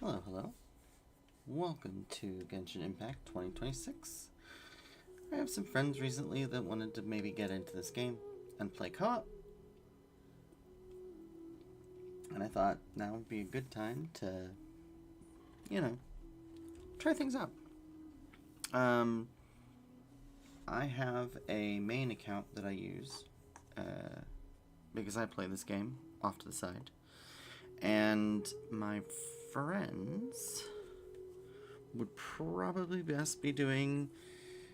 Hello, hello. Welcome to Genshin Impact 2026. I have some friends recently that wanted to maybe get into this game and play co-op. And I thought now would be a good time to, try things out. I have a main account that I use because I play this game off to the side. And my friends would probably best be doing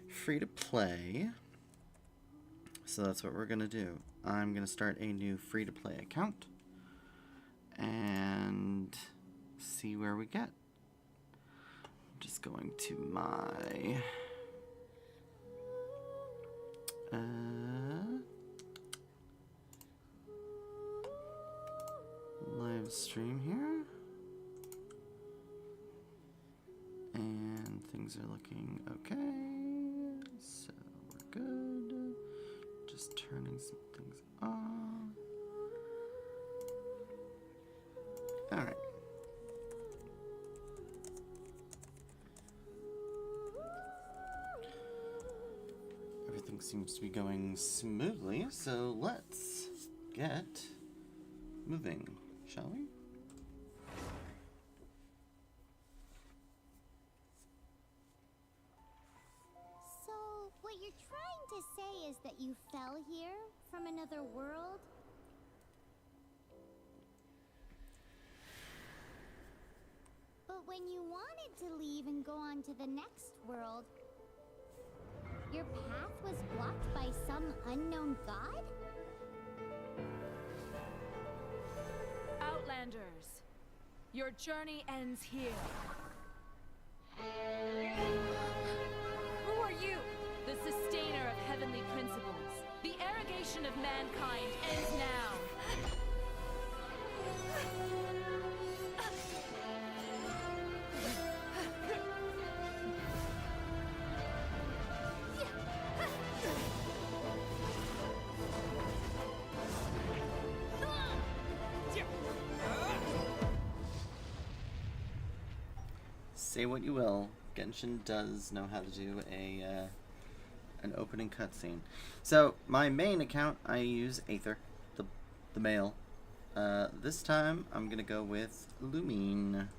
free to play. So that's what we're going to do. I'm going to start a new free to play account and see where we get. I'm just going to my live stream here, and things are looking okay, so we're good. Just turning some things on. Alright. Everything seems to be going smoothly, so let's get moving, shall we? So, what you're trying to say is that you fell here from another world? But when you wanted to leave and go on to the next world, your path was blocked by some unknown god? Outlanders, your journey ends here. Who are you? The sustainer of heavenly principles. The arrogation of mankind ends now. Say what you will, Genshin does know how to do an opening cutscene. So my main account, I use Aether, the male. This time I'm gonna go with Lumine,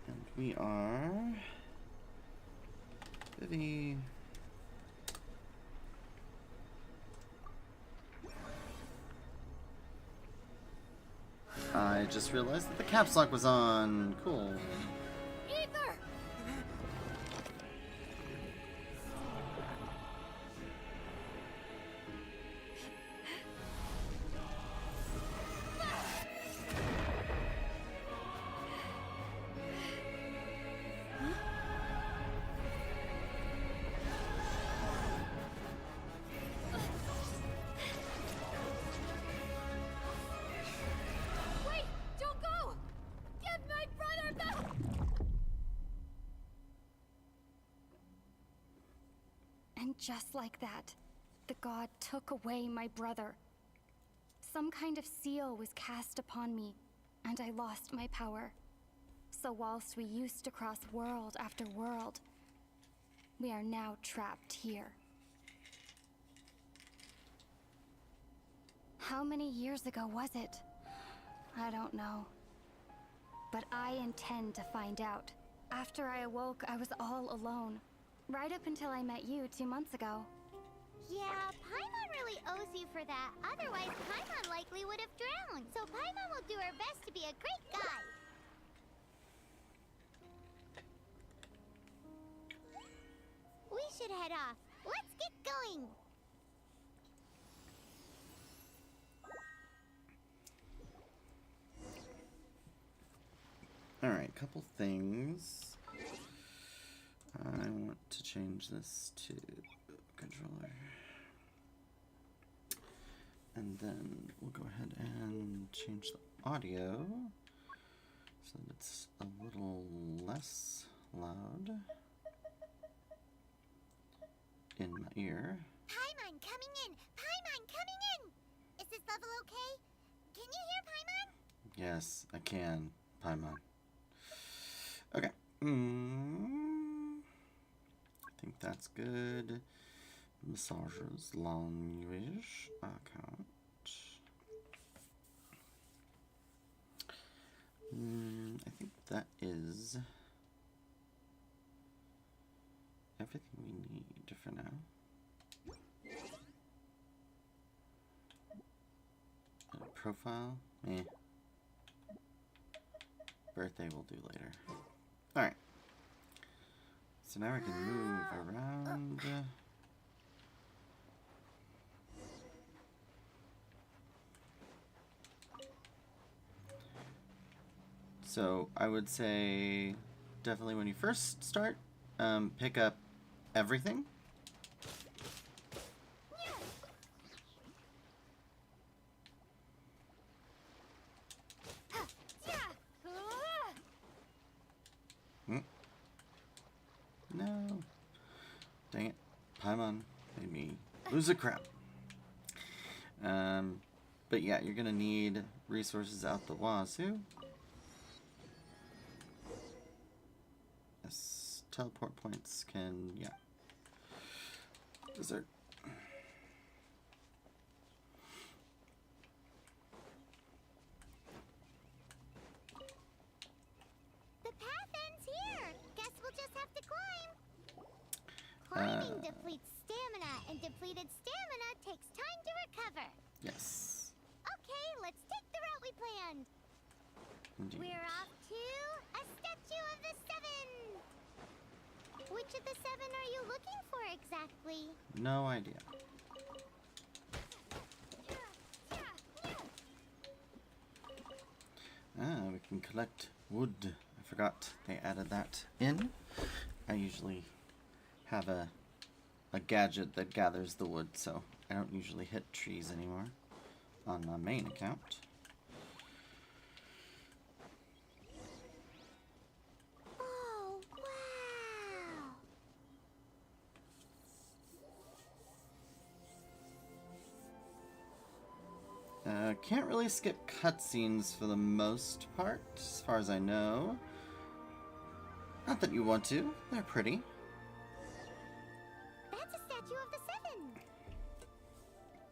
and we are Vivi. I just realized that the caps lock was on. Cool. Aether! Wait! Don't go! Get my brother back! And just like that, the god took away my brother. Some kind of seal was cast upon me, and I lost my power. So whilst we used to cross world after world, we are now trapped here. How many years ago was it? I don't know. But I intend to find out. After I awoke, I was all alone. Right up until I met you 2 months ago. Yeah, Paimon really owes you for that. Otherwise, Paimon likely would have drowned. So Paimon will do her best to be a great guide. We should head off. Let's get going. Alright, couple things. I want to change this to controller. And then we'll go ahead and change the audio so that it's a little less loud in my ear. Paimon coming in! Paimon coming in! Is this level okay? Can you hear Paimon? Yes, I can. Paimon. Okay. I think that's good. Massages, language, account. I think that is everything we need for now. Profile, birthday we'll do later. Alright. So now we can move around. So I would say definitely when you first start, pick up everything. No. Dang it. Paimon made me lose a crap. But yeah, you're gonna need resources out the wazoo. Yes, teleport points can, yeah. Dessert. The path ends here. Guess we'll just have to climb. Climbing depletes stamina, and depleted stamina takes time to recover. Yes. Okay, let's take the route we planned. Indeed. We're off to a statue of the seven. Which of the seven are you looking for exactly? No idea. We can collect wood. I forgot they added that in. I usually have a gadget that gathers the wood, so I don't usually hit trees anymore on my main account. Oh, wow. Can't really skip cutscenes for the most part, as far as I know. Not that you want to. They're pretty. That's a statue of the seven.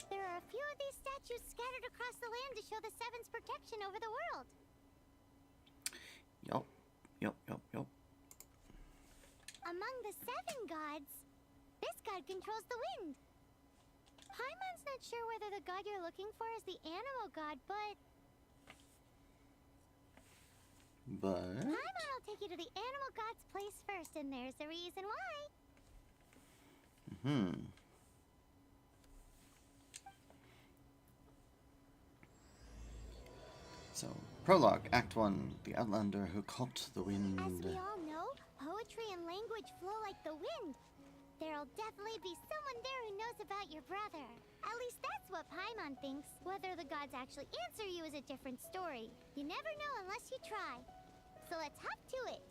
There are a few of these statues scattered across the land to show the seven's protection over the world. Yup. Among the seven gods, this god controls the wind. Paimon's not sure whether the god you're looking for is the animal god, but Paimon will take you to the animal god's place first, and there's the reason why. So, prologue, Act 1, The Outlander Who Caught the Wind. As we all know, poetry and language flow like the wind. There'll definitely be someone there who knows about your brother. At least that's what Paimon thinks. Whether the gods actually answer you is a different story. You never know unless you try. So let's hop to it.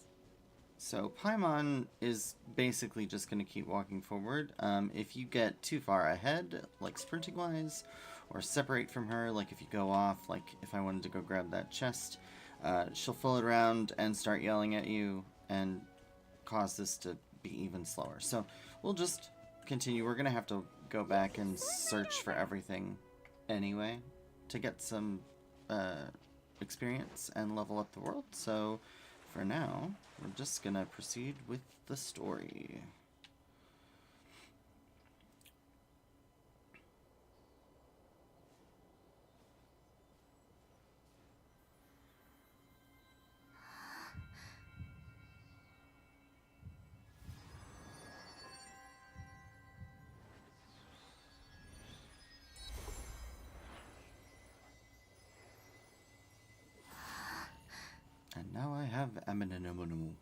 So, Paimon is basically just going to keep walking forward. If you get too far ahead, like sprinting-wise, or separate from her, like if you go off, like if I wanted to go grab that chest, she'll fool it around and start yelling at you and cause this to be even slower. So, we'll just continue. We're going to have to go back and search for everything anyway to get some experience and level up the world. So, for now, we're just going to proceed with the story. And now I have Aminanomono.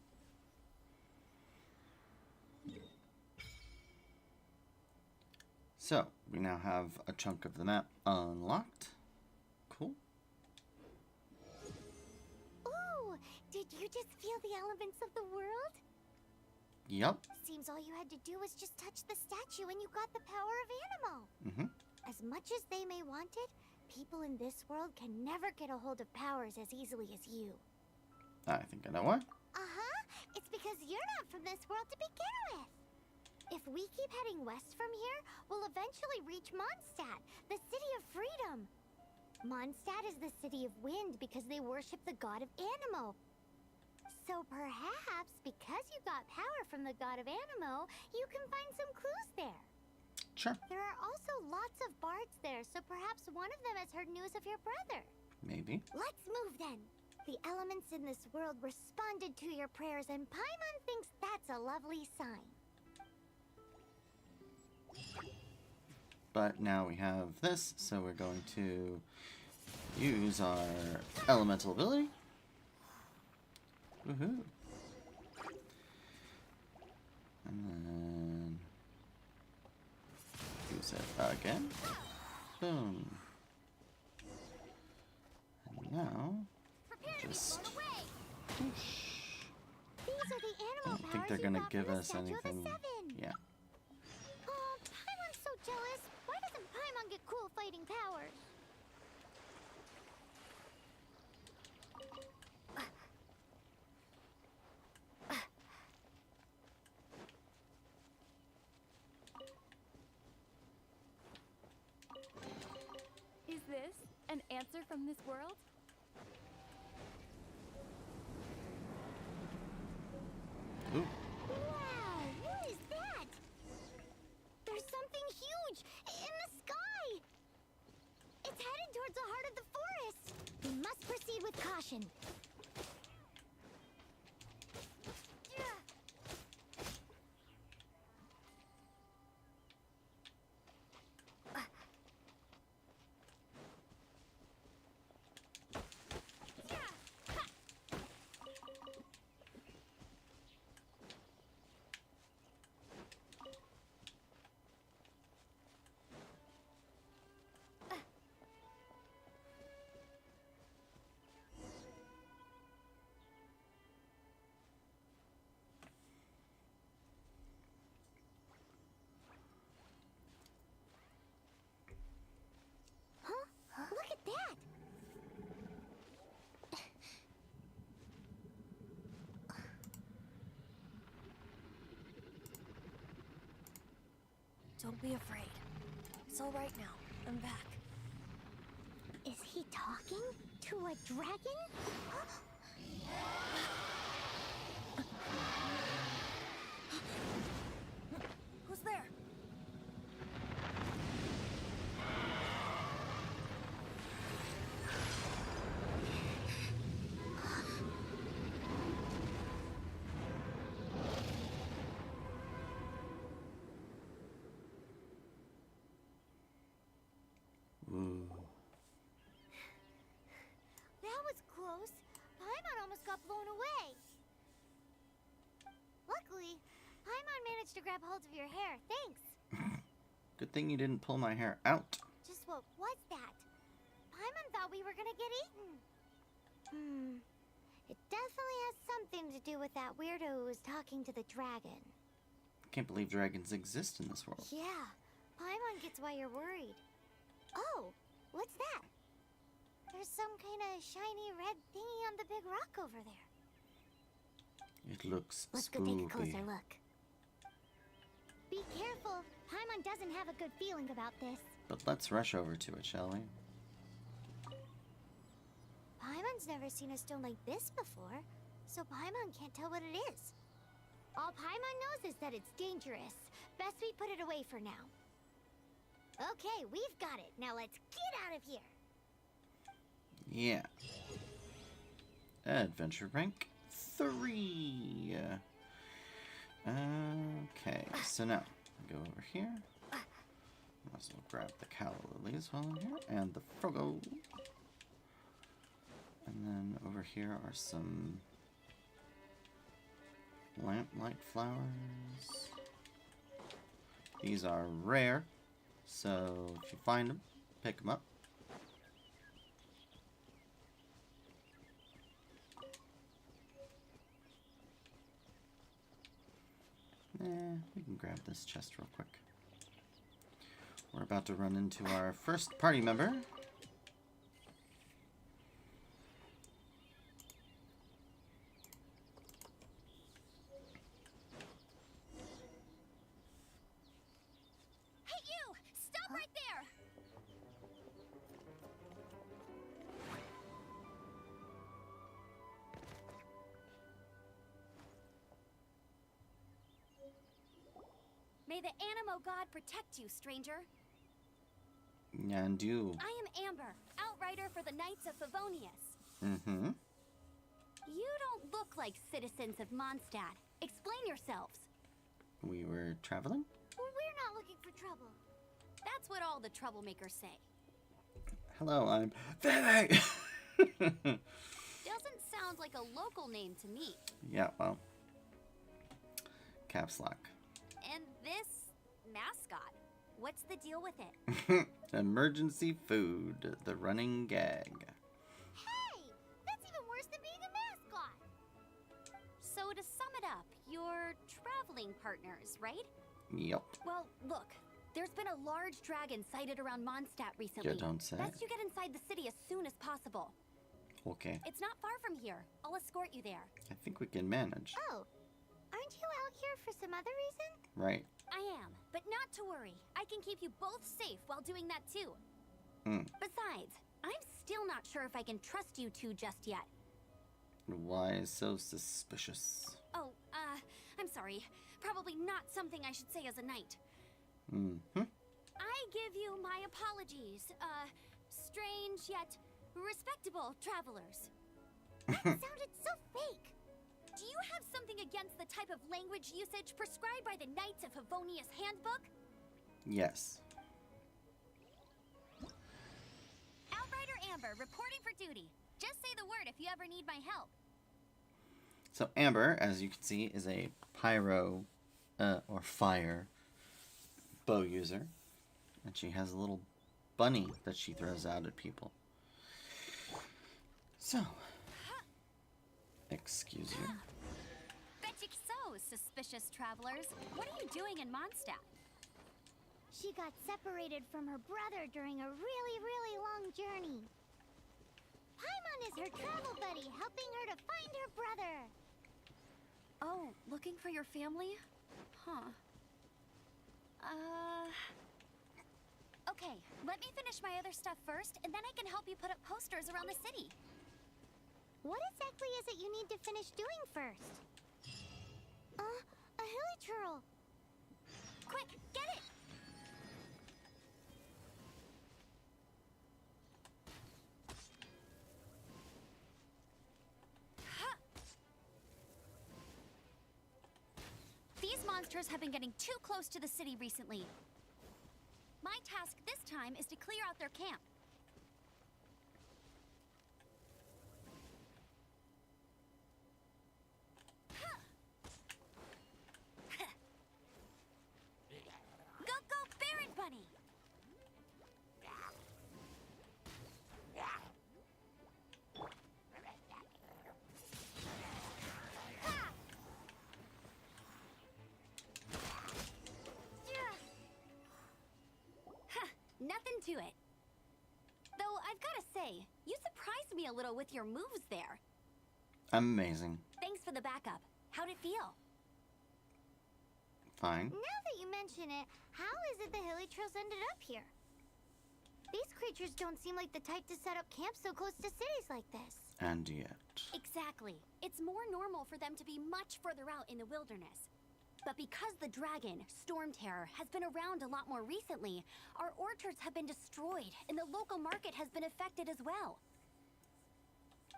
So, we now have a chunk of the map unlocked. Cool. Ooh, did you just feel the elements of the world? Yup. Seems all you had to do was just touch the statue and you got the power of animal. Mm-hmm. As much as they may want it, People in this world can never get a hold of powers as easily as you. I think I know why. Uh-huh. It's because you're not from this world to begin with. If we keep heading west from here, we'll eventually reach Mondstadt, the city of freedom. Mondstadt is the city of wind because they worship the god of Animo. So perhaps, because you got power from the god of Animo, you can find some clues there. Sure. There are also lots of bards there, so perhaps one of them has heard news of your brother. Maybe. Let's move then. The elements in this world responded to your prayers, and Paimon thinks that's a lovely sign. But now we have this, so we're going to use our elemental ability. Woohoo. And then use it again. Boom. And now just These are the I animal don't think powers they're you gonna got give from the us Statue of the anything. Seven. Yeah. Oh, Paimon's so jealous. Why doesn't Paimon get cool fighting powers? Is this an answer from this world? Ooh. Wow, what is that? There's something huge in the sky. It's headed towards the heart of the forest. We must proceed with caution. Look at that! Don't be afraid. It's all right now. I'm back. Is he talking to a dragon? Who's there? Ooh. That was close. Paimon almost got blown away. Luckily, Paimon managed to grab hold of your hair. Thanks. Good thing you didn't pull my hair out. Just what was that? Paimon thought we were gonna get eaten. It definitely has something to do with that weirdo who was talking to the dragon. Can't believe dragons exist in this world. Yeah, Paimon gets why you're worried. Oh, what's that? There's some kind of shiny red thingy on the big rock over there. It looks Let's spooky. go take a closer look. Be careful. Paimon doesn't have a good feeling about this. But let's rush over to it, shall we? Paimon's never seen a stone like this before, so Paimon can't tell what it is. All Paimon knows is that it's dangerous. Best we put it away for now. Okay, we've got it. Now let's get out of here. Yeah. Adventure rank 3. Okay, so now go over here. Might as well grab the calla lilies while I'm here, and the frogo. And then over here are some lamplight flowers. These are rare, so if you find them, pick them up. We can grab this chest real quick. We're about to run into our first party member. May the Animo God protect you, stranger. And you. I am Amber, outrider for the Knights of Favonius. Mm-hmm. You don't look like citizens of Mondstadt. Explain yourselves. We were traveling? We're not looking for trouble. That's what all the troublemakers say. Hello, I'm Vivi! Doesn't sound like a local name to me. Yeah, well. Caps lock. And this mascot, what's the deal with it? Emergency food, the running gag. Hey! That's even worse than being a mascot! So to sum it up, you're traveling partners, right? Yep. Well, look, there's been a large dragon sighted around Mondstadt recently. You don't say. Best you get inside the city as soon as possible. Okay. It's not far from here. I'll escort you there. I think we can manage. Oh, aren't you out here for some other reason? Right. I am, but not to worry. I can keep you both safe while doing that too. Besides, I'm still not sure if I can trust you two just yet. Why so suspicious? Oh, I'm sorry. Probably not something I should say as a knight. I give you my apologies, strange yet respectable travelers. That sounded so fake. Do you have something against the type of language usage prescribed by the Knights of Favonius Handbook? Yes. Outrider Amber, reporting for duty. Just say the word if you ever need my help. So Amber, as you can see, is a pyro, or fire bow user. And she has a little bunny that she throws out at people. So, excuse you. Betcha so, suspicious travelers. What are you doing in Mondstadt? She got separated from her brother during a really, really long journey. Paimon is her travel buddy, helping her to find her brother. Oh, looking for your family? Huh. Okay, let me finish my other stuff first, and then I can help you put up posters around the city. What exactly is it you need to finish doing first? A hilichurl. Quick, get it! These monsters have been getting too close to the city recently. My task this time is to clear out their camp. Go, go, Baron Bunny! Nothing to it. Though I've got to say, you surprised me a little with your moves there. Amazing. Thanks for the backup. How'd it feel? Fine. Now that you mention it, how is it the hilichurls ended up here? These creatures don't seem like the type to set up camp so close to cities like this. And yet. Exactly. It's more normal for them to be much further out in the wilderness. But because the dragon, Storm Terror, has been around a lot more recently, our orchards have been destroyed, and the local market has been affected as well.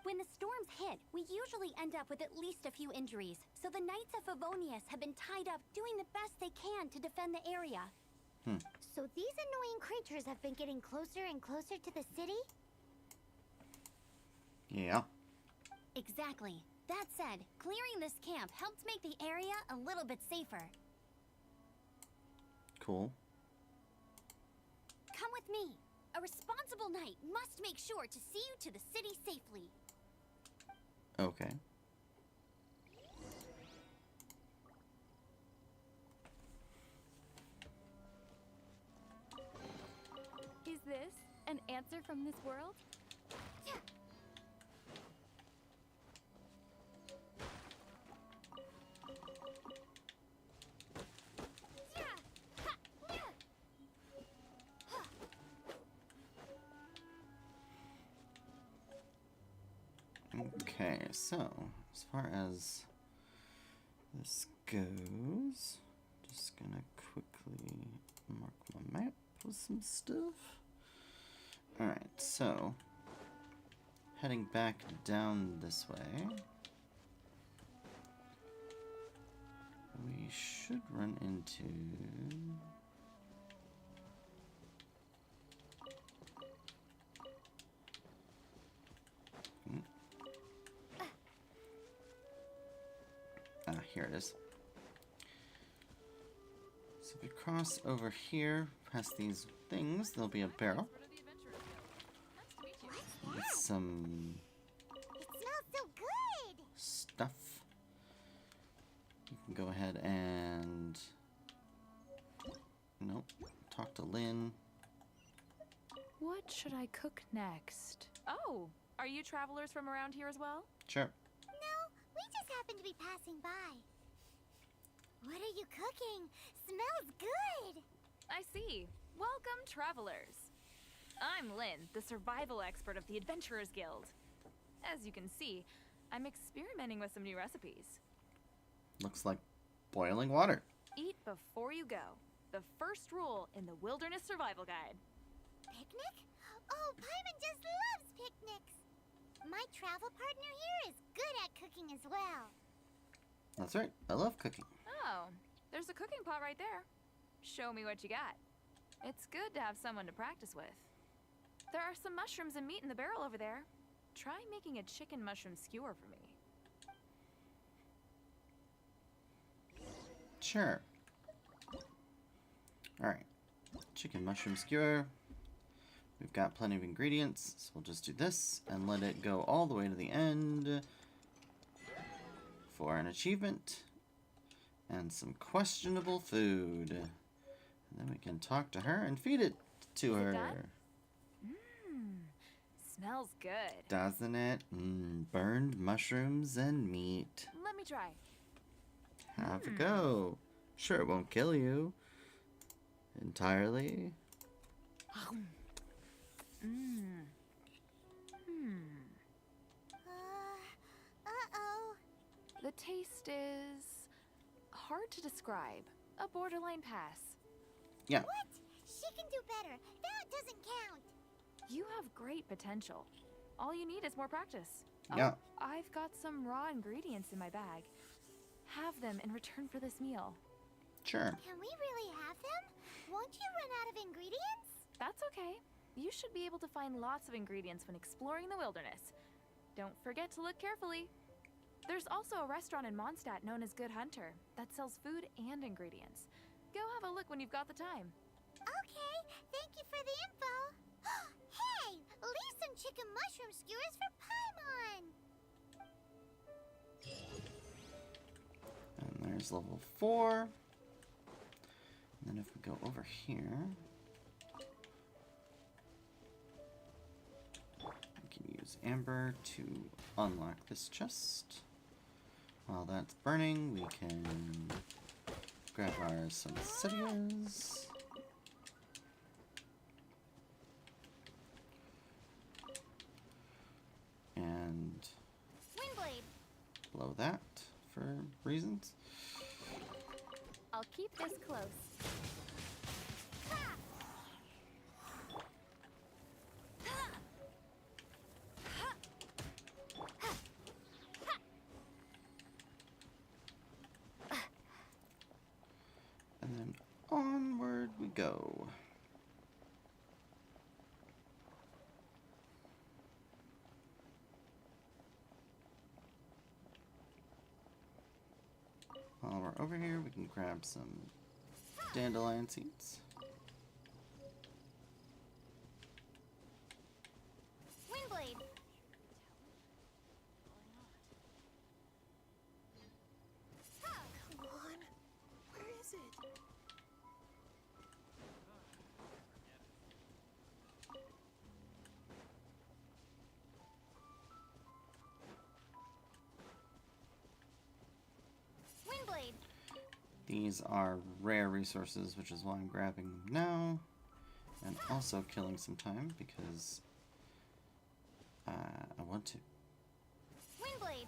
When the storms hit, we usually end up with at least a few injuries, so the Knights of Favonius have been tied up doing the best they can to defend the area. So these annoying creatures have been getting closer and closer to the city? Yeah. Exactly. That said, clearing this camp helped make the area a little bit safer. Cool. Come with me. A responsible knight must make sure to see you to the city safely. Okay. Is this an answer from this world? Okay, so as far as this goes, just Just gonna quickly mark my map with some stuff. Alright, so heading back down this way, we should run into here it is. So if we cross over here, past these things, there'll be a barrel with some It smells so good! stuff. You can go ahead and... Nope. Talk to Lynn. What should I cook next? Oh, are you travelers from around here as well? Sure. No, we just happened to be passing by. What are you cooking? Smells good! I see. Welcome, travelers. I'm Lynn, the survival expert of the Adventurers Guild. As you can see, I'm experimenting with some new recipes. Looks like boiling water. Eat before you go. The first rule in the Wilderness Survival Guide. Picnic? Oh, Paimon just loves picnics! My travel partner here is good at cooking as well. That's right. I love cooking. Oh, there's a cooking pot right there. Show me what you got. It's good to have someone to practice with. There are some mushrooms and meat in the barrel over there. Try making a chicken mushroom skewer for me. Sure. Alright. Chicken mushroom skewer. We've got plenty of ingredients, so we'll just do this and let it go all the way to the end for an achievement and some questionable food. And then we can talk to her and feed it to Is it her. done? Smells good. Doesn't it? Burned mushrooms and meat. Let me try. Have a go. Sure, it won't kill you entirely. Uh-oh. The taste is hard to describe. A borderline pass. Yeah. What? She can do better. That doesn't count. You have great potential. All you need is more practice. Yeah. Oh, I've got some raw ingredients in my bag. Have them in return for this meal. Sure. Can we really have them? Won't you run out of ingredients? That's okay. You should be able to find lots of ingredients when exploring the wilderness. Don't forget to look carefully. There's also a restaurant in Mondstadt known as Good Hunter that sells food and ingredients. Go have a look when you've got the time. Okay, thank you for the info. Hey, leave some chicken mushroom skewers for Paimon. And there's level 4. And then if we go over here, we can use Amber to unlock this chest. While that's burning, we can grab our Sunsettias. And Windblade. blow that for reasons. I'll keep this close. And then onward we go. While we're over here, we can grab some dandelion seeds. Windblade. Come on. Where is it? Windblade. These are rare resources, which is why I'm grabbing them now. And also killing some time because I want to. Windblade.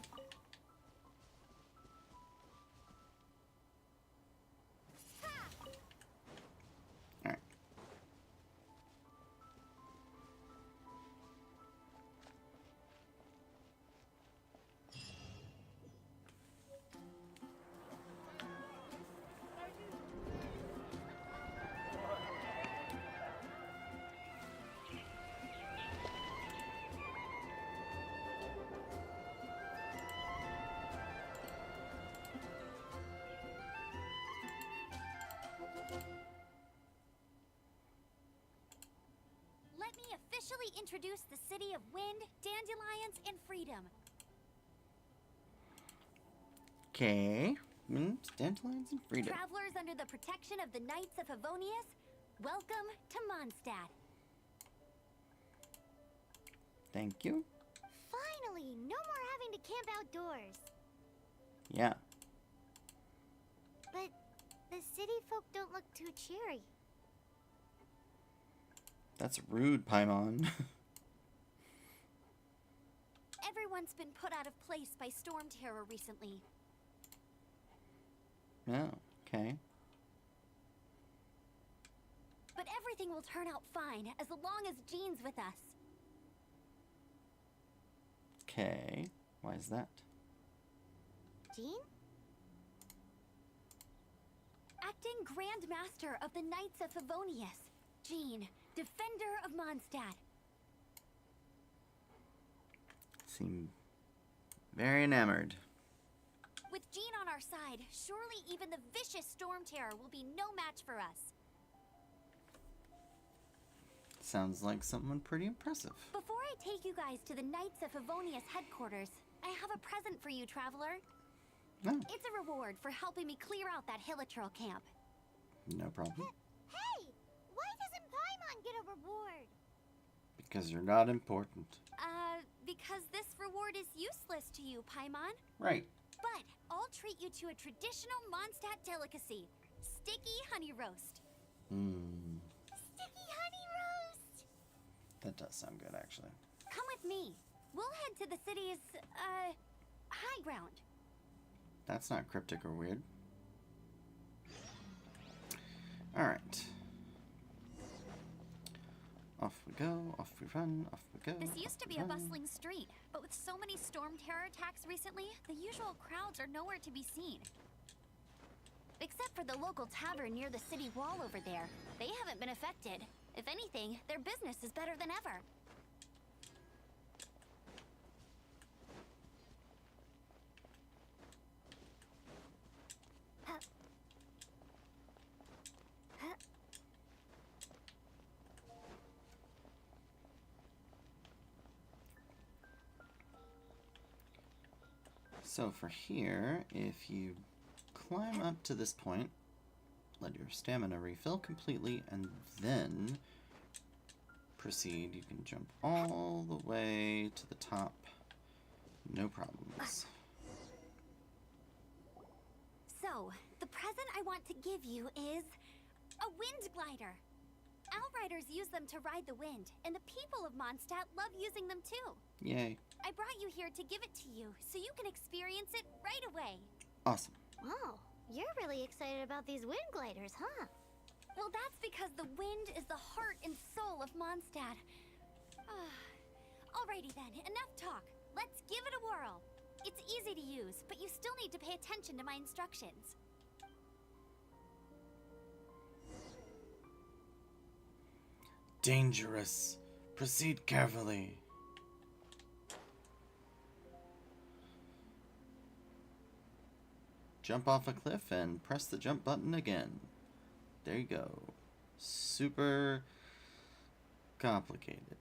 officially introduce the city of wind, dandelions, and freedom. Okay. Wind, dandelions, and freedom. Travelers under the protection of the Knights of Favonius, welcome to Mondstadt. Thank you. Finally, no more having to camp outdoors. Yeah. But the city folk don't look too cheery. That's rude, Paimon. Everyone's been put out of place by storm terror recently. Oh, okay. But everything will turn out fine as long as Jean's with us. Okay. Why is that? Jean? Acting Grand Master of the Knights of Favonius, Jean, Defender of Mondstadt. Seem very enamored. With Jean on our side, surely even the vicious storm terror will be no match for us. Sounds like someone pretty impressive. Before I take you guys to the Knights of Favonius headquarters, I have a present for you, Traveler. No, It's a reward for helping me clear out that Hilichurl camp. no problem. Hey! Why doesn't Paimon get a reward? Because you're not important. Because this reward is useless to you, Paimon. Right. But I'll treat you to a traditional Mondstadt delicacy, sticky honey roast. Sticky honey roast! That does sound good, actually. Come with me. We'll head to the city's, high ground. That's not cryptic or weird. Alright. Off we go, off we run, off we go. This used to off be we a run. bustling street, but with so many storm terror attacks recently, the usual crowds are nowhere to be seen. Except for the local tavern near the city wall over there. They haven't been affected. If anything, their business is better than ever. So for here, if you climb up to this point, let your stamina refill completely, and then proceed. You can jump all the way to the top. No problems. So, the present I want to give you is a wind glider. Outriders use them to ride the wind, and the people of Mondstadt love using them too. Yay. I brought you here to give it to you, so you can experience it right away. Awesome. Wow, you're really excited about these wind gliders, huh? Well, that's because the wind is the heart and soul of Mondstadt. Alrighty then, enough talk. Let's give it a whirl. It's easy to use, but you still need to pay attention to my instructions. Dangerous. Proceed carefully. Jump off a cliff and press the jump button again. There you go. Super complicated.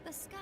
The sky.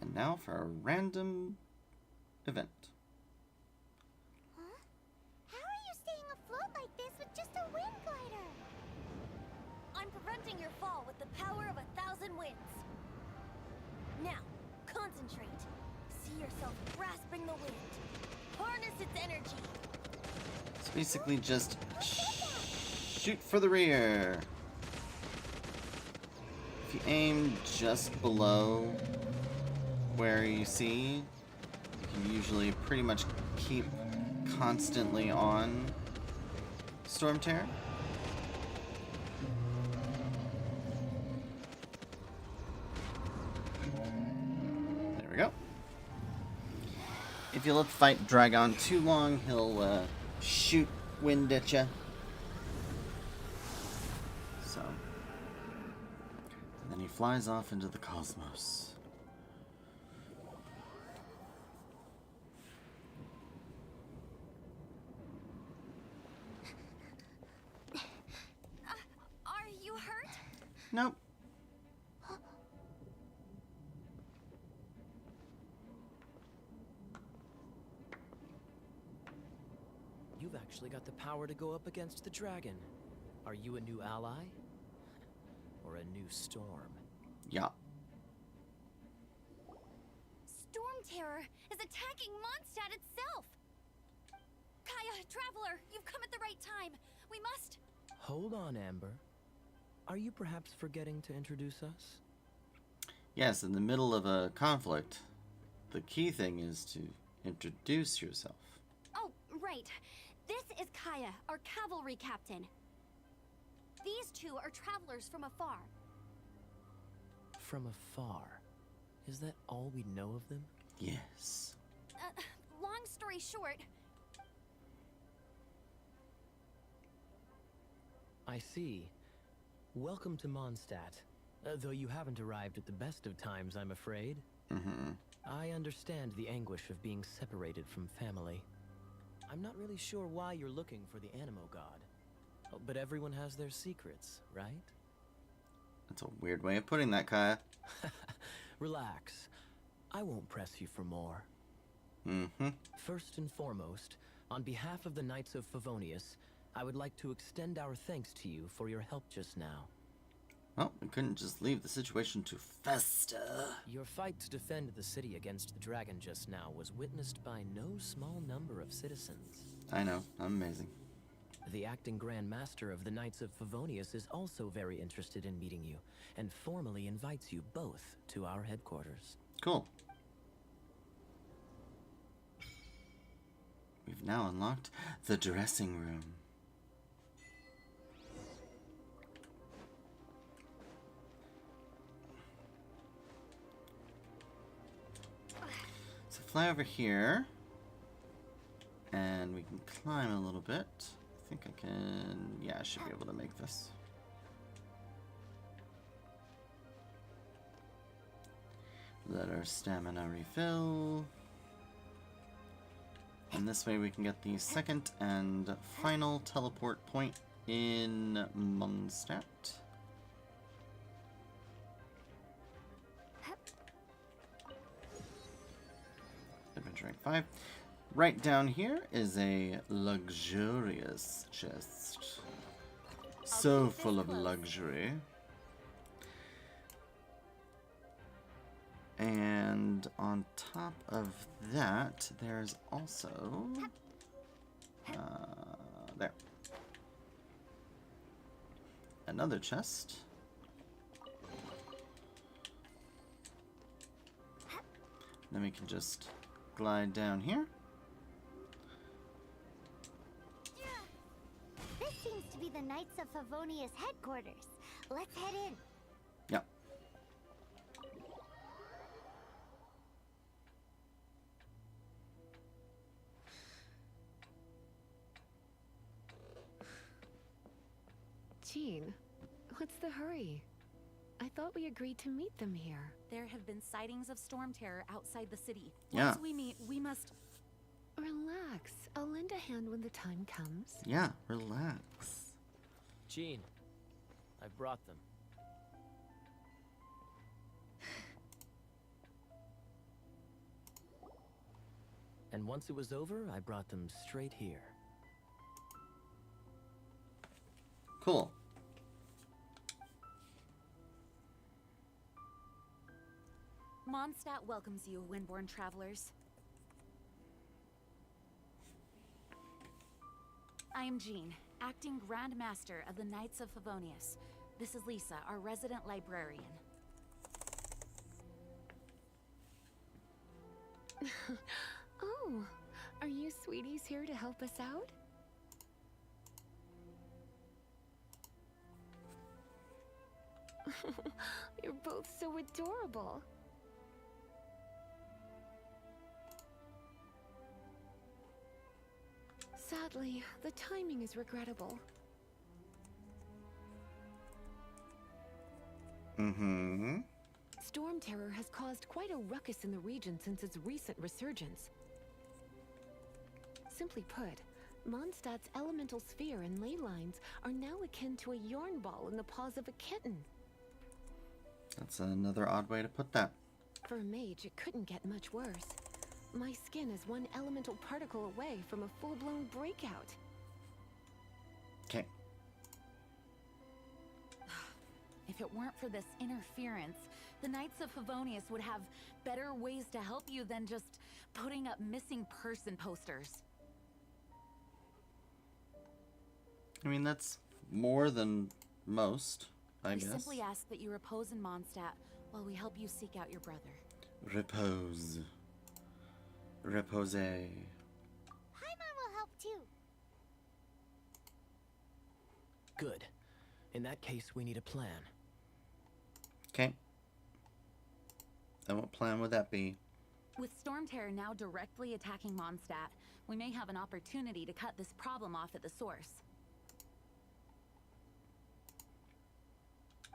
And now for a random event. Huh? How are you staying preventing your fall with the power of 1,000 winds. Now, concentrate. See yourself grasping the wind. Harness its energy. It's basically just shoot for the rear. If you aim just below where you see, you can usually pretty much keep constantly on Storm Terror. There we go. If you let the fight drag on too long, he'll shoot wind at you. So, and then he flies off into the cosmos. Are you hurt? Nope. You've actually got the power to go up against the dragon. Are you a new ally? Or a new storm? Yeah. Storm Terror is attacking Mondstadt itself! Kaya, Traveler, you've come at the right time. We must... Hold on, Amber. Are you perhaps forgetting to introduce us? Yes, in the middle of a conflict, the key thing is to introduce yourself. Oh, right. This is Kaya, our cavalry captain. These two are travelers from afar. From afar. Is that all we know of them? Yes. Long story short, I see. Welcome to Mondstadt. Though you haven't arrived at the best of times, I'm afraid. Mm-hmm. I understand the anguish of being separated from family. I'm not really sure why you're looking for the Animo God. Oh, but everyone has their secrets, right? That's a weird way of putting that, Kaya. Relax. I won't press you for more. Mm-hmm. First and foremost, on behalf of the Knights of Favonius, I would like to extend our thanks to you for your help just now. Well, we couldn't just leave the situation to fester. Your fight to defend the city against the dragon just now was witnessed by no small number of citizens. I know, I'm amazing. The acting Grand Master of the Knights of Favonius is also very interested in meeting you, and formally invites you both to our headquarters. Cool. We've now unlocked the dressing room. So fly over here, and we can climb a little bit. I think I can, yeah, I should be able to make this. Let our stamina refill. And this way we can get the second and final teleport point in Mondstadt. Adventure rank 5. Right down here is a luxurious chest. So full of luxury. And on top of that, there's also... there. Another chest. Then we can just glide down here. This seems to be the Knights of Favonius headquarters. Let's head in. Yep. Jean, what's the hurry? I thought we agreed to meet them here. there have been sightings of Storm Terror outside the city. Yeah. Once we meet, we must... Relax. I'll lend a hand when the time comes. Yeah, relax. Jean, I brought them. And once it was over, I brought them straight here. Cool. Mondstadt welcomes you, Windborn travelers. I am Jean, acting Grand Master of the Knights of Favonius. This is Lisa, our resident librarian. Oh, are you sweeties here to help us out? You're both so adorable. Sadly, the timing is regrettable. Mm-hmm. Storm Terror has caused quite a ruckus in the region since its recent resurgence. Simply put, Mondstadt's elemental sphere and ley lines are now akin to a yarn ball in the paws of a kitten. That's another odd way to put that. For a mage, it couldn't get much worse. My skin is one elemental particle away from a full-blown breakout. Okay. If it weren't for this interference, the Knights of Favonius would have better ways to help you than just putting up missing person posters. I mean, that's more than most, I guess. We simply ask that you repose in Mondstadt while we help you seek out your brother. Repose. Repose. Paimon will help too. Good. In that case, we need a plan. Okay. And what plan would that be? With Storm Terror now directly attacking Mondstadt, we may have an opportunity to cut this problem off at the source.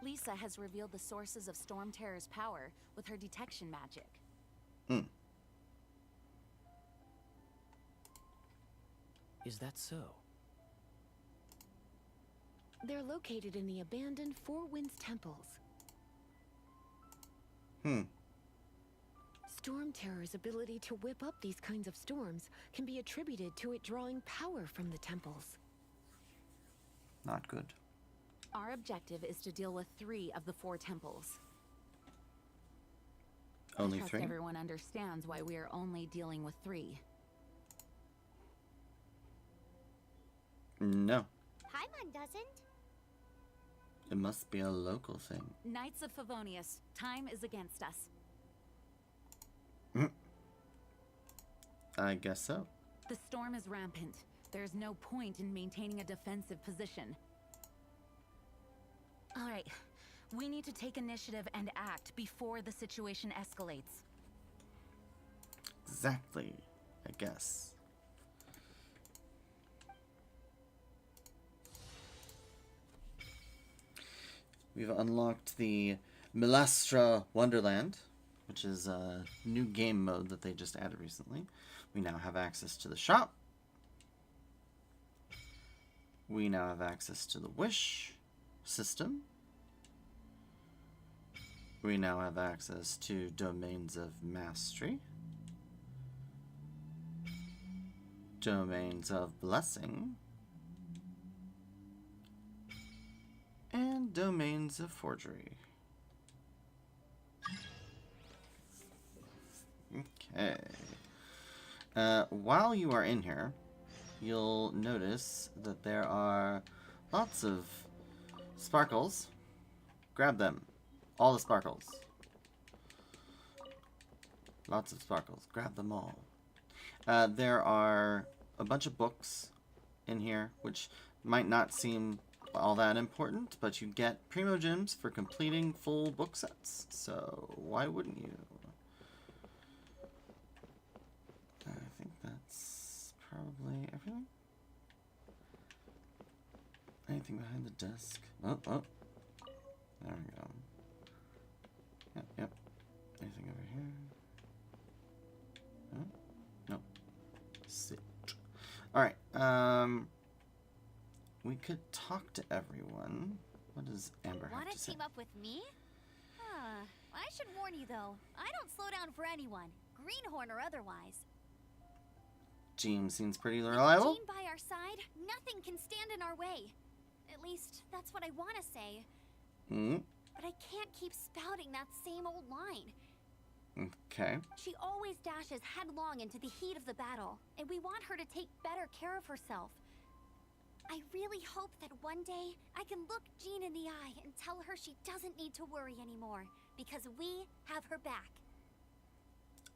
Lisa has revealed the sources of Storm Terror's power with her detection magic. Is that so? They're located in the abandoned Four Winds temples. Storm Terror's ability to whip up these kinds of storms can be attributed to it drawing power from the temples. Not good. Our objective is to deal with 3 of the 4 temples. Only I trust 3? everyone understands why we are only dealing with 3. No. Paimon doesn't. It must be a local thing. Knights of Favonius, time is against us. I guess so. The storm is rampant. There's no point in maintaining a defensive position. Alright, we need to take initiative and act before the situation escalates. Exactly, I guess. We've unlocked the Milastra Wonderland, which is a new game mode that they just added recently. We now have access to the shop. We now have access to the wish system. We now have access to domains of mastery, domains of blessing, and domains of forgery. Okay. While you are in here, you'll notice that there are lots of sparkles. Grab them. All the sparkles. Lots of sparkles. Grab them all. There are a bunch of books in here, which might not seem all that important, but you get Primo Gems for completing full book sets. So why wouldn't you? I think that's probably everything. Anything behind the desk? Oh. There we go. Yep. Anything over here? Oh, no. Sit. Alright, we could talk to everyone. What does Amber have to say? Team up with me? I should warn you though, I don't slow down for anyone, greenhorn or otherwise. Jean seems pretty reliable. With Jean by our side, nothing can stand in our way. At least, that's what I want to say. But I can't keep spouting that same old line. Okay. She always dashes headlong into the heat of the battle, and we want her to take better care of herself. I really hope that one day I can look Jean in the eye and tell her she doesn't need to worry anymore, because we have her back.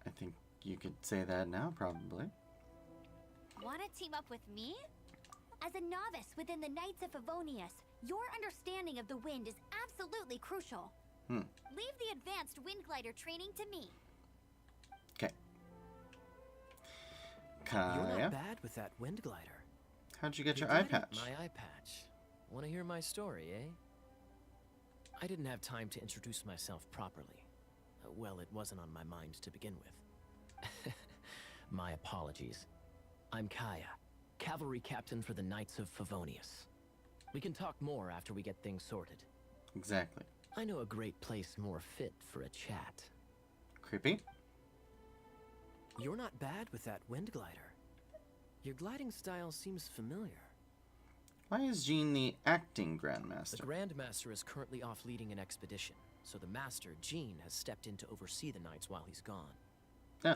I think you could say that now, probably. Want to team up with me? As a novice within the Knights of Favonius, your understanding of the wind is absolutely crucial. Leave the advanced wind glider training to me. Okay. You're Kaya, not bad with that wind glider. how'd you get your You're eye gliding patch? My eye patch. Want to hear my story, eh? I didn't have time to introduce myself properly. Well, it wasn't on my mind to begin with. My apologies. I'm Kaya, cavalry captain for the Knights of Favonius. We can talk more after we get things sorted. Exactly. I know a great place more fit for a chat. Creepy. You're not bad with that wind glider. Your gliding style seems familiar. Why is Jean the acting The Grandmaster? Grandmaster is currently off leading an expedition, so the Master, Jean, has stepped in to oversee the Knights while he's gone. Yeah.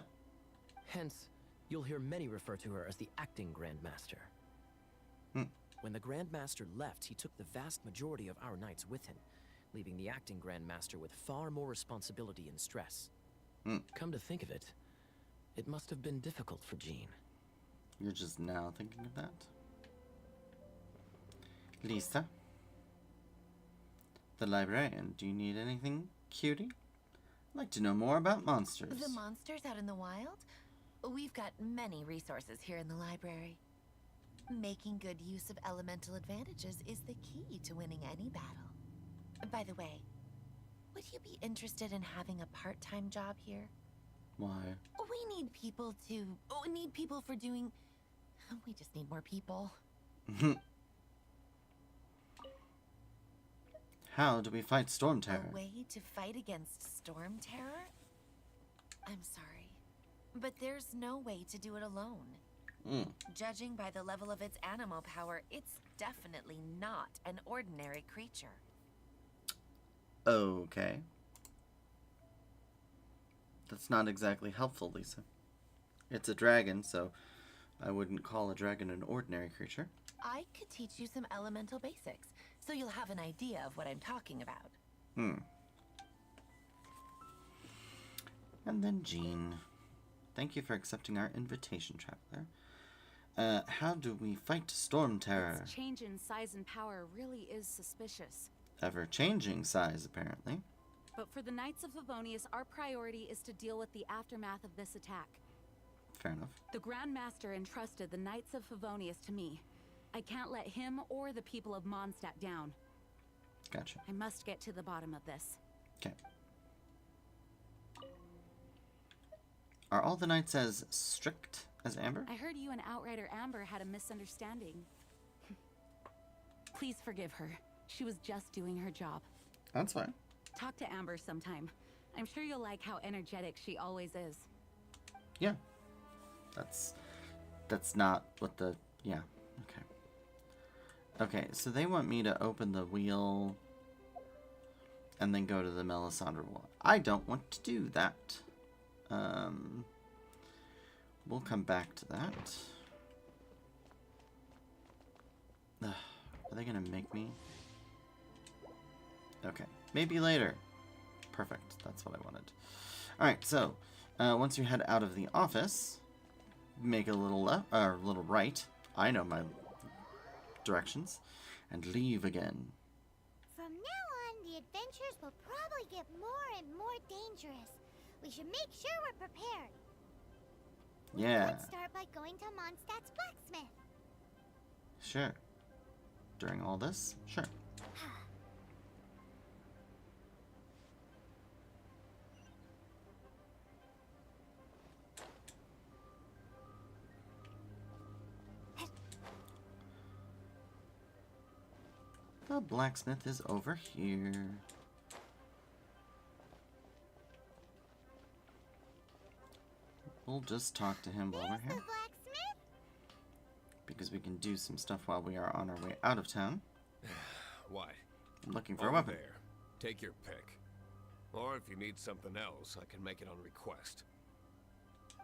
Hence, you'll hear many refer to her as the acting Grandmaster. When the Grandmaster left, he took the vast majority of our Knights with him, leaving the acting Grandmaster with far more responsibility and stress. Come to think of it, it must have been difficult for Jean. You're just now thinking of that? Lisa? The librarian, do you need anything, cutie? I'd like to know more about monsters. The monsters out in the wild? We've got many resources here in the library. Making good use of elemental advantages is the key to winning any battle. By the way, would you be interested in having a part-time job here? Why? We need people to... We need people for doing... We just need more people. How do we fight Storm Terror? A way to fight against Storm Terror? I'm sorry, but there's no way to do it alone. Judging by the level of its animal power, it's definitely not an ordinary creature. Okay. That's not exactly helpful, Lisa. It's a dragon, so I wouldn't call a dragon an ordinary creature. I could teach you some elemental basics, so you'll have an idea of what I'm talking about. And then Jean. Thank you for accepting our invitation, traveler. How do we fight Storm Terror? Its change in size and power really is suspicious. Ever-changing size, apparently. But for the Knights of Favonius, our priority is to deal with the aftermath of this attack. Fair enough. The Grand Master entrusted the Knights of Favonius to me. I can't let him or the people of Mondstadt down. Gotcha. I must get to the bottom of this. Okay. Are all the knights as strict as Amber? I heard you and Outrider Amber had a misunderstanding. Please forgive her. She was just doing her job. That's fine. Talk to Amber sometime. I'm sure you'll like how energetic she always is. Yeah. That's not what the... Yeah. Okay. Okay, so they want me to open the wheel and then go to the Melisandre wall. I don't want to do that. We'll come back to that. Are they gonna make me? Okay, maybe later. Perfect, that's what I wanted. Alright, so, once you head out of the office, make a little left, or a little right. I know my directions. And leave again. From now on, the adventures will probably get more and more dangerous. We should make sure we're prepared. Yeah. Let's start by going to Mondstadt's blacksmith. Sure. During all this? Sure. The blacksmith is over here. We'll just talk to him while we're There's the here. blacksmith. Because we can do some stuff while we are on our way out of town. Why? I'm looking for a Over weapon. there. Take your pick. Or if you need something else, I can make it on request.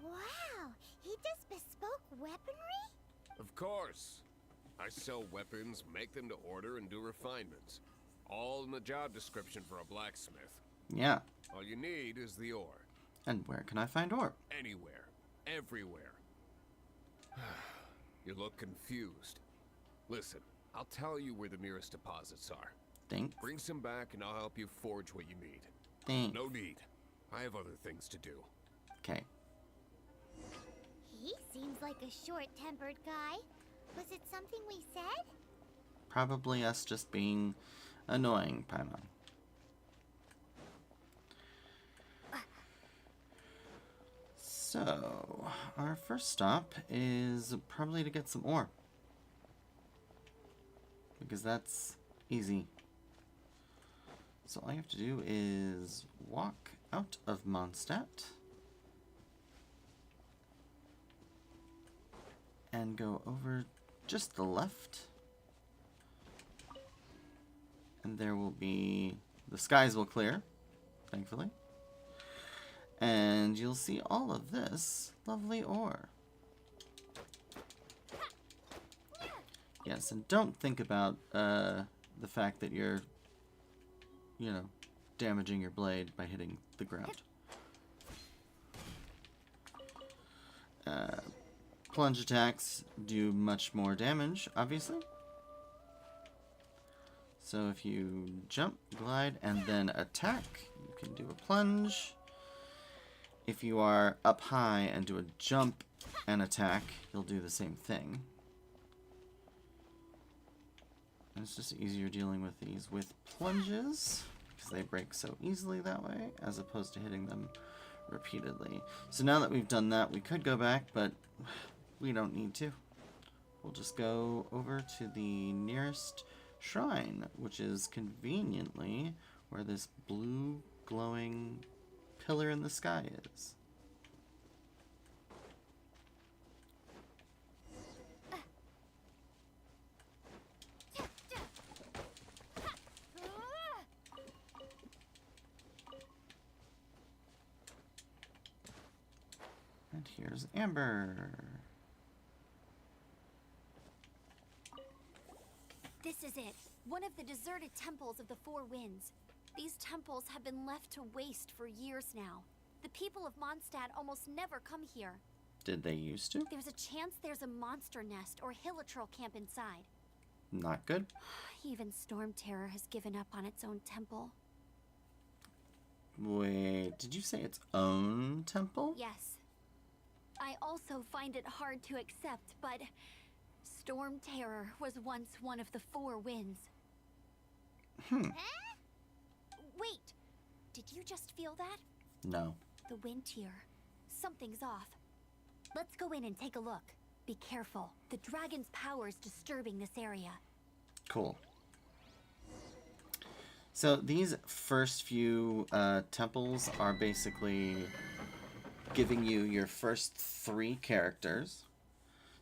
Wow, he does bespoke weaponry? Of course. I sell weapons, make them to order, and do refinements. All in the job description for a blacksmith. Yeah. All you need is the ore. And where can I find ore? Anywhere. Everywhere. You look confused. Listen, I'll tell you where the nearest deposits are. Thanks. Bring some back and I'll help you forge what you need. Thanks. No need. I have other things to do. Okay. He seems like a short-tempered guy. Was it something we said? Probably us just being annoying, Paimon. So, our first stop is probably to get some ore. Because that's easy. So all you have to do is walk out of Mondstadt and go over just the left. And there will be... the skies will clear, thankfully. And you'll see all of this lovely ore. Yes, and don't think about the fact that you're, you know, damaging your blade by hitting the ground. Plunge attacks do much more damage, obviously. So if you jump, glide, and then attack, you can do a plunge. If you are up high and do a jump and attack, you'll do the same thing. And it's just easier dealing with these with plunges, because they break so easily that way, as opposed to hitting them repeatedly. So now that we've done that, we could go back, but we don't need to. We'll just go over to the nearest shrine, which is conveniently where this blue glowing pillar in the sky is. And here's Amber. This is it. One of the deserted temples of the Four Winds. These temples have been left to waste for years now. The people of Mondstadt almost never come here. Did they used to? There's a chance there's a monster nest or Hilitrol camp inside. Not good. Even Storm Terror has given up on its own temple. Wait, did you say its own temple? Yes. I also find it hard to accept, but Storm Terror was once one of the Four Winds. Wait, did you just feel that? No. The wind here. Something's off. Let's go in and take a look. Be careful. The dragon's power is disturbing this area. Cool. So these first few temples are basically giving you your first 3 characters.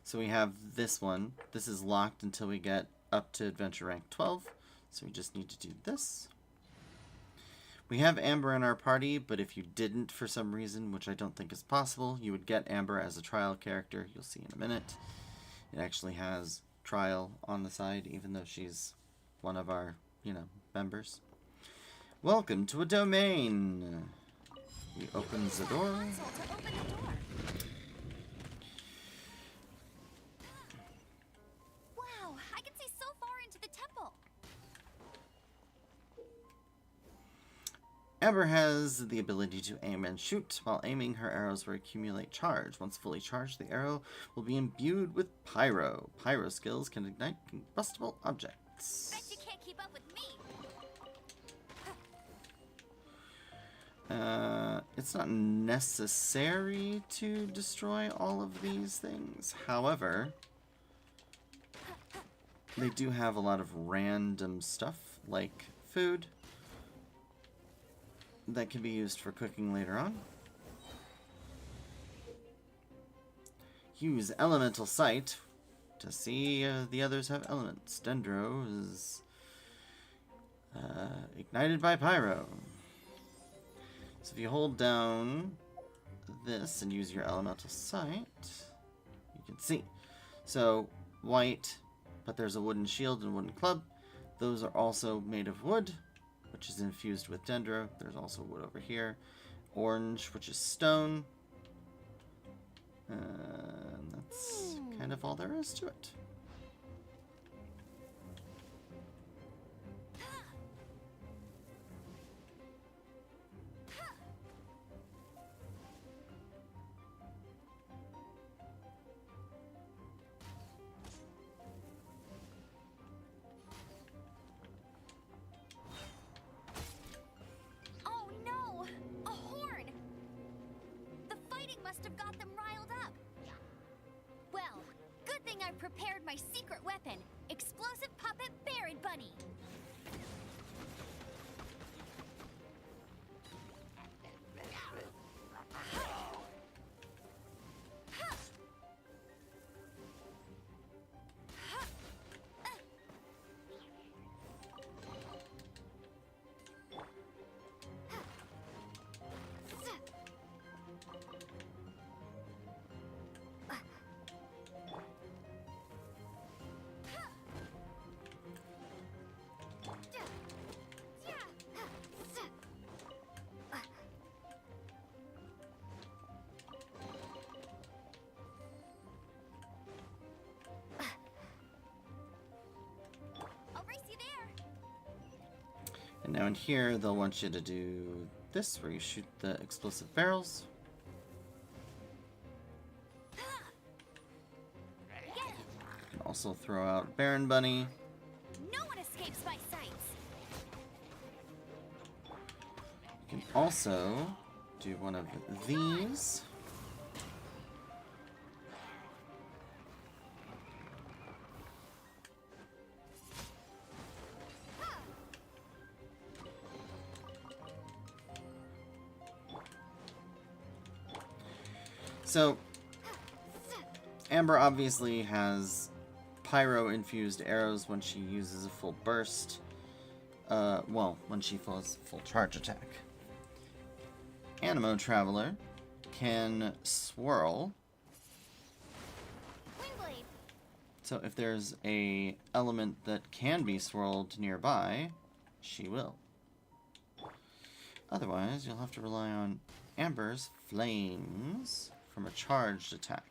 So we have this one. This is locked until we get up to adventure rank 12. So we just need to do this. We have Amber in our party, but if you didn't for some reason, which I don't think is possible, you would get Amber as a trial character. You'll see in a minute. It actually has trial on the side, even though she's one of our, you know, members. Welcome to a domain. He opens the door. Wow, I can see so far into the temple. Amber has the ability to aim and shoot. While aiming, her arrows will accumulate charge. Once fully charged, the arrow will be imbued with pyro. Pyro skills can ignite combustible objects. Bet you can't keep up with me. It's not necessary to destroy all of these things. However, they do have a lot of random stuff, like food, that can be used for cooking later on. Use Elemental Sight to see the others have elements. Dendro is ignited by Pyro. So if you hold down this and use your elemental sight, you can see. So white, but there's a wooden shield and a wooden club. Those are also made of wood, which is infused with dendro. There's also wood over here. Orange, which is stone. And that's kind of all there is to it. Oh no! A horn! The fighting must have got them riled up. Well, good thing I prepared my secret weapon, explosive puppet Buried Bunny. I'll race you there. And now in here, they'll want you to do this, where you shoot the explosive barrels. You can also throw out Baron Bunny. No one escapes my sights. You can also do one of these. So, Amber obviously has pyro-infused arrows when she uses a full burst. Well, when she does full charge attack. Animo Traveler can swirl. Windblade. So if there's a element that can be swirled nearby, she will. Otherwise, you'll have to rely on Amber's Flames from a charged attack.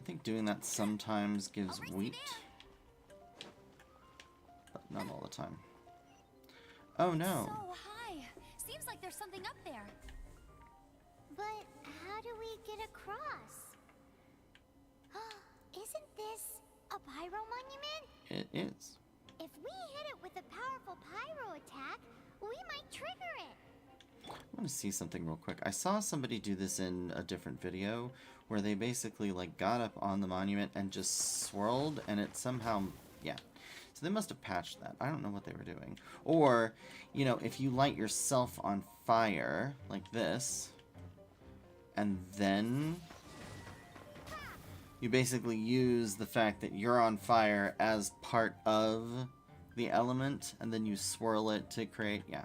I think doing that sometimes gives wheat, but not all the time. Oh no! So high. Seems like there's something up there. But how do we get across? Isn't this a pyro monument? It is. If we hit it with a powerful pyro attack, we might trigger it. I want to see something real quick. I saw somebody do this in a different video where they basically like got up on the monument and just swirled, and it somehow, yeah. So they must have patched that. I don't know what they were doing. Or, you know, if you light yourself on fire like this, and then you basically use the fact that you're on fire as part of the element, and then you swirl it to create, yeah,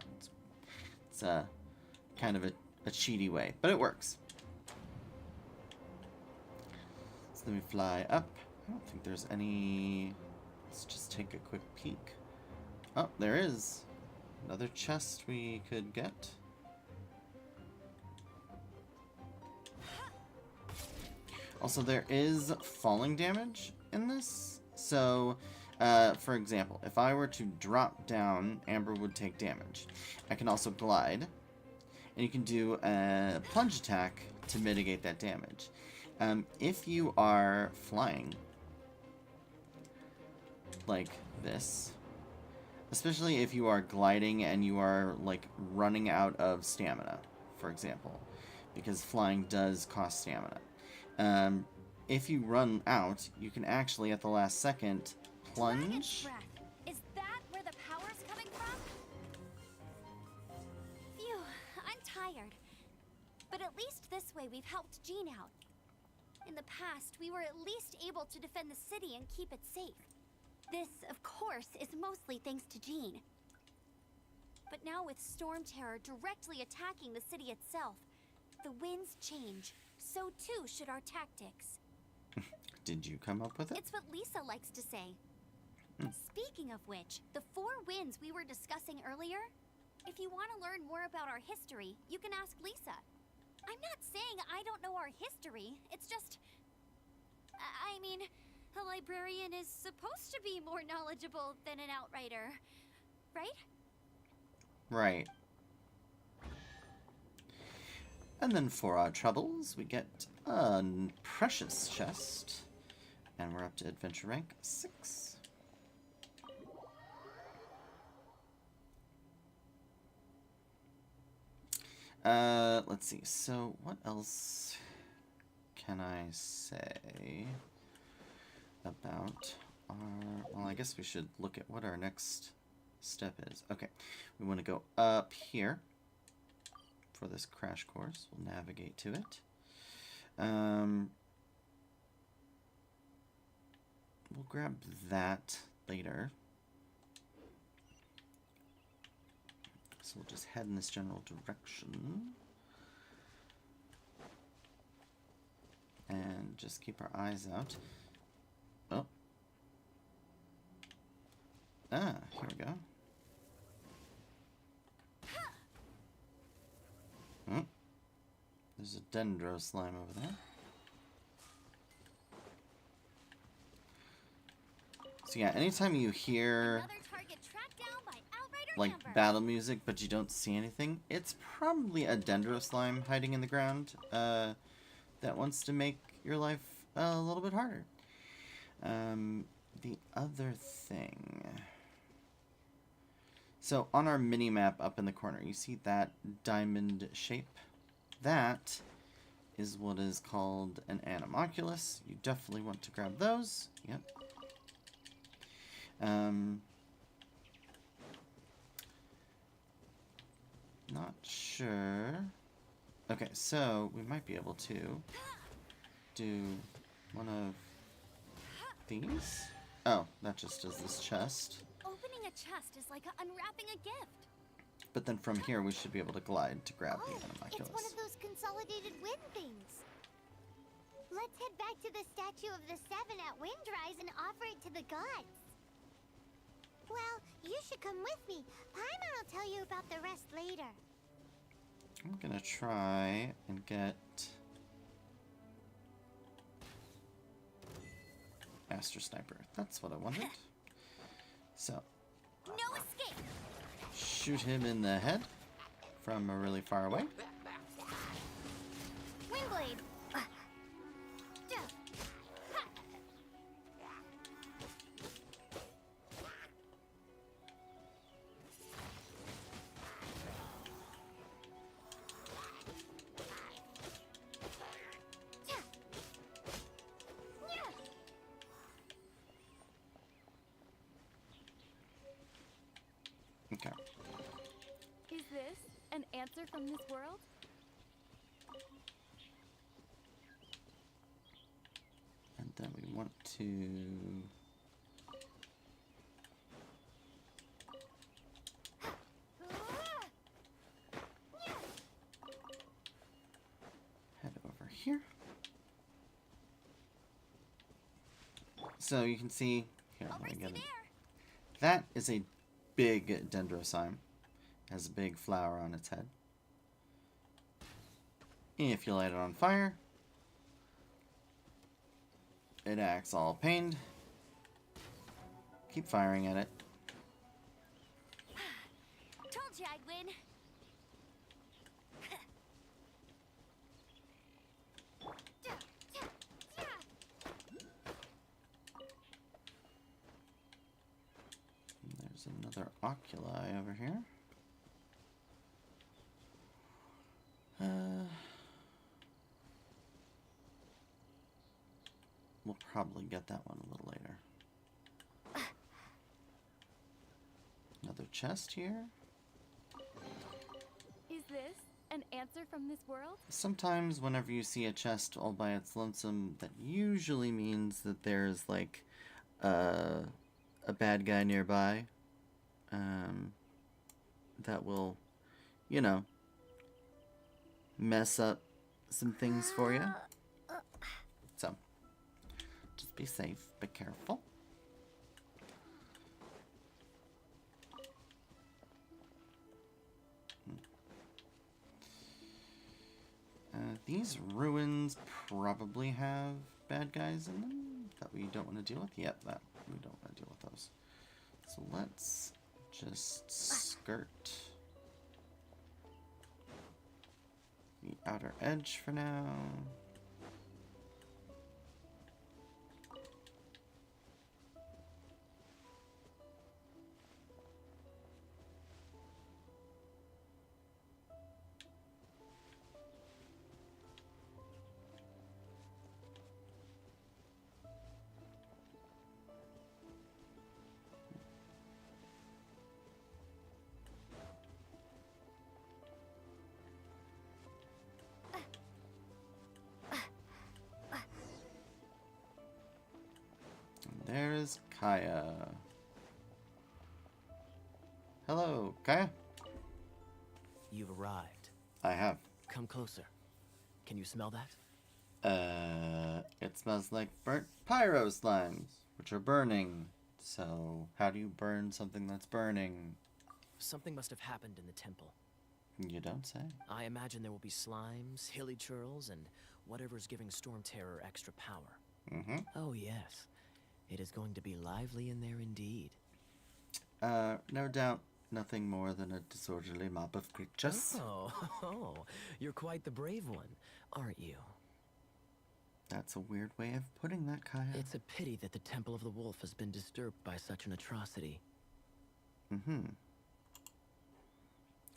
it's kind of a cheaty way, but it works. So let me fly up. I don't think there's any. Let's just take a quick peek. Oh, there is another chest we could get. Also, there is falling damage in this. So, for example, if I were to drop down, Amber would take damage. I can also glide, and you can do a plunge attack to mitigate that damage. If you are flying, like this, especially if you are gliding and you are, like, running out of stamina, for example, because flying does cost stamina. If you run out, you can actually, at the last second, plunge. Is that where the power's coming from? Phew, I'm tired. But at least this way we've helped Jean out. In the past, we were at least able to defend the city and keep it safe. This, of course, is mostly thanks to Jean. But now with Storm Terror directly attacking the city itself, the winds change. So too should our tactics. Did you come up with it? It's what Lisa likes to say. Speaking of which, the 4 winds we were discussing earlier, if you want to learn more about our history, you can ask Lisa. I'm not saying I don't know our history, it's just... I mean, a librarian is supposed to be more knowledgeable than an outrider, right? Right. And then for our troubles, we get a precious chest. And we're up to adventure rank 6. Let's see. So, what else can I say about our... Well, I guess we should look at what our next step is. Okay. We want to go up here for this crash course. We'll navigate to it. We'll grab that later. So we'll just head in this general direction. And just keep our eyes out. Oh. Ah, here we go. Oh. There's a dendro slime over there. So yeah, anytime you hear like battle music but you don't see anything, it's probably a dendro slime hiding in the ground that wants to make your life a little bit harder. The other thing... So on our mini-map up in the corner, you see that diamond shape? That is what is called an Animalculus. You definitely want to grab those. Yep. Not sure. Okay, so we might be able to do one of these. Oh, that just does this chest. Opening a chest is like unwrapping a gift. But then from here we should be able to glide to grab the Animalculus. It's one of those consolidated wind things. Let's head back to the statue of the 7 at Windrise and offer it to the gods. Well, you should come with me. Paimon will tell you about the rest later. I'm gonna try and get Master Sniper. That's what I wanted. So, no escape. Shoot him in the head from really far away. Windblade. Okay. Is this an answer from this world? And then we want to head over here. So you can see here. Let me get it. That is a big dendrocyme. Has a big flower on its head. If you light it on fire, it acts all pained. Keep firing at it. Told you I'd win. There's another oculi over here. We'll probably get that one a little later. Another chest here. Is this an An answer from this world? Sometimes whenever you see a chest all by its lonesome, that usually means that there's like a bad guy nearby that will, you know, mess up some things for you. So, just be safe, be careful. These ruins probably have bad guys in them that we don't want to deal with. Yep, that we don't want to deal with those. So let's just skirt the outer edge for now. There's Kaya. Hello, Kaya. You've arrived. I have. Come closer. Can you smell that? It smells like burnt pyro slimes, which are burning. So, how do you burn something that's burning? Something must have happened in the temple. You don't say. I imagine there will be slimes, hilly churls, and whatever's giving Storm Terror extra power. Mm-hmm. Oh, yes. It is going to be lively in there indeed. No doubt nothing more than a disorderly mob of creatures. Oh, you're quite the brave one, aren't you? That's a weird way of putting that, Kaya. It's a pity that the Temple of the Wolf has been disturbed by such an atrocity. Mm-hmm.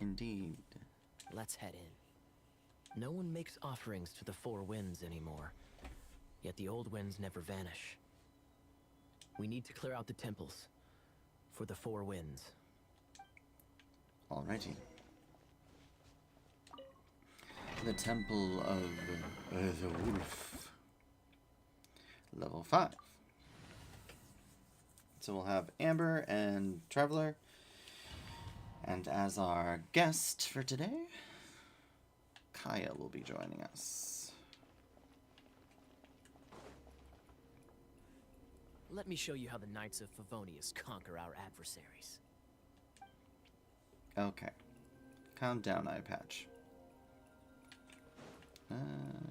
Indeed. Let's head in. No one makes offerings to the Four Winds anymore. Yet the old winds never vanish. We need to clear out the temples for the Four Winds. Alrighty. The Temple of the Wolf. Level 5. So we'll have Amber and Traveler. And as our guest for today, Kaya will be joining us. Let me show you how the Knights of Favonius conquer our adversaries. Okay. Calm down, eye patch.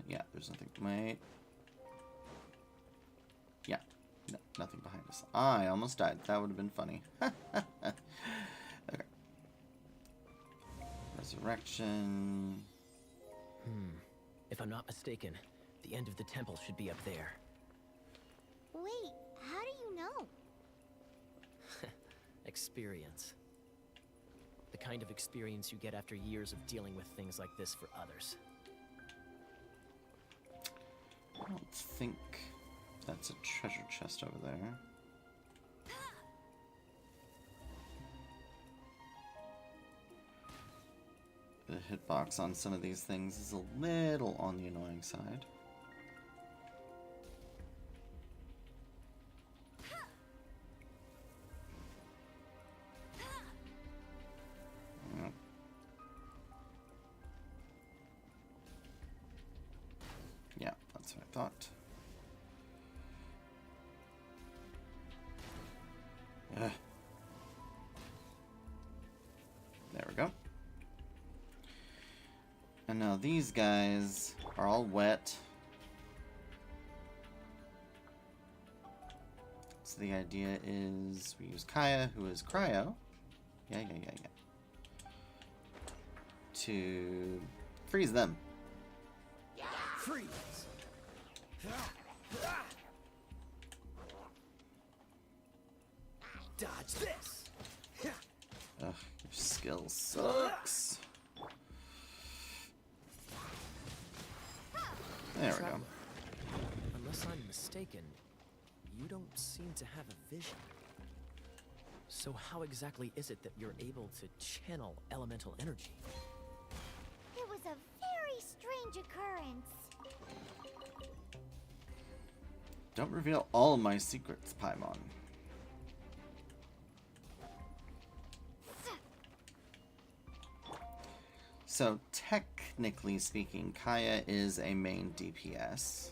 Yeah, there's nothing. Wait. Yeah, no, nothing behind us. I almost died. That would have been funny. Okay. Resurrection. If I'm not mistaken, the end of the temple should be up there. Wait, how do you know? Experience. The kind of experience you get after years of dealing with things like this for others. I don't think that's a treasure chest over there. The hitbox on some of these things is a little on the annoying side. Yep. Yeah, that's what I thought. There we go. And now these guys are all wet. So the idea is we use Kaya, who is cryo. Yeah. To freeze them. Freeze! Dodge this! Ugh, your skill sucks. There we go. Unless I'm mistaken, you don't seem to have a vision. So how exactly is it that you're able to channel elemental energy? It was strange occurrence. Don't reveal all my secrets, Paimon. So, technically speaking, Kaya is a main DPS.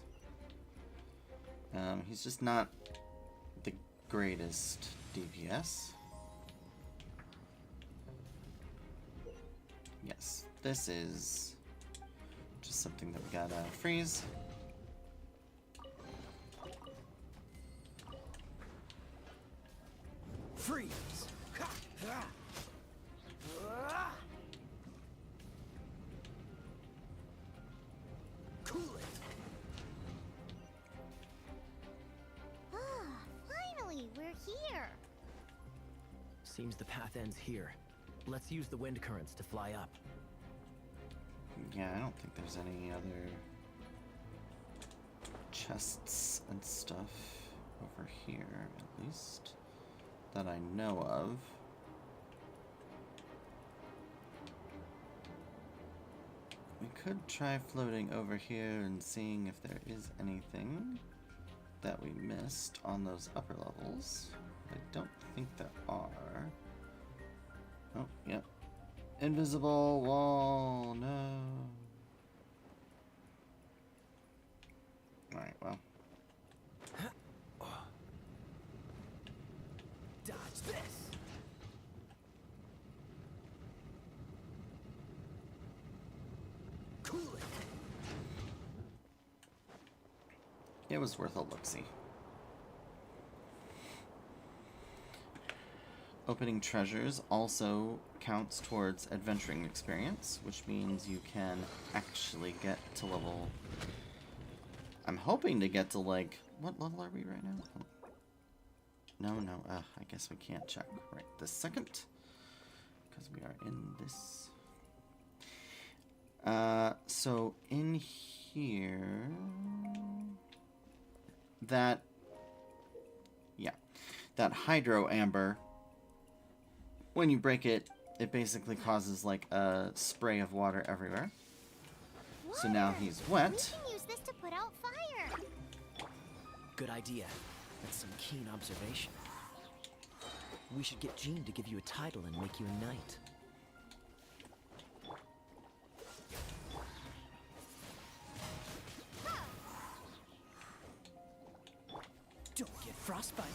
He's just not the greatest DPS. Yes, this is just something that we gotta freeze. Freeze! Cool it! Finally, we're here. Seems the path ends here. Let's use the wind currents to fly up. Yeah, I don't think there's any other chests and stuff over here, at least, that I know of. We could try floating over here and seeing if there is anything that we missed on those upper levels. I don't think there are. Oh, yep. Invisible wall, no. Alright, well. Dodge this! Cool it! It was worth a look-see. Opening treasures also counts towards adventuring experience, which means you can actually get to level... I'm hoping to get to, like... What level are we right now? No, I guess we can't check right this second, because we are in this. So in here... That hydro amber... When you break it, it basically causes like a spray of water everywhere. So now he's wet. We can use this to put out fire. Good idea. That's some keen observation. We should get Jean to give you a title and make you a knight. Don't get frostbite.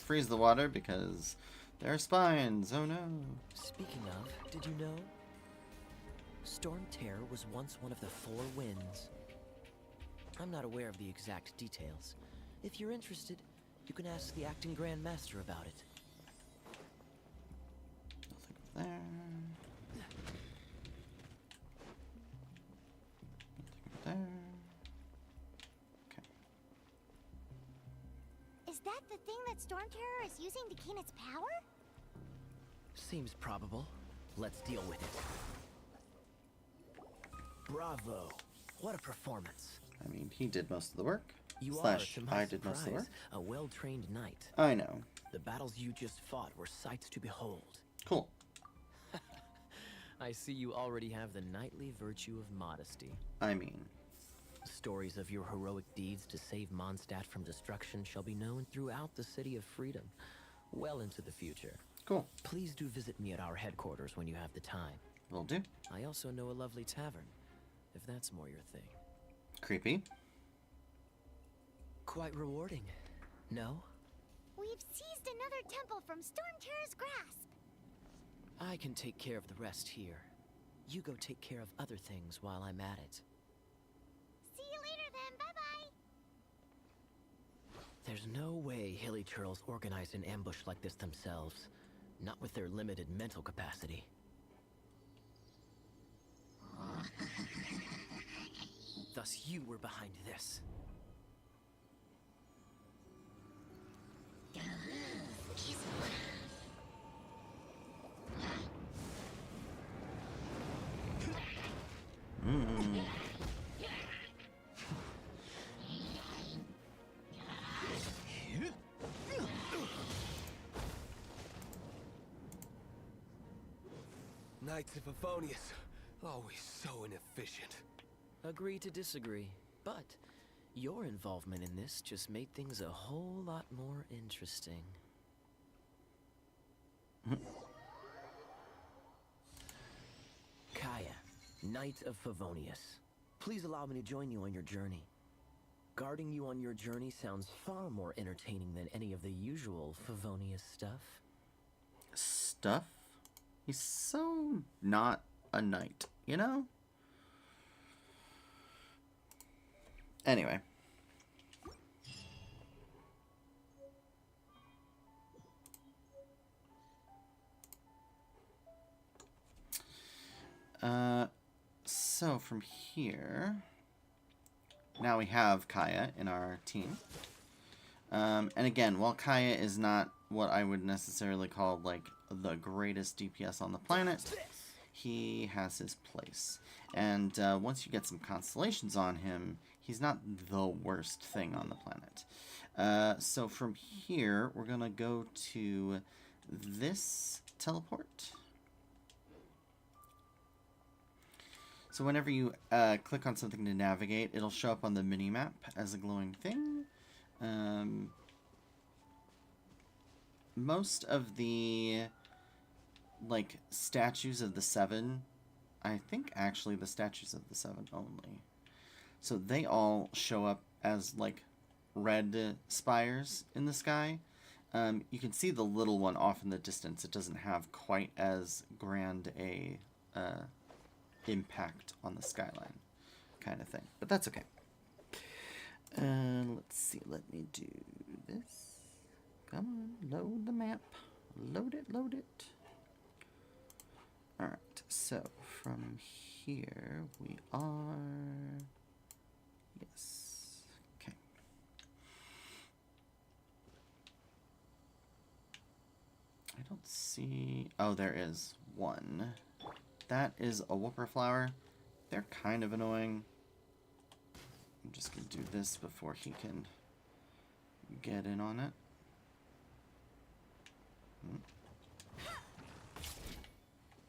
Freeze the water because there are spines. Oh no. Speaking of, did you know? Storm Terror was once one of the 4 winds. I'm not aware of the exact details. If you're interested, you can ask the acting Grand Master about it. Nothing there. Nothing there. Is that the thing that Storm Terror is using to gain its power? Seems probable. Let's deal with it. Bravo! What a performance. I mean, he did most of the work. You Slash, are, to my I did most of the work. surprise, a well-trained knight. I know. The battles you just fought were sights to behold. Cool. I see you already have the knightly virtue of modesty. I mean... Stories of your heroic deeds to save Mondstadt from destruction shall be known throughout the City of Freedom, well into the future. Cool. Please do visit me at our headquarters when you have the time. Will do. I also know a lovely tavern, if that's more your thing. Creepy. Quite rewarding, no? We've seized another temple from Storm Terror's grasp. I can take care of the rest here. You go take care of other things while I'm at it. See you later then, bye-bye. There's no way Hilly Churls organized an ambush like this themselves. Not with their limited mental capacity. Thus you were behind this. Knights of Favonius, always so inefficient. Agree to disagree, but your involvement in this just made things a whole lot more interesting. Kaya, Knight of Favonius. Please allow me to join you on your journey. Guarding you on your journey sounds far more entertaining than any of the usual Favonius stuff. Stuff? He's so not a knight, you know? Anyway. So from here, now we have Kaya in our team. And again, while Kaya is not what I would necessarily call, like, the greatest DPS on the planet, he has his place. And once you get some constellations on him, he's not the worst thing on the planet. So from here, we're going to go to this teleport. So whenever you click on something to navigate, it'll show up on the mini-map as a glowing thing. Most of the, like, statues of the Seven, I think actually the statues of the Seven only. So they all show up as, like, red spires in the sky. You can see the little one off in the distance. It doesn't have quite as grand a impact on the skyline kind of thing, but that's okay. Let's see, let me do this. Come on, load the map. Load it, load it. Alright, so from here we are... Yes. Okay. I don't see... Oh, there is one. That is a whooper flower. They're kind of annoying. I'm just going to do this before he can get in on it.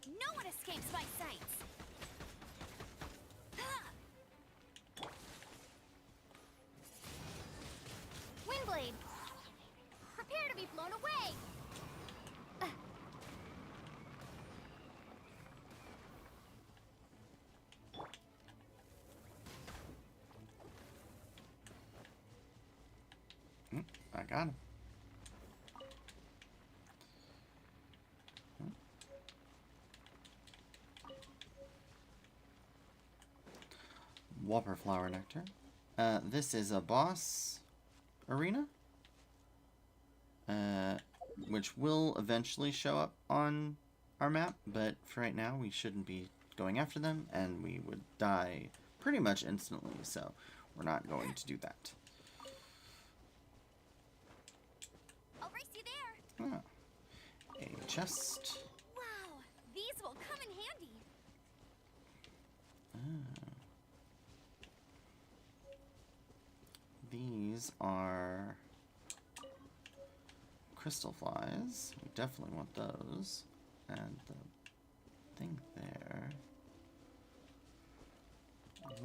No one escapes my sights. Windblade! Prepare to be blown away! I got him. Whopper Flower Nectar. This is a boss arena, which will eventually show up on our map, but for right now we shouldn't be going after them, and we would die pretty much instantly, so we're not going to do that. I'll race you there. Oh. A chest. Wow, these will come in handy. These are crystal flies. We definitely want those. And the thing there.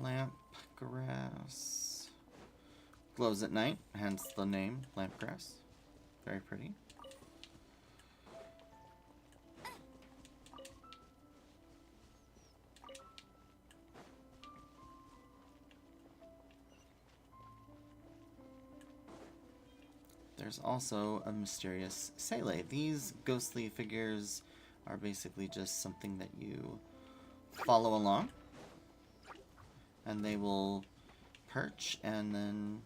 Lamp grass. Glows at night, hence the name, lamp grass. Very pretty. There's also a mysterious Sele. These ghostly figures are basically just something that you follow along. And they will perch and then...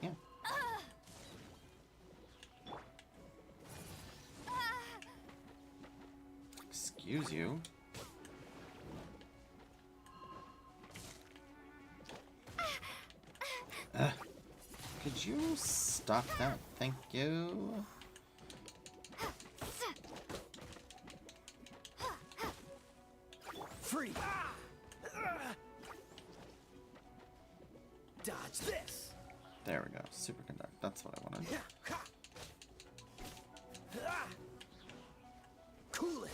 yeah. Excuse you. Could you stop that? Thank you. Free. Dodge this. There we go. Superconduct. That's what I wanted. Cool it.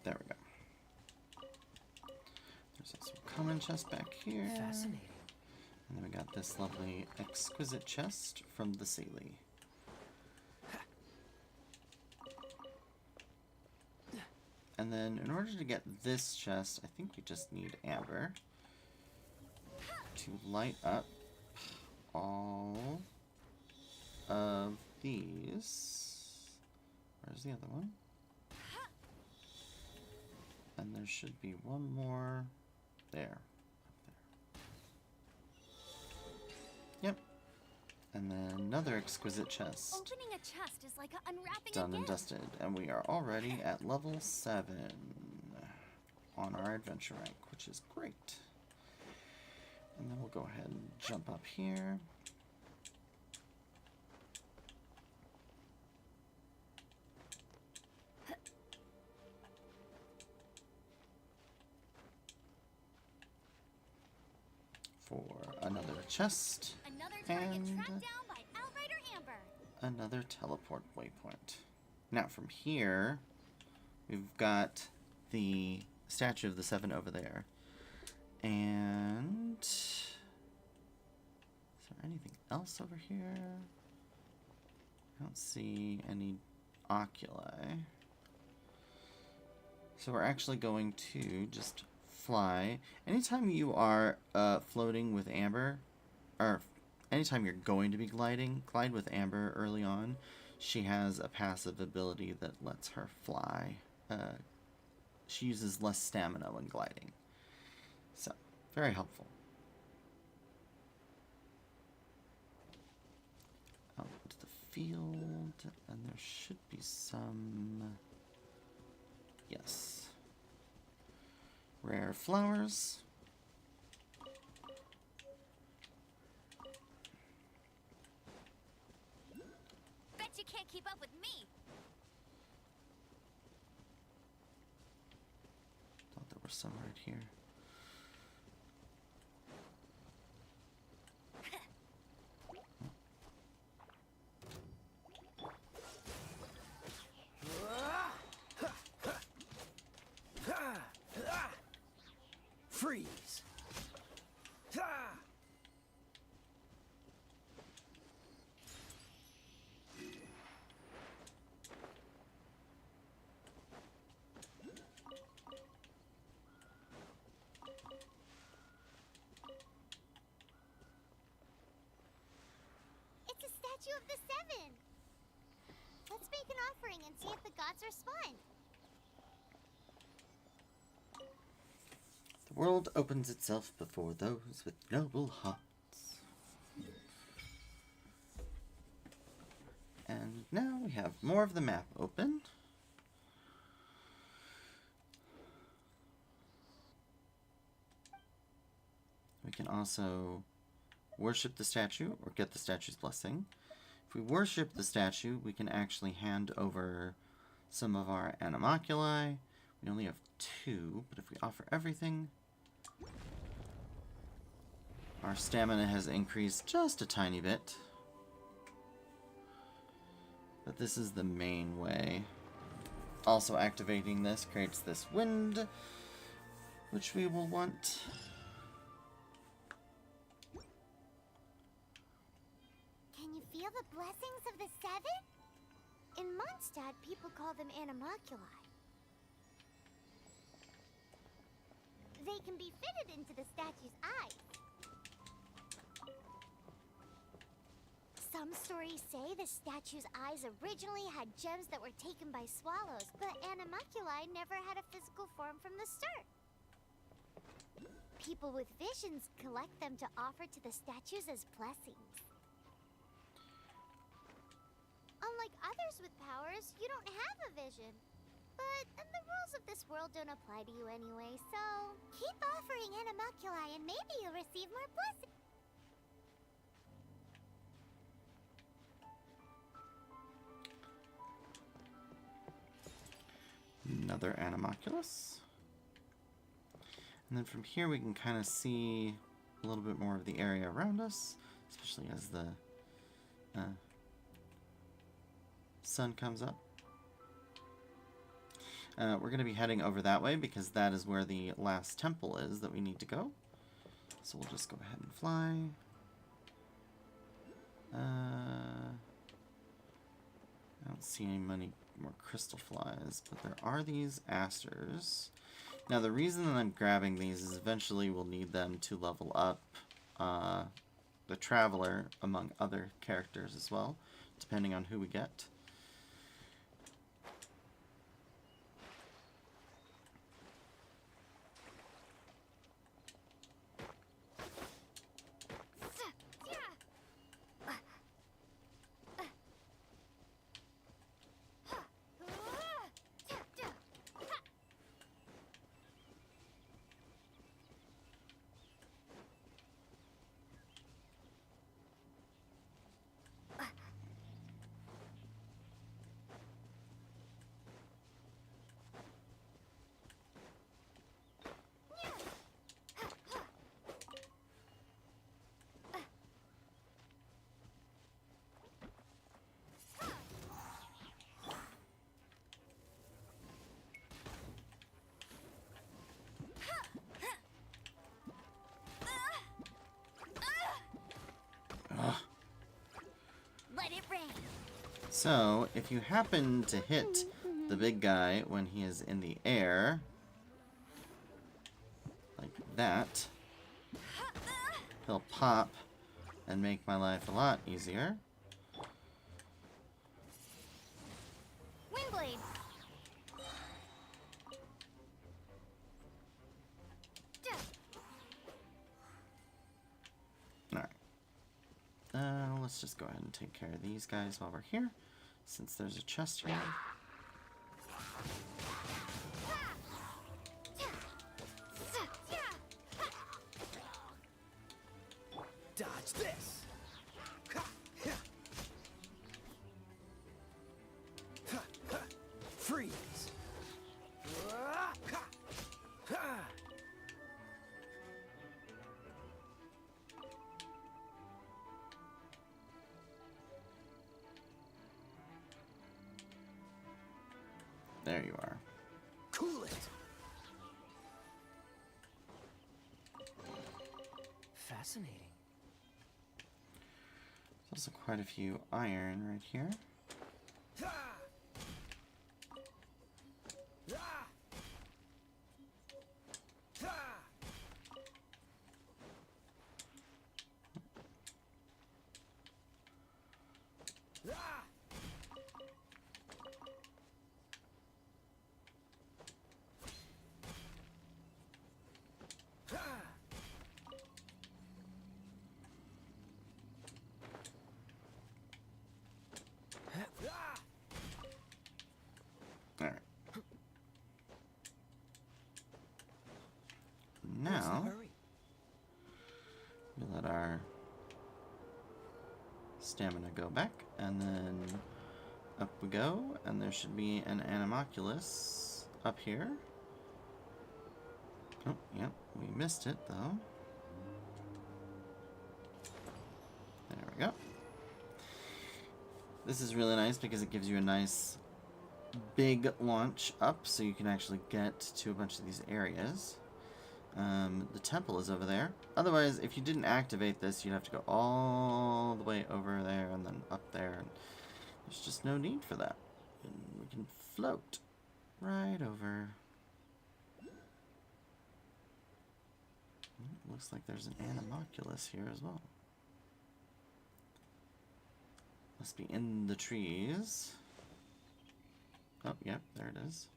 There we go. There's also a common chest back here. Fascinating. And then we got this lovely exquisite chest from the Sealy. And then in order to get this chest, I think we just need amber to light up all of these. Where's the other one? And there should be one more there. Up there. Yep. And then another exquisite chest. Opening a chest is like unwrapping Done a and gift. dusted. And we are already at level 7 on our adventure rank, which is great. And then we'll go ahead and jump up here. For another chest. Another target And tracked down by Outrider Amber. another teleport waypoint. Now from here, we've got the statue of the 7 over there. And is there anything else over here? I don't see any oculi. So we're actually going to just fly. Anytime you are floating with Amber, or anytime you're going to be gliding, glide with Amber early on. She has a passive ability that lets her fly. She uses less stamina when gliding. So, very helpful. Out into the field, and there should be some... Yes. Rare flowers. Bet you can't keep up with me. Thought there was some right here. Freeze. It's a statue of the 7. Let's make an offering and see if the gods respond. The world opens itself before those with noble hearts. And now we have more of the map open. We can also worship the statue or get the statue's blessing. If we worship the statue, we can actually hand over some of our animoculi. We only have 2, but if we offer everything, our stamina has increased just a tiny bit. But this is the main way. Also activating this creates this wind, which we will want. Can you feel the blessings of the 7? In Mondstadt, people call them animoculi. They can be fitted into the statue's eyes. Some stories say the statue's eyes originally had gems that were taken by swallows, but animoculi never had a physical form from the start. People with visions collect them to offer to the statues as blessings. with powers, you don't have a vision. But the rules of this world don't apply to you anyway, so keep offering animalculi and maybe you'll receive more blessings. Another animalculus. And then from here we can kind of see a little bit more of the area around us, especially as the sun comes up. We're going to be heading over that way because that is where the last temple is that we need to go. So we'll just go ahead and fly. I don't see any more crystal flies, but there are these asters. Now the reason that I'm grabbing these is eventually we'll need them to level up the Traveler among other characters as well, depending on who we get. So, if you happen to hit the big guy when he is in the air, like that, he'll pop and make my life a lot easier. Windblade. Alright. Let's just go ahead and take care of these guys while we're here, since there's a chest here. Dodge this! Freeze! There you are. Cool it! Fascinating. There's also quite a few iron right here. Alright. Now, we let our stamina go back, and then up we go, and there should be an animalculus up here. Oh, yep, we missed it though. There we go. This is really nice because it gives you a nice big launch up, so you can actually get to a bunch of these areas. The temple is over there. Otherwise, if you didn't activate this, you'd have to go all the way over there and then up there. And there's just no need for that. And we can float right over. Looks like there's an animalculus here as well. Must be in the trees. Oh, yep, there it is.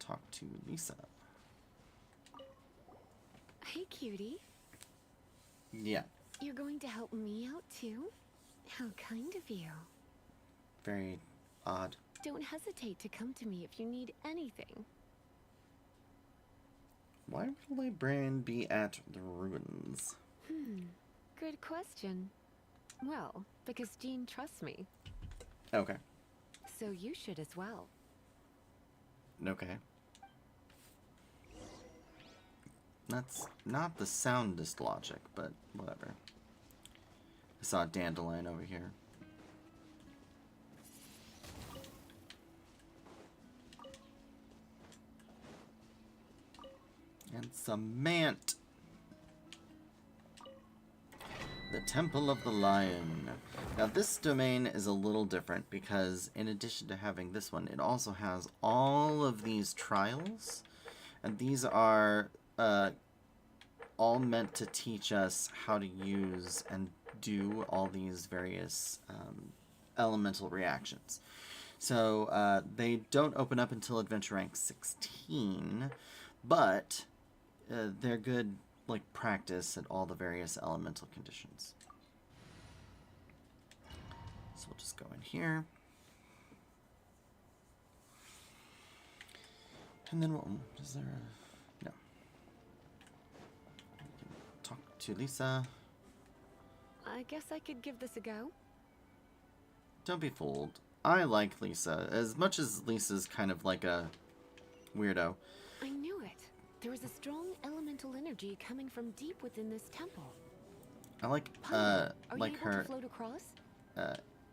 talk to Lisa. Hey, cutie. Yeah. You're going to help me out too? How kind of you. Very odd. Don't hesitate to come to me if you need anything. Why would a librarian be at the ruins? Good question. Well, because Jean trusts me. Okay. So you should as well. Okay. That's not the soundest logic, but whatever. I saw a dandelion over here. And some mant. The Temple of the Lion. Now this domain is a little different because in addition to having this one, it also has all of these trials. And these are all meant to teach us how to use and do all these various elemental reactions. So they don't open up until adventure rank 16, but they're good like practice at all the various elemental conditions. So we'll just go in here. And then what is there no. We can talk to Lisa. I guess I could give this a go. Don't be fooled. I like Lisa. As much as Lisa's kind of like a weirdo. I knew it. There was a strong elemental energy coming from deep within this temple. I like Are like you able her to float across?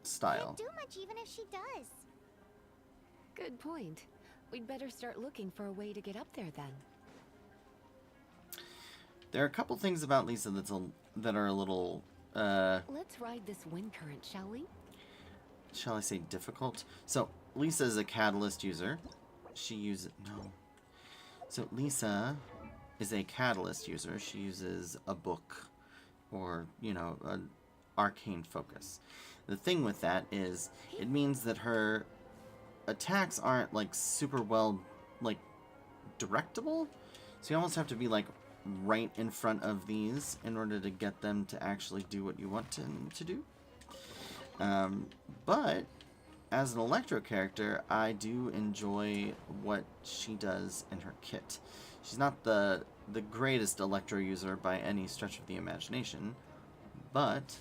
style. Can't do much even if she does. Good point. We'd better start looking for a way to get up there then. There are a couple things about Lisa that are a little Let's ride this wind current, shall we? shall I say difficult? So Lisa is a catalyst user. She uses So Lisa is a catalyst user. She uses a book or, you know, an arcane focus. The thing with that is it means that her attacks aren't like super well like directable. So you almost have to be like right in front of these in order to get them to actually do what you want them to do. But as an Electro character, I do enjoy what she does in her kit. She's not the greatest Electro user by any stretch of the imagination, but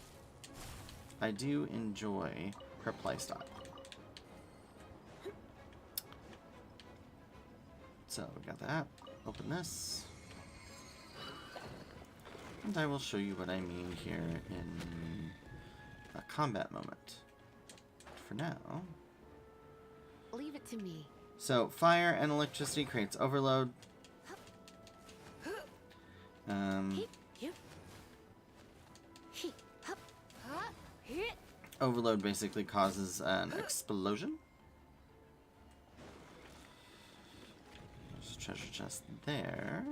I do enjoy her playstyle. So we got that. Open this. And I will show you what I mean here in a combat moment. For now. Leave it to me. So, fire and electricity creates overload. Overload basically causes an explosion. There's a treasure chest there.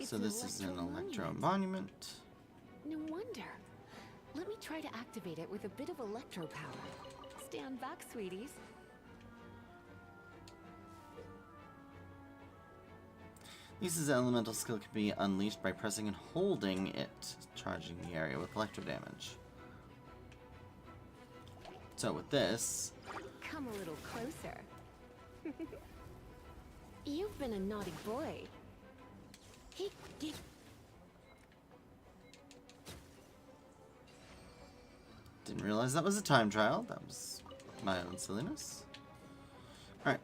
So this is an electro monument. No wonder. Let me try to activate it with a bit of electro power. Stand back, sweeties. Lisa's elemental skill can be unleashed by pressing and holding it, charging the area with electro damage. So with this... Come a little closer. You've been a naughty boy. Didn't realize that was a time trial. That was my own silliness. Alright.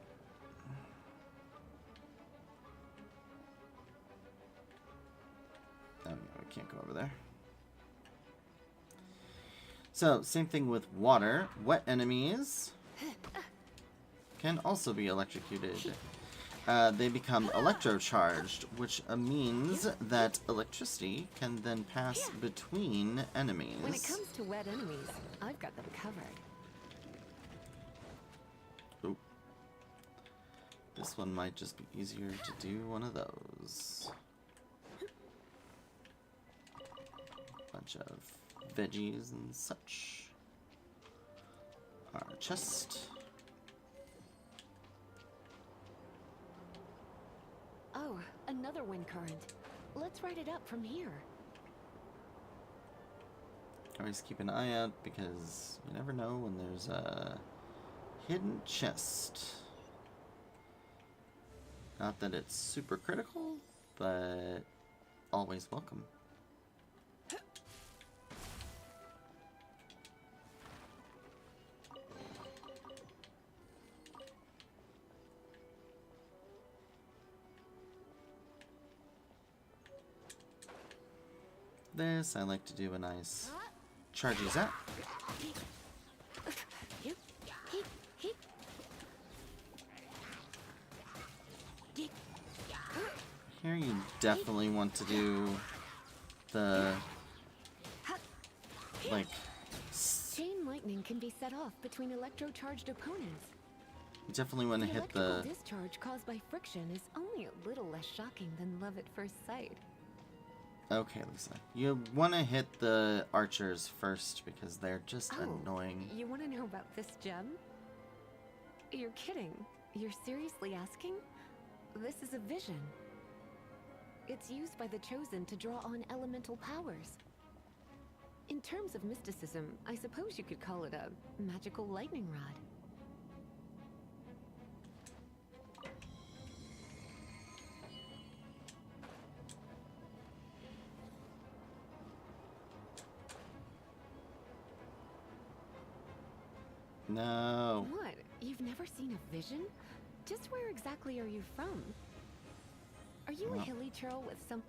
Oh, no, we can't go over there. So, same thing with water. Wet enemies can also be electrocuted. They become electrocharged, which means that electricity can then pass between enemies. When it comes to wet enemies, I've got them covered. Oop. This one might just be easier to do one of those. Bunch of veggies and such are a chest. Oh, another wind current. Let's ride it up from here. Always keep an eye out because you never know when there's a hidden chest. Not that it's super critical, but always welcome. This I like to do a nice charges up. Here you definitely want to do the like Chain lightning can be set off between electro-charged opponents. you definitely want to hit electrical the discharge caused by friction is only a little less shocking than love at first sight. Okay, Lisa. You want to hit the archers first because they're just annoying. You want to know about this gem? You're kidding. You're seriously asking? This is a vision. It's used by the Chosen to draw on elemental powers. In terms of mysticism, I suppose you could call it a magical lightning rod. No. What? You've never seen a vision? Just where exactly are you from? Are you a hilly churl with some...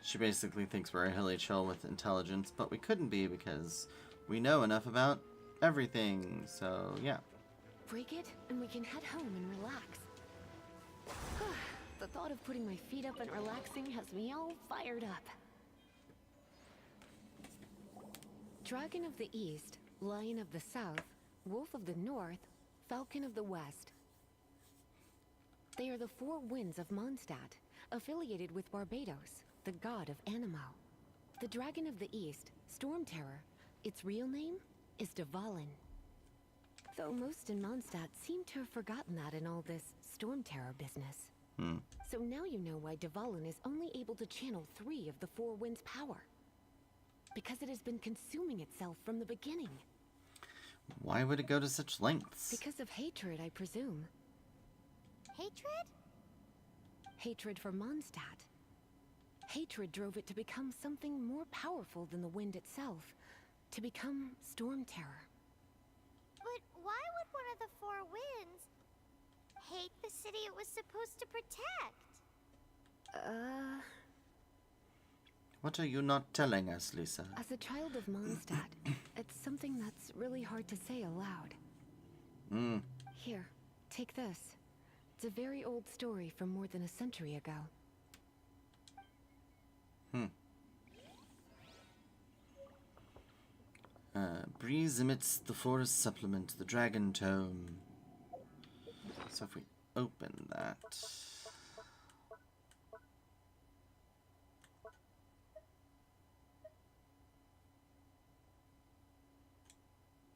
She basically thinks we're a hilly chill with intelligence, but we couldn't be because we know enough about everything, so yeah. Break it, and we can head home and relax. The thought of putting my feet up and relaxing has me all fired up. Dragon of the East, Lion of the South, Wolf of the North, Falcon of the West. They are the four winds of Mondstadt, affiliated with Barbados, the god of Anemo. The Dragon of the East, Storm Terror, its real name is Dvalin. Though most in Mondstadt seem to have forgotten that in all this Storm Terror business. So now you know why Dvalin is only able to channel 3 of the four winds' power. Because it has been consuming itself from the beginning. Why would it go to such lengths? Because of hatred, I presume. Hatred? Hatred for Mondstadt. Hatred drove it to become something more powerful than the wind itself. To become Storm Terror. But why would one of the four winds hate the city it was supposed to protect? What are you not telling us, Lisa? As a child of Mondstadt, it's something that's really hard to say aloud. Here, take this. It's a very old story from more than a century ago. Breeze emits the forest supplement, the Dragon Tome. So if we open that...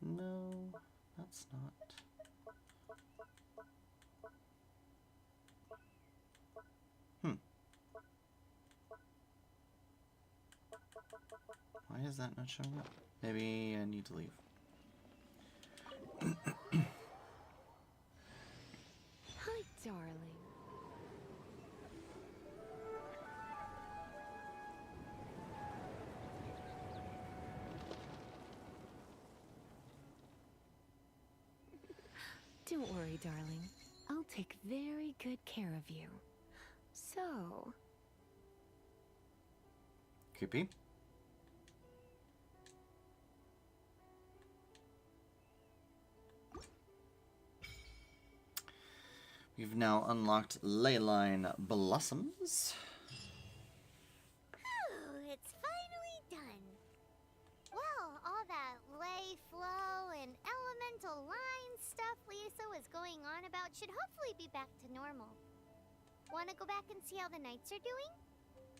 No, that's not. Why is that not showing up? Maybe I need to leave. Hi, darling. Don't worry, darling. I'll take very good care of you. So... Creepy. We've now unlocked Leyline Blossoms. Ooh, it's finally done. Well, all that ley flow and elemental line stuff Lisa was going on about should hopefully be back to normal. Wanna go back and see how the knights are doing?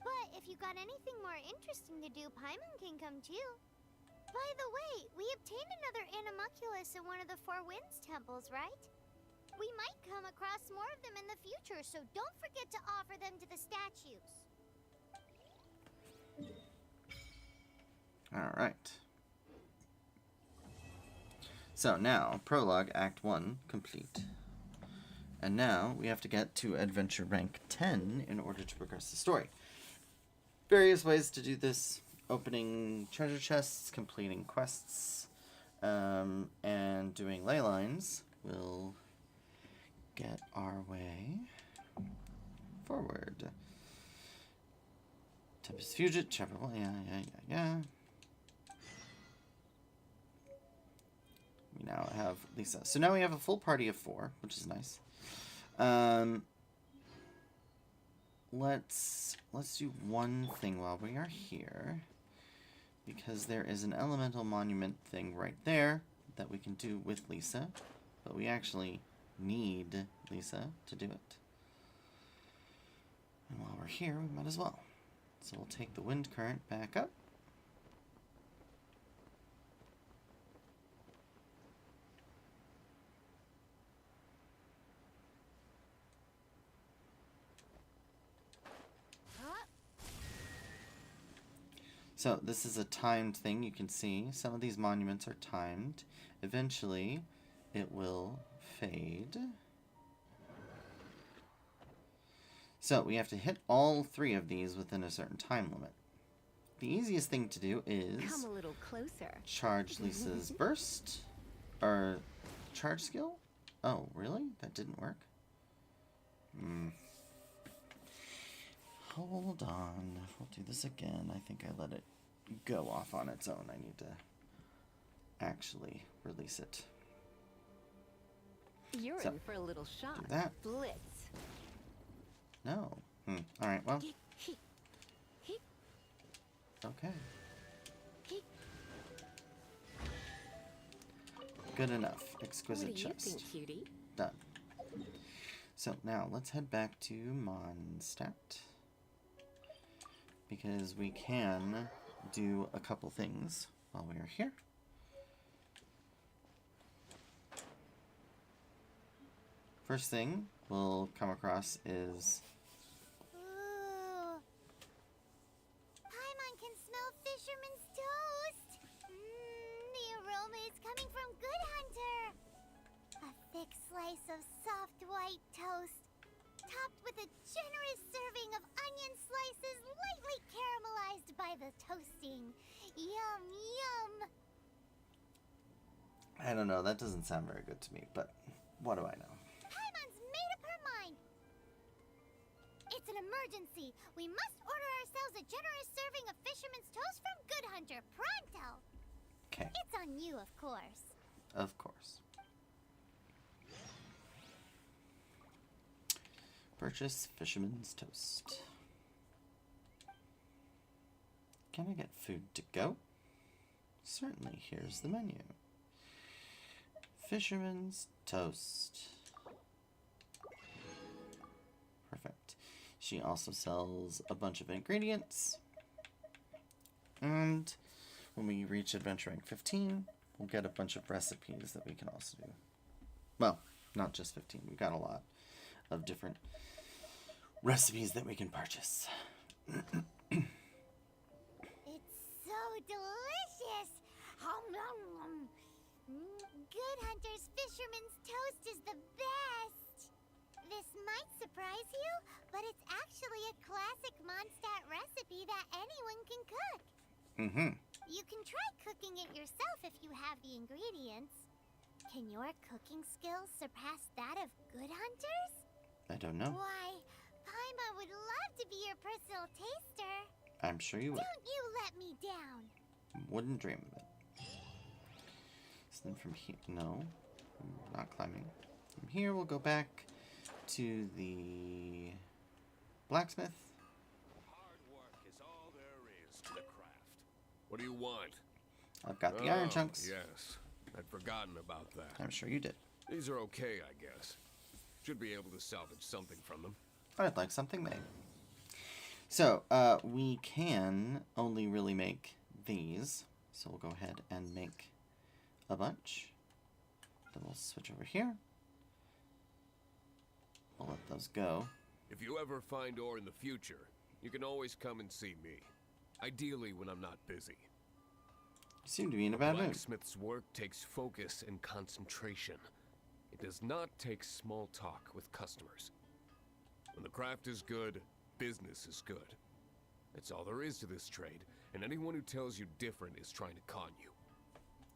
But if you got anything more interesting to do, Paimon can come too. By the way, we obtained another animalculus in one of the Four Winds temples, right? We might come across more of them in the future, so don't forget to offer them to the statues. Alright. So now, Prologue Act 1 complete. And now we have to get to Adventure Rank 10 in order to progress the story. Various ways to do this: opening treasure chests, completing quests, and doing ley lines will get our way forward. Tempest Fugit, chapter 1, yeah. We now have Lisa. So now we have a full party of 4, which is nice. Let's do one thing while we are here, because there is an elemental monument thing right there that we can do with Lisa, but we actually need Lisa to do it. And while we're here, we might as well. So we'll take the wind current back up. So this is a timed thing. You can see some of these monuments are timed. Eventually, it will fade. So we have to hit all 3 of these within a certain time limit. The easiest thing to do is Come a little closer. Charge Lisa's burst, or charge skill. Oh, really? That didn't work. Hold on. We'll do this again. I think I let it go off on its own. I need to actually release it. You're in for a little shock. Do that. Blitz. No. Alright, well. Okay. Good enough. Exquisite What do you chest. think, cutie? Done. So now let's head back to Mondstadt, because we can do a couple things while we are here. First thing we'll come across is... Ooh. Paimon can smell fisherman's toast. The aroma is coming from Good Hunter. A thick slice of soft white toast, topped with a generous serving of onion slices lightly caramelized by the toasting. Yum, yum. I don't know, that doesn't sound very good to me, but what do I know? Paimon's made up her mind. It's an emergency. We must order ourselves a generous serving of fisherman's toast from Good Hunter, pronto. Okay. It's on you, of course. Of course. Purchase fisherman's toast. Can I get food to go? Certainly, here's the menu. Fisherman's toast. Perfect. She also sells a bunch of ingredients. And when we reach Adventure Rank 15, we'll get a bunch of recipes that we can also do. Well, not just 15. We've got a lot of different recipes that we can purchase. It's so delicious. Good Hunter's fisherman's toast is the best. This might surprise you, but it's actually a classic Mondstadt recipe that anyone can cook. You can try cooking it yourself if you have the ingredients. Can your cooking skills surpass that of Good Hunter's? I don't know. Why, Paimon would love to be your personal taster. I'm sure you would. Don't you let me down. Wouldn't dream of it. So then from here, no, not climbing. From here, we'll go back to the blacksmith. Hard work is all there is to the craft. What do you want? I've got the iron chunks. Yes, I'd forgotten about that. I'm sure you did. These are okay, I guess. Should be able to salvage something from them. I'd like something made. So, we can only really make these. So we'll go ahead and make a bunch. Then we'll switch over here. We'll let those go. If you ever find ore in the future, you can always come and see me. Ideally when I'm not busy. You seem to be in a bad mood. Blacksmith's work takes focus and concentration. It does not take small talk with customers. When the craft is good, business is good. That's all there is to this trade, and anyone who tells you different is trying to con you.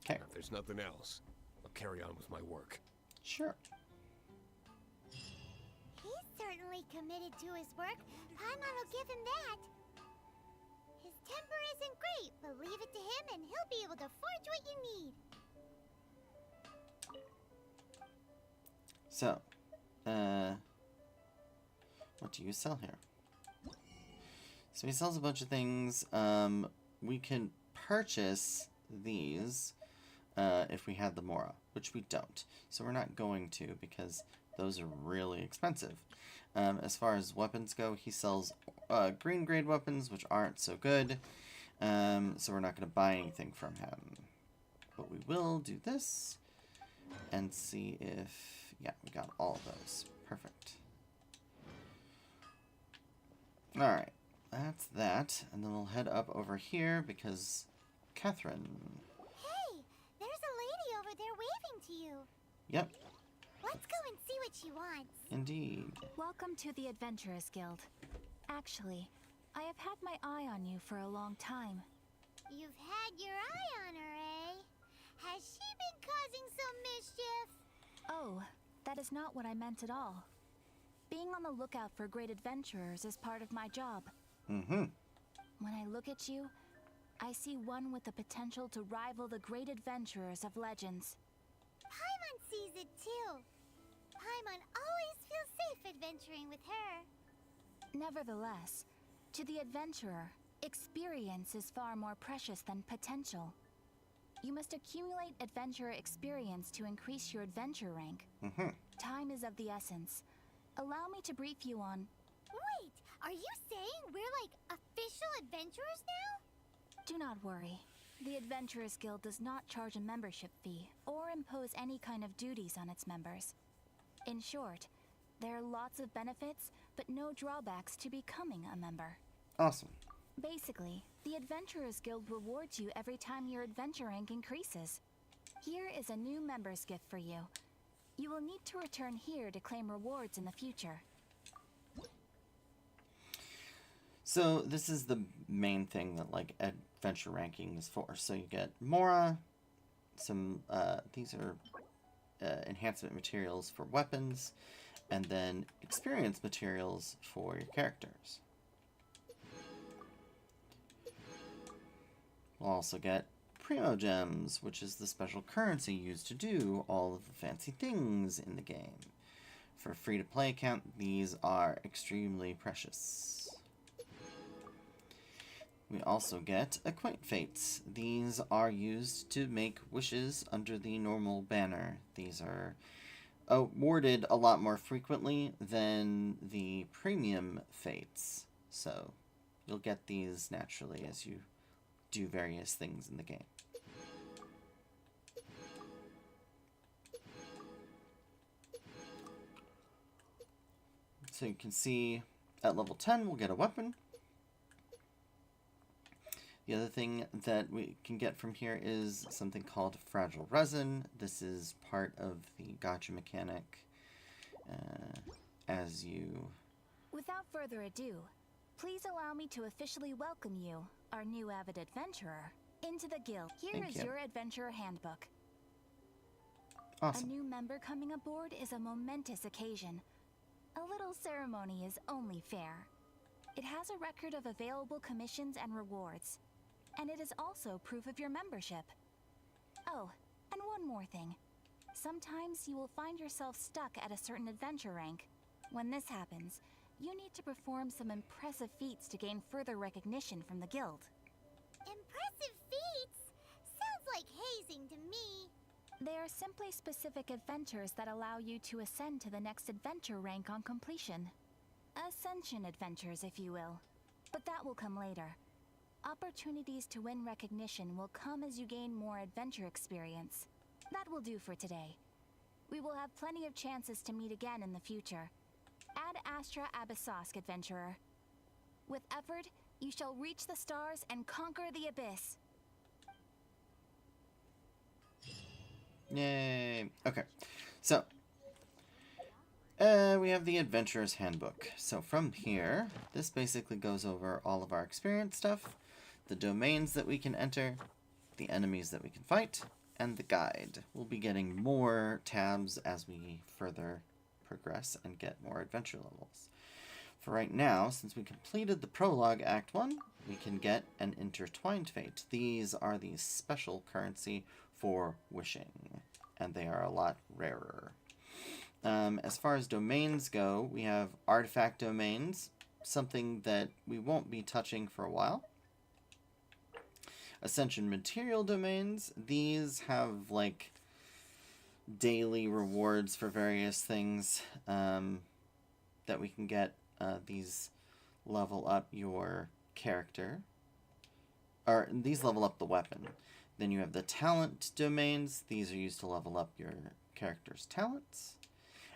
Okay. If there's nothing else, I'll carry on with my work. Sure. He's certainly committed to his work. Paimon will give him that. His temper isn't great, but leave it to him and he'll be able to forge what you need. So, what do you sell here? So he sells a bunch of things. We can purchase these if we had the Mora, which we don't. So we're not going to because those are really expensive. As far as weapons go, he sells green grade weapons, which aren't so good. So we're not going to buy anything from him. But we will do this and see if... Yeah, we got all of those. Perfect. Alright, that's that. And then we'll head up over here because Catherine... Hey, there's a lady over there waving to you. Yep. Let's go and see what she wants. Indeed. Welcome to the Adventurers Guild. Actually, I have had my eye on you for a long time. You've had your eye on her, eh? Has she been causing some mischief? Oh, that is not what I meant at all. Being on the lookout for great adventurers is part of my job. Mm-hmm. When I look at you, I see one with the potential to rival the great adventurers of legends. Paimon sees it too. Paimon always feels safe adventuring with her. Nevertheless, to the adventurer, experience is far more precious than potential. You must accumulate adventurer experience to increase your adventure rank. Mm-hmm. Time is of the essence. Allow me to brief you on... Wait, are you saying we're like official adventurers now? Do not worry. The Adventurers Guild does not charge a membership fee or impose any kind of duties on its members. In short, there are lots of benefits, but no drawbacks to becoming a member. Awesome. Basically, the Adventurers Guild rewards you every time your adventure rank increases. Here is a new member's gift for you. You will need to return here to claim rewards in the future. So this is the main thing that like adventure ranking is for. So you get Mora, some these are enhancement materials for weapons, and then experience materials for your characters. We'll also get Primo Gems, which is the special currency used to do all of the fancy things in the game. For a free-to-play account, these are extremely precious. We also get Acquaint Fates. These are used to make wishes under the normal banner. These are awarded a lot more frequently than the premium fates. So you'll get these naturally as you do various things in the game. So you can see at level 10 we'll get a weapon. The other thing that we can get from here is something called Fragile Resin. This is part of the Gatcha mechanic. As you... Without further ado, please allow me to officially welcome you, our new avid adventurer, into the guild. Here is your adventurer handbook. Awesome. A new member coming aboard is a momentous occasion. A little ceremony is only fair. It has a record of available commissions and rewards. And it is also proof of your membership. Oh, and one more thing. Sometimes you will find yourself stuck at a certain adventure rank. When this happens, you need to perform some impressive feats to gain further recognition from the guild. Impressive feats? Sounds like hazing to me. They are simply specific adventures that allow you to ascend to the next adventure rank on completion. Ascension adventures, if you will. But that will come later. Opportunities to win recognition will come as you gain more adventure experience. That will do for today. We will have plenty of chances to meet again in the future. Ad Astra Abyssosk, adventurer. With effort, you shall reach the stars and conquer the abyss. Yay. Okay. So, we have the Adventurer's Handbook. So from here, this basically goes over all of our experience stuff, the domains that we can enter, the enemies that we can fight, and the guide. We'll be getting more tabs as we further progress and get more adventure levels. For right now, since we completed the prologue Act 1, we can get an Intertwined Fate. These are the special currency for wishing, and they are a lot rarer. As far as domains go, we have artifact domains, something that we won't be touching for a while. Ascension material domains, these have like daily rewards for various things that we can get. These level up your character, or these level up the weapon. Then you have the talent domains. These are used to level up your character's talents.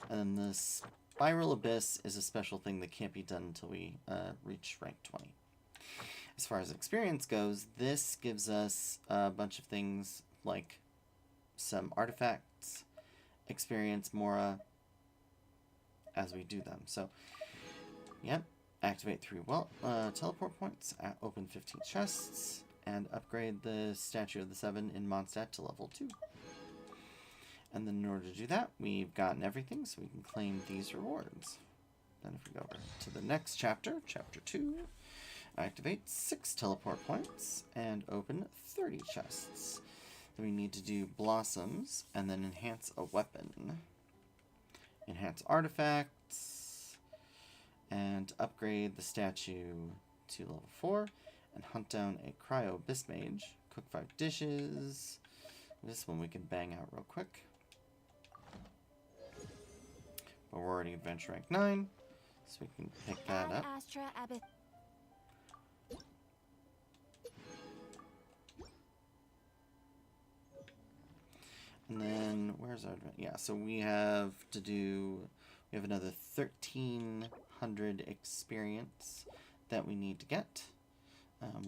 And then the Spiral Abyss is a special thing that can't be done until we reach rank 20. As far as experience goes, this gives us a bunch of things like some artifacts, experience, Mora, as we do them. So, yep, activate 3 teleport points, open 15 chests, and upgrade the Statue of the Seven in Mondstadt to level 2. And then in order to do that, we've gotten everything, so we can claim these rewards. Then if we go over to the next chapter, Chapter 2, activate 6 teleport points and open 30 chests. Then we need to do Blossoms, and then enhance a weapon. Enhance artifacts, and upgrade the statue to level 4, and hunt down a Cryo Abyss Mage. Cook 5 dishes. This one we can bang out real quick. But we're already adventure rank 9, so we can pick that up. Astra Abyss. And then, where's our... Yeah, so we have to do... We have another 1,300 experience that we need to get.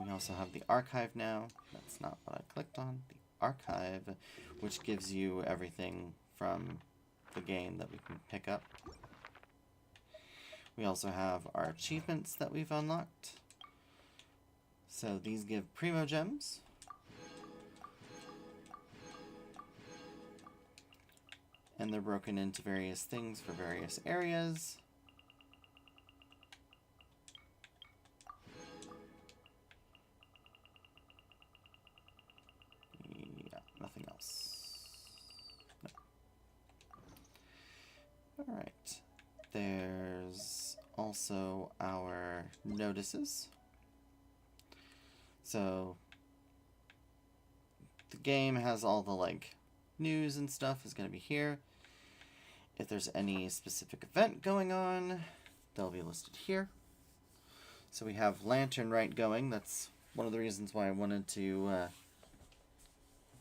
We also have the archive now. That's not what I clicked on. The archive, which gives you everything from the game that we can pick up. We also have our achievements that we've unlocked. So these give Primo Gems. And they're broken into various things for various areas. Yeah, nothing else. No. Alright. There's also our notices. So the game has all the like news and stuff is going to be here. If there's any specific event going on, they'll be listed here. So we have Lantern Rite going. That's one of the reasons why I wanted to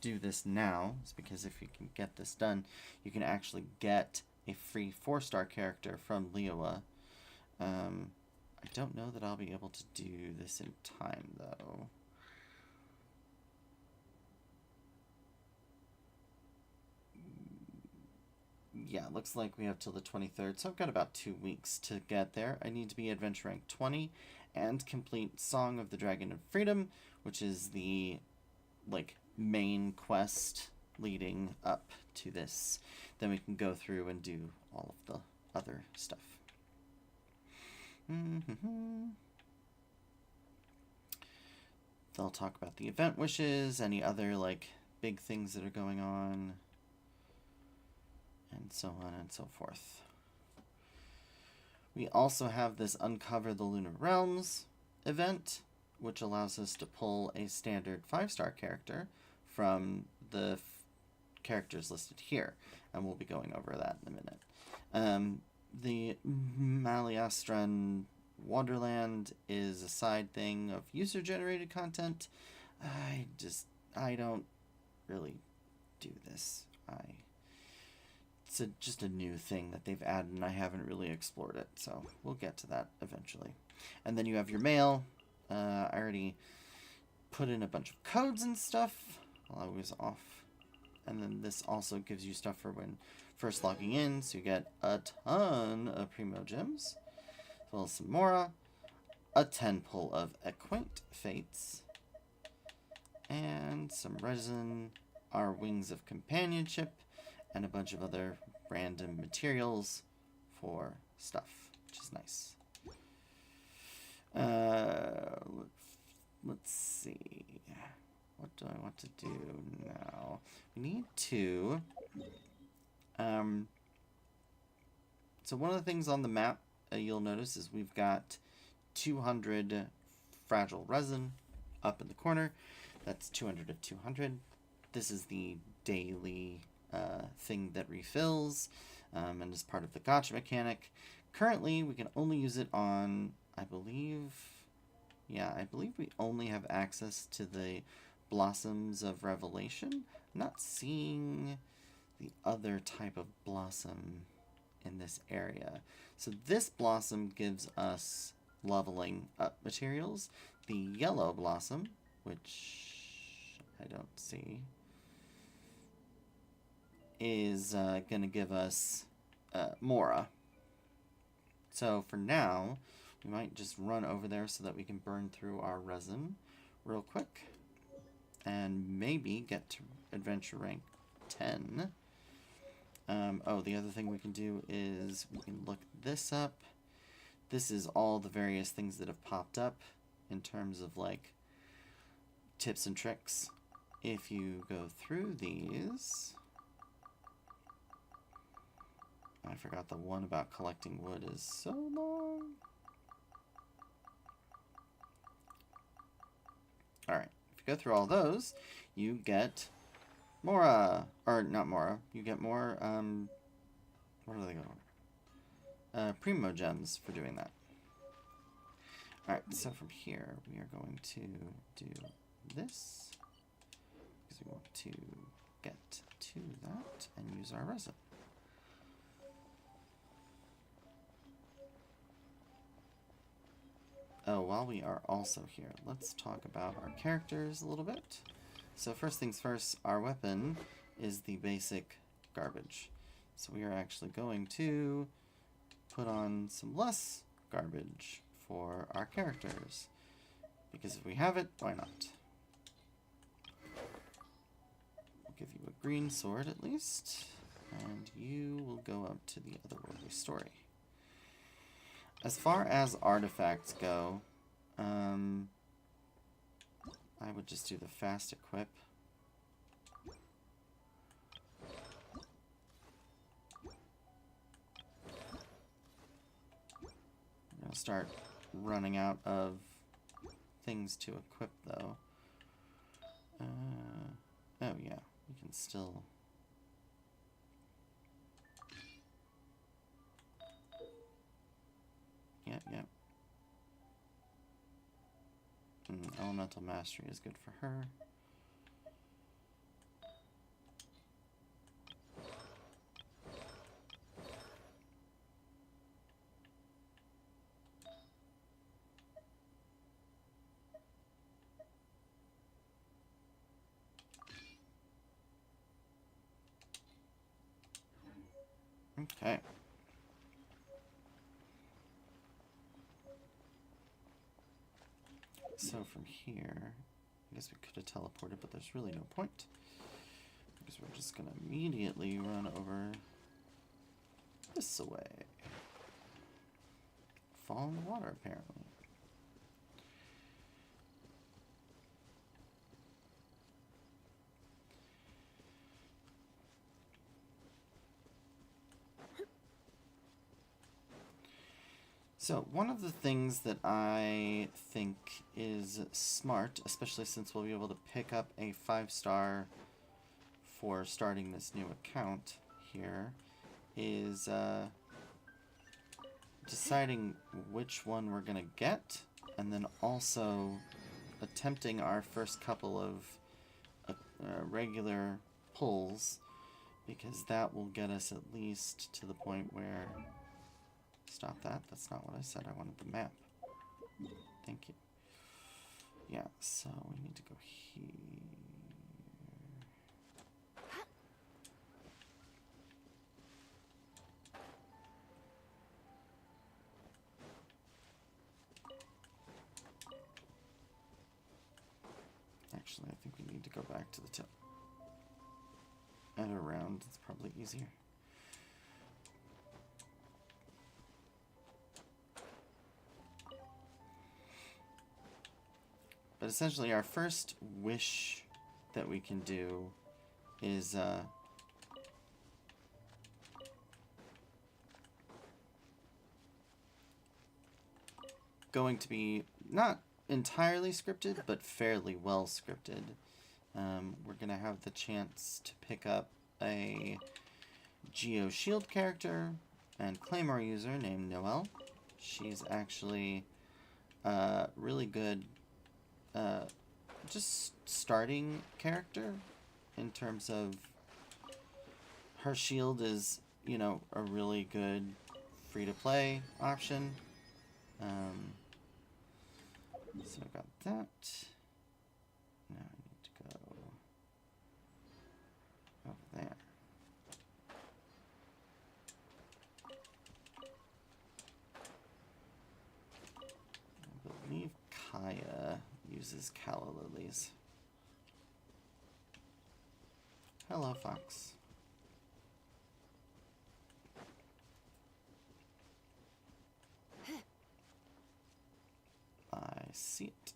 do this now, is because if you can get this done, you can actually get a free 4-star character from Liyue. I don't know that I'll be able to do this in time, though. Yeah, looks like we have till the 23rd, so I've got about 2 weeks to get there. I need to be adventure rank 20 and complete Song of the Dragon of Freedom, which is the like main quest leading up to this. Then we can go through and do all of the other stuff. They'll talk about the event wishes, any other like big things that are going on, and so on and so forth. We also have this Uncover the Lunar Realms event, which allows us to pull a standard 5-star character from the characters listed here, and we'll be going over that in a minute. The Maliastran Wonderland is a side thing of user-generated content. I don't really do this. It's just a new thing that they've added, and I haven't really explored it, so we'll get to that eventually. And then you have your mail. I already put in a bunch of codes and stuff while I was off. And then this also gives you stuff for when first logging in, so you get a ton of Primo Gems, as well as some Mora, a 10 pull of Acquaint Fates, and some resin, our Wings of Companionship, and a bunch of other random materials for stuff, which is nice. Let's see. What do I want to do now? We need to... So one of the things on the map you'll notice is we've got 200 fragile resin up in the corner. That's 200 of 200. This is the daily thing that refills and is part of the Gatcha mechanic. Currently, we can only use it on, I believe we only have access to the Blossoms of Revelation. I'm not seeing the other type of blossom in this area. So this blossom gives us leveling up materials. The yellow blossom, which I don't see, is going to give us Mora. So for now, we might just run over there so that we can burn through our resin real quick and maybe get to adventure rank 10. Oh, the other thing we can do is we can look this up. This is all the various things that have popped up in terms of like tips and tricks. If you go through these, I forgot the one about collecting wood is so long. Alright, if you go through all those, you get Mora, or not Mora, you get more, what are they called? Primo Gems for doing that. Alright, so from here, we are going to do this, because we want to get to that and use our resin. Oh, while we are also here, let's talk about our characters a little bit. So first things first, our weapon is the basic garbage. So we are actually going to put on some less garbage for our characters. Because if we have it, why not? I'll give you a green sword at least, and you will go up to the otherworldly story. As far as artifacts go, I would just do the fast equip. I'm gonna start running out of things to equip though. Oh yeah, we can still... Yep. Elemental Mastery is good for her. Okay. So from here, I guess we could have teleported, but there's really no point. Because we're just going to immediately run over this way. Fall in the water, apparently. So, one of the things that I think is smart, especially since we'll be able to pick up a 5-star for starting this new account here, is deciding which one we're gonna get, and then also attempting our first couple of regular pulls, because that will get us at least to the point where... Stop that. That's not what I said. I wanted the map. Thank you. Yeah, so we need to go here. Actually, I think we need to go back to the tip. And around, it's probably easier. But essentially, our first wish that we can do is going to be not entirely scripted, but fairly well scripted. We're going to have the chance to pick up a Geo Shield character and Claymore user named Noelle. She's actually really good just starting character in terms of her shield is, you know, a really good free-to-play option. So I got that. Now I need to go over there. I believe Kaya uses calla lilies. Hello, Fox. I see it.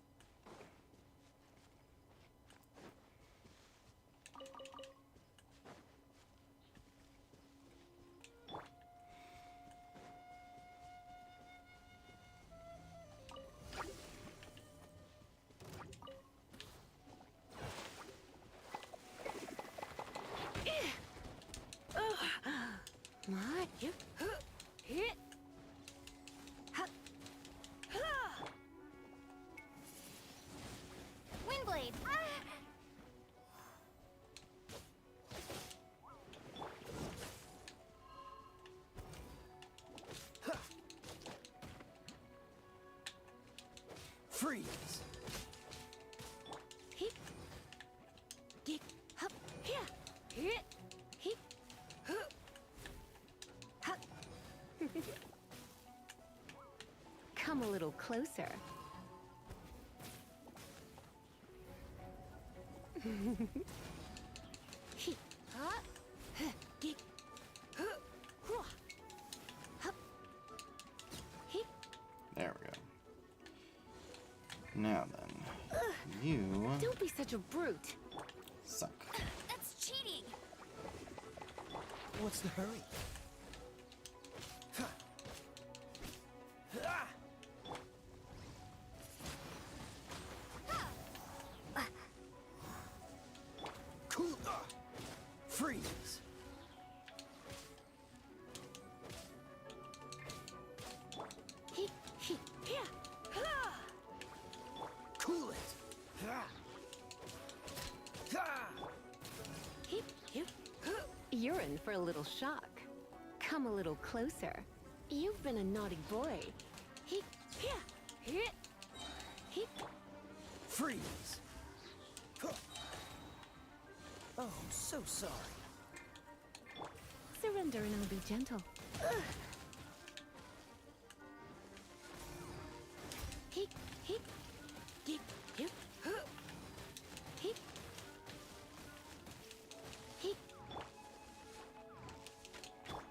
Windblade! Freeze! Come a little closer. There we go. Now then, you Don't be such a brute. suck. That's cheating! What's the hurry? Cool. Freeze. Cool it. You're in for a little shock. Come a little closer. You've been a naughty boy. Freeze. Oh, I'm so sorry. Surrender and I'll be gentle.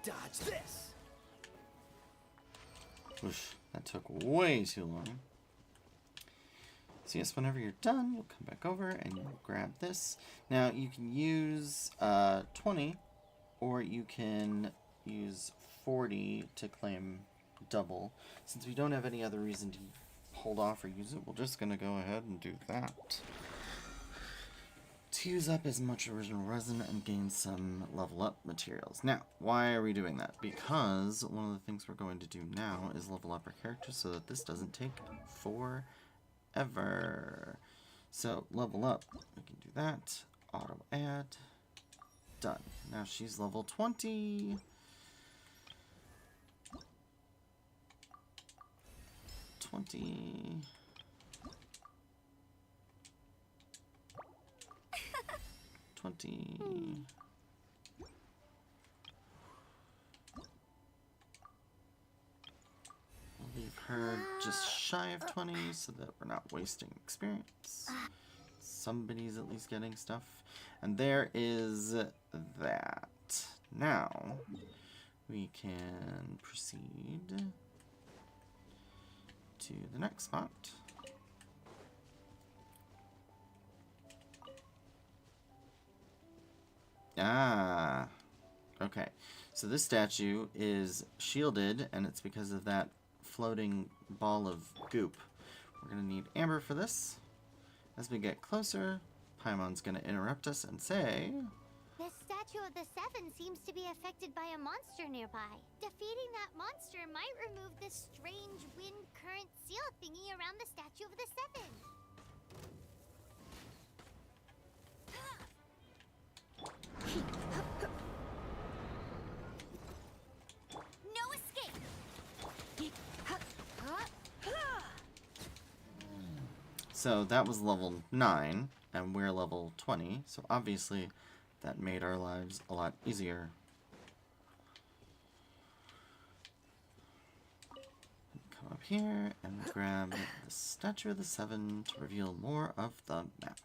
Dodge this. Oof, that took way too long. So yes, whenever you're done, you'll come back over and you'll grab this. Now you can use 20, or you can use 40 to claim double. Since we don't have any other reason to hold off or use it, we're just gonna go ahead and do that. to use up as much original resin and gain some level up materials. Now, why are we doing that? Because one of the things we're going to do now is level up our character so that this doesn't take forever. So, level up, we can do that. Auto add. Done. Now she's level 20. 20. We'll leave her just shy of 20 so that we're not wasting experience. Somebody's at least getting stuff. And there is that. Now, we can proceed to the next spot. Ah, okay. So this statue is shielded, and it's because of that floating ball of goop. We're going to need amber for this. As we get closer, Paimon's going to interrupt us and say... The Statue of the Seven seems to be affected by a monster nearby. Defeating that monster might remove this strange wind current seal thingy around the Statue of the Seven. No escape! So that was level 9, and we're level 20, so obviously that made our lives a lot easier. Come up here and grab the Statue of the Seven to reveal more of the map.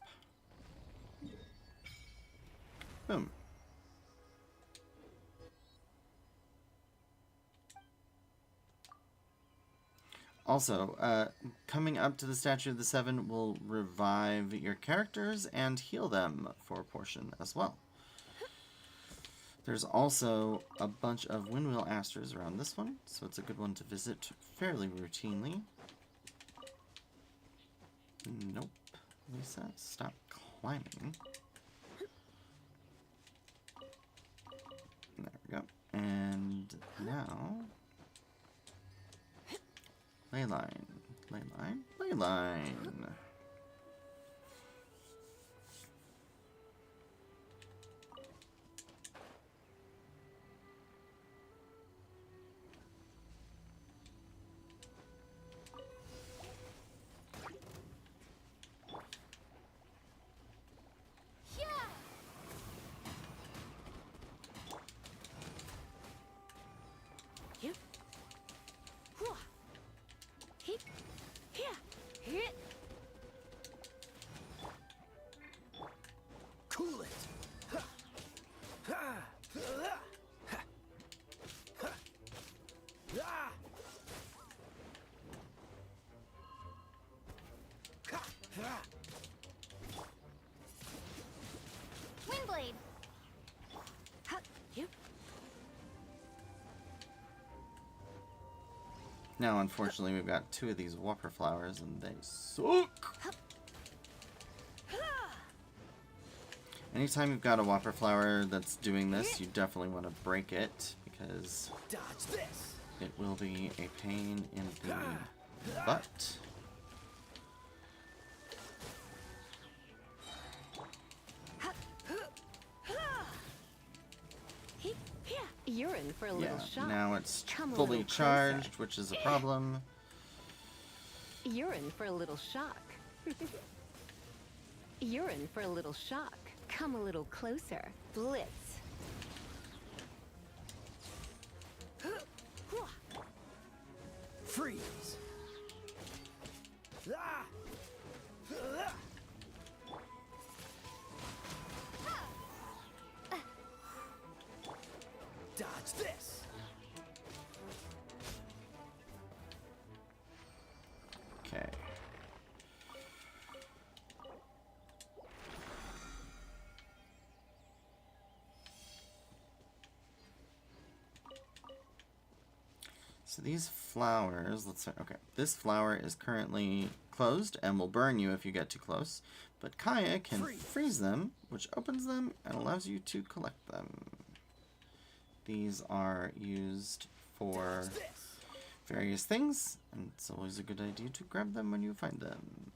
Boom. Also, coming up to the Statue of the Seven will revive your characters and heal them for a portion as well. There's also a bunch of Windwheel Asters around this one, so it's a good one to visit fairly routinely. Nope. Lisa, stop climbing. There we go. And now... Leyline. Leyline? Leyline! Cool it. Windblade! Now, unfortunately, we've got 2 of these Whopper Flowers, and they suck! Anytime you've got a Whopper Flower that's doing this, you definitely want to break it, because Dodge this. it will be a pain in the butt. You're in for a little shock. Now it's Come a fully little charged, closer. which is a problem. You're in for a little shock. You're in for a little shock. Come a little closer. Blitz. Freeze. Dodge this. Okay. So these flowers, let's say, okay, this flower is currently closed and will burn you if you get too close. But Kaya can freeze them, which opens them and allows you to collect them. These are used for various things, and it's always a good idea to grab them when you find them.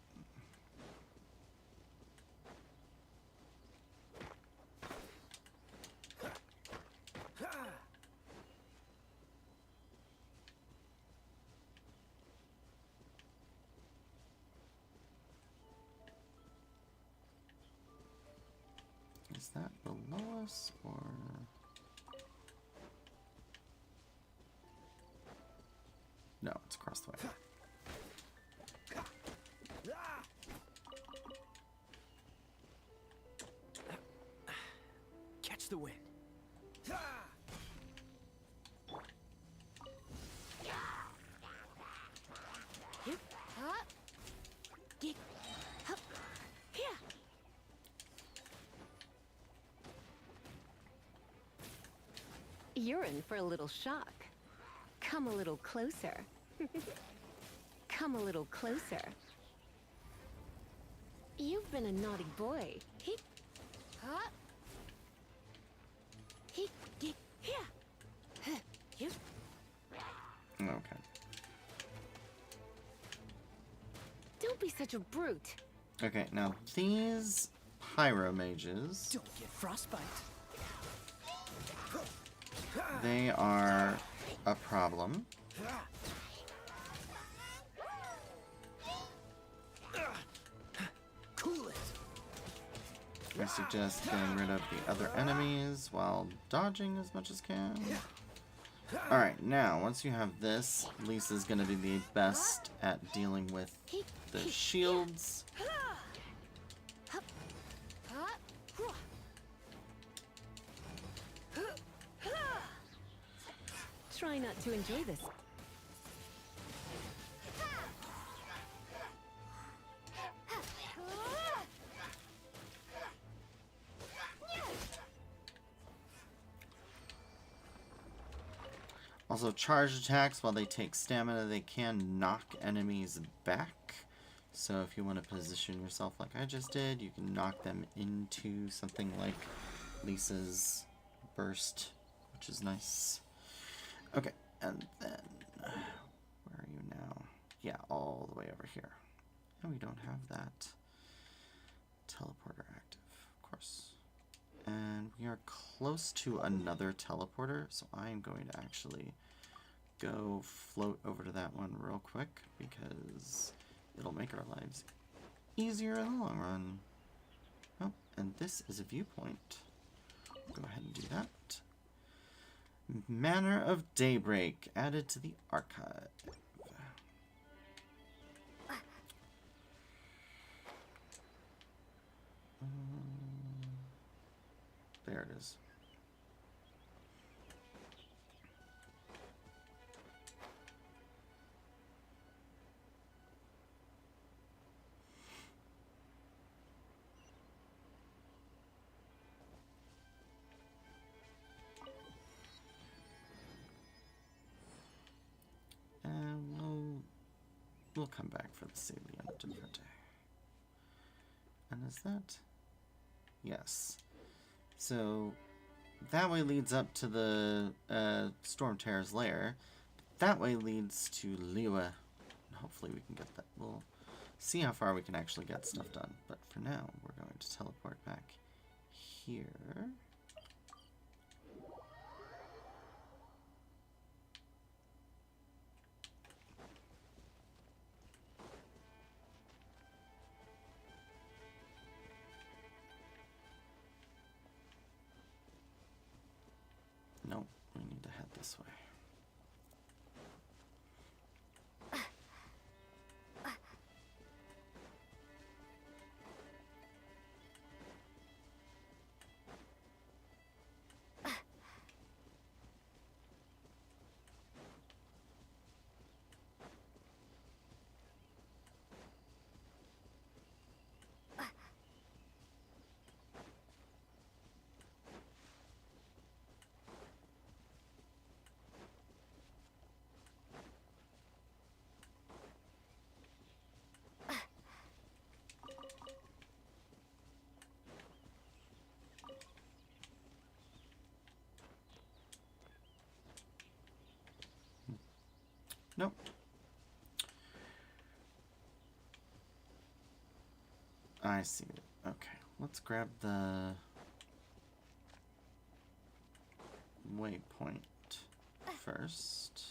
Is that below us, or... No, it's across the way. Catch the wind. You're in for a little shock. Come a little closer. Come a little closer. You've been a naughty boy. Okay. Don't be such a brute. Okay, now these pyro mages, Don't get frostbite. they are a problem. Cool it. I suggest getting rid of the other enemies while dodging as much as can. Alright, now, once you have this, Lisa's gonna be the best at dealing with the shields. Try not to enjoy this. Also, charged attacks, while they take stamina, they can knock enemies back. So if you want to position yourself like I just did, you can knock them into something like Lisa's burst, which is nice. Okay, and then, where are you now? Yeah, all the way over here. And we don't have that teleporter active, of course. And we are close to another teleporter, so I am going to actually go float over to that one real quick, because it'll make our lives easier in the long run. Oh, and this is a viewpoint. Go ahead and do that. Manor of Daybreak added to the archive. There it is. And we'll come back for the save the end of different day. And is that? Yes. So that way leads up to the Storm Terror's lair. That way leads to Liwa. Hopefully we can get that. We'll see how far we can actually get stuff done. But for now, we're going to teleport back here. Nope, we need to head this way. Nope. I see it. Okay, let's grab the waypoint first.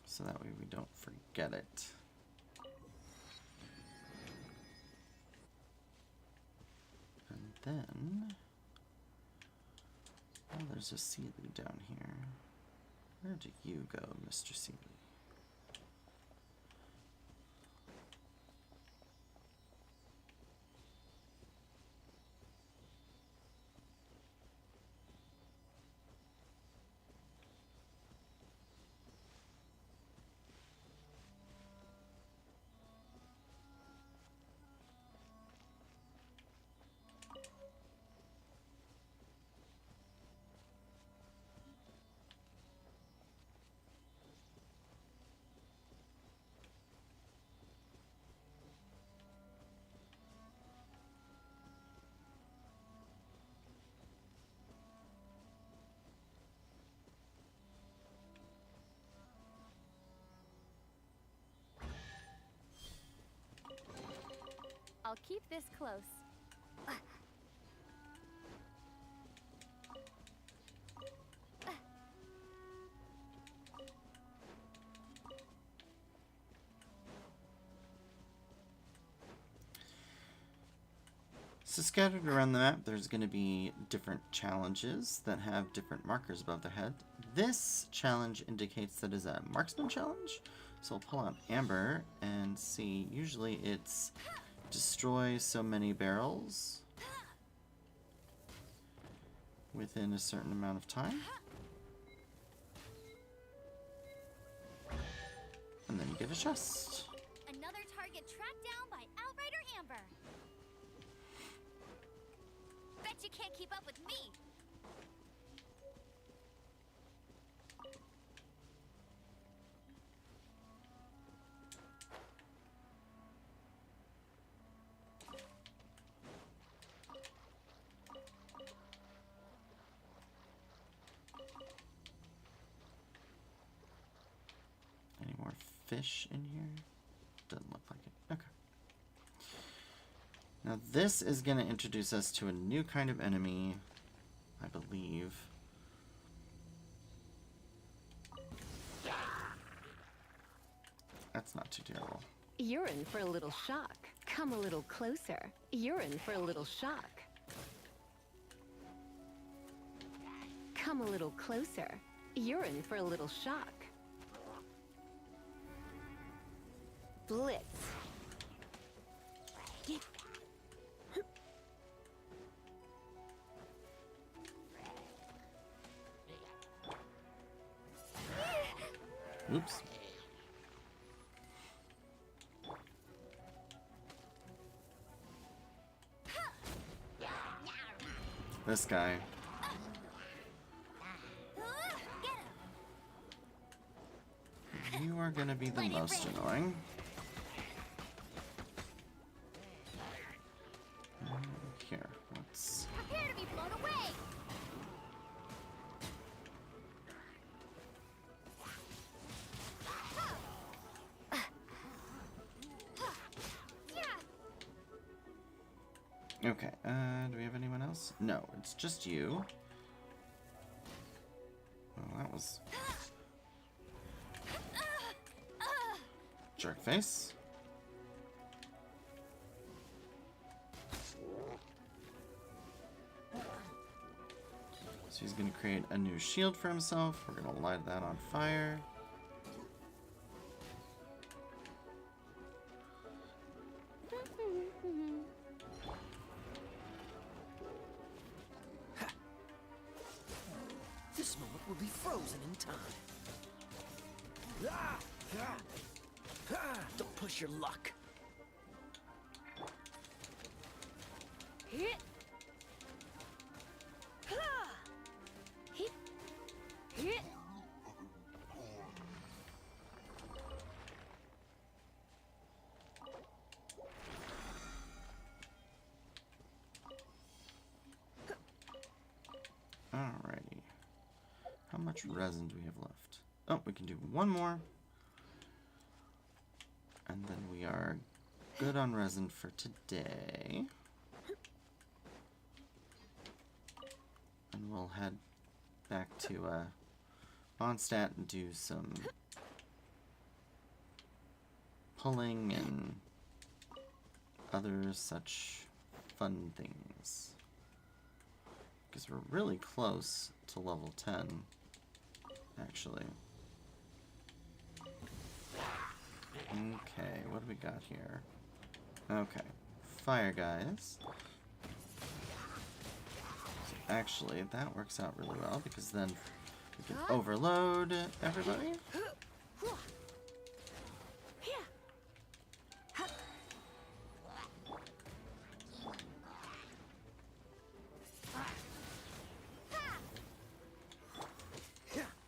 So that way we don't forget it. And then, oh, there's a Sealy down here. Where do you go, Mr. Sealy? I'll keep this close. So scattered around the map, there's going to be different challenges that have different markers above their head. This challenge indicates that it's a marksman challenge. So we'll pull out Amber and see. Usually it's destroy so many barrels within a certain amount of time. And then you get a chest. Another target tracked down by Outrider Amber. Bet you can't keep up with me. Any more fish in here? Doesn't look like it. Okay. Now this is going to introduce us to a new kind of enemy, I believe. That's not too terrible. You're in for a little shock. Come a little closer. You're in for a little shock. Come a little closer. You're in for a little shock. Blitz. Oops. This guy. You are gonna be the most annoying. Here, let's... Prepare to be blown away. Okay, do we have anyone else? No, it's just you. Well, that was... jerk face. So he's going to create a new shield for himself. We're going to light that on fire. This moment will be frozen in time. Don't push your luck. Hit. Hit. Hit. much resin do we have left? Oh, we can do one more. And then we are good on resin for today. And we'll head back to Mondstadt and do some pulling and other such fun things. Because we're really close to level 10, actually. Okay, what do we got here? Okay, fire guys. So actually, that works out really well because then we can overload everybody.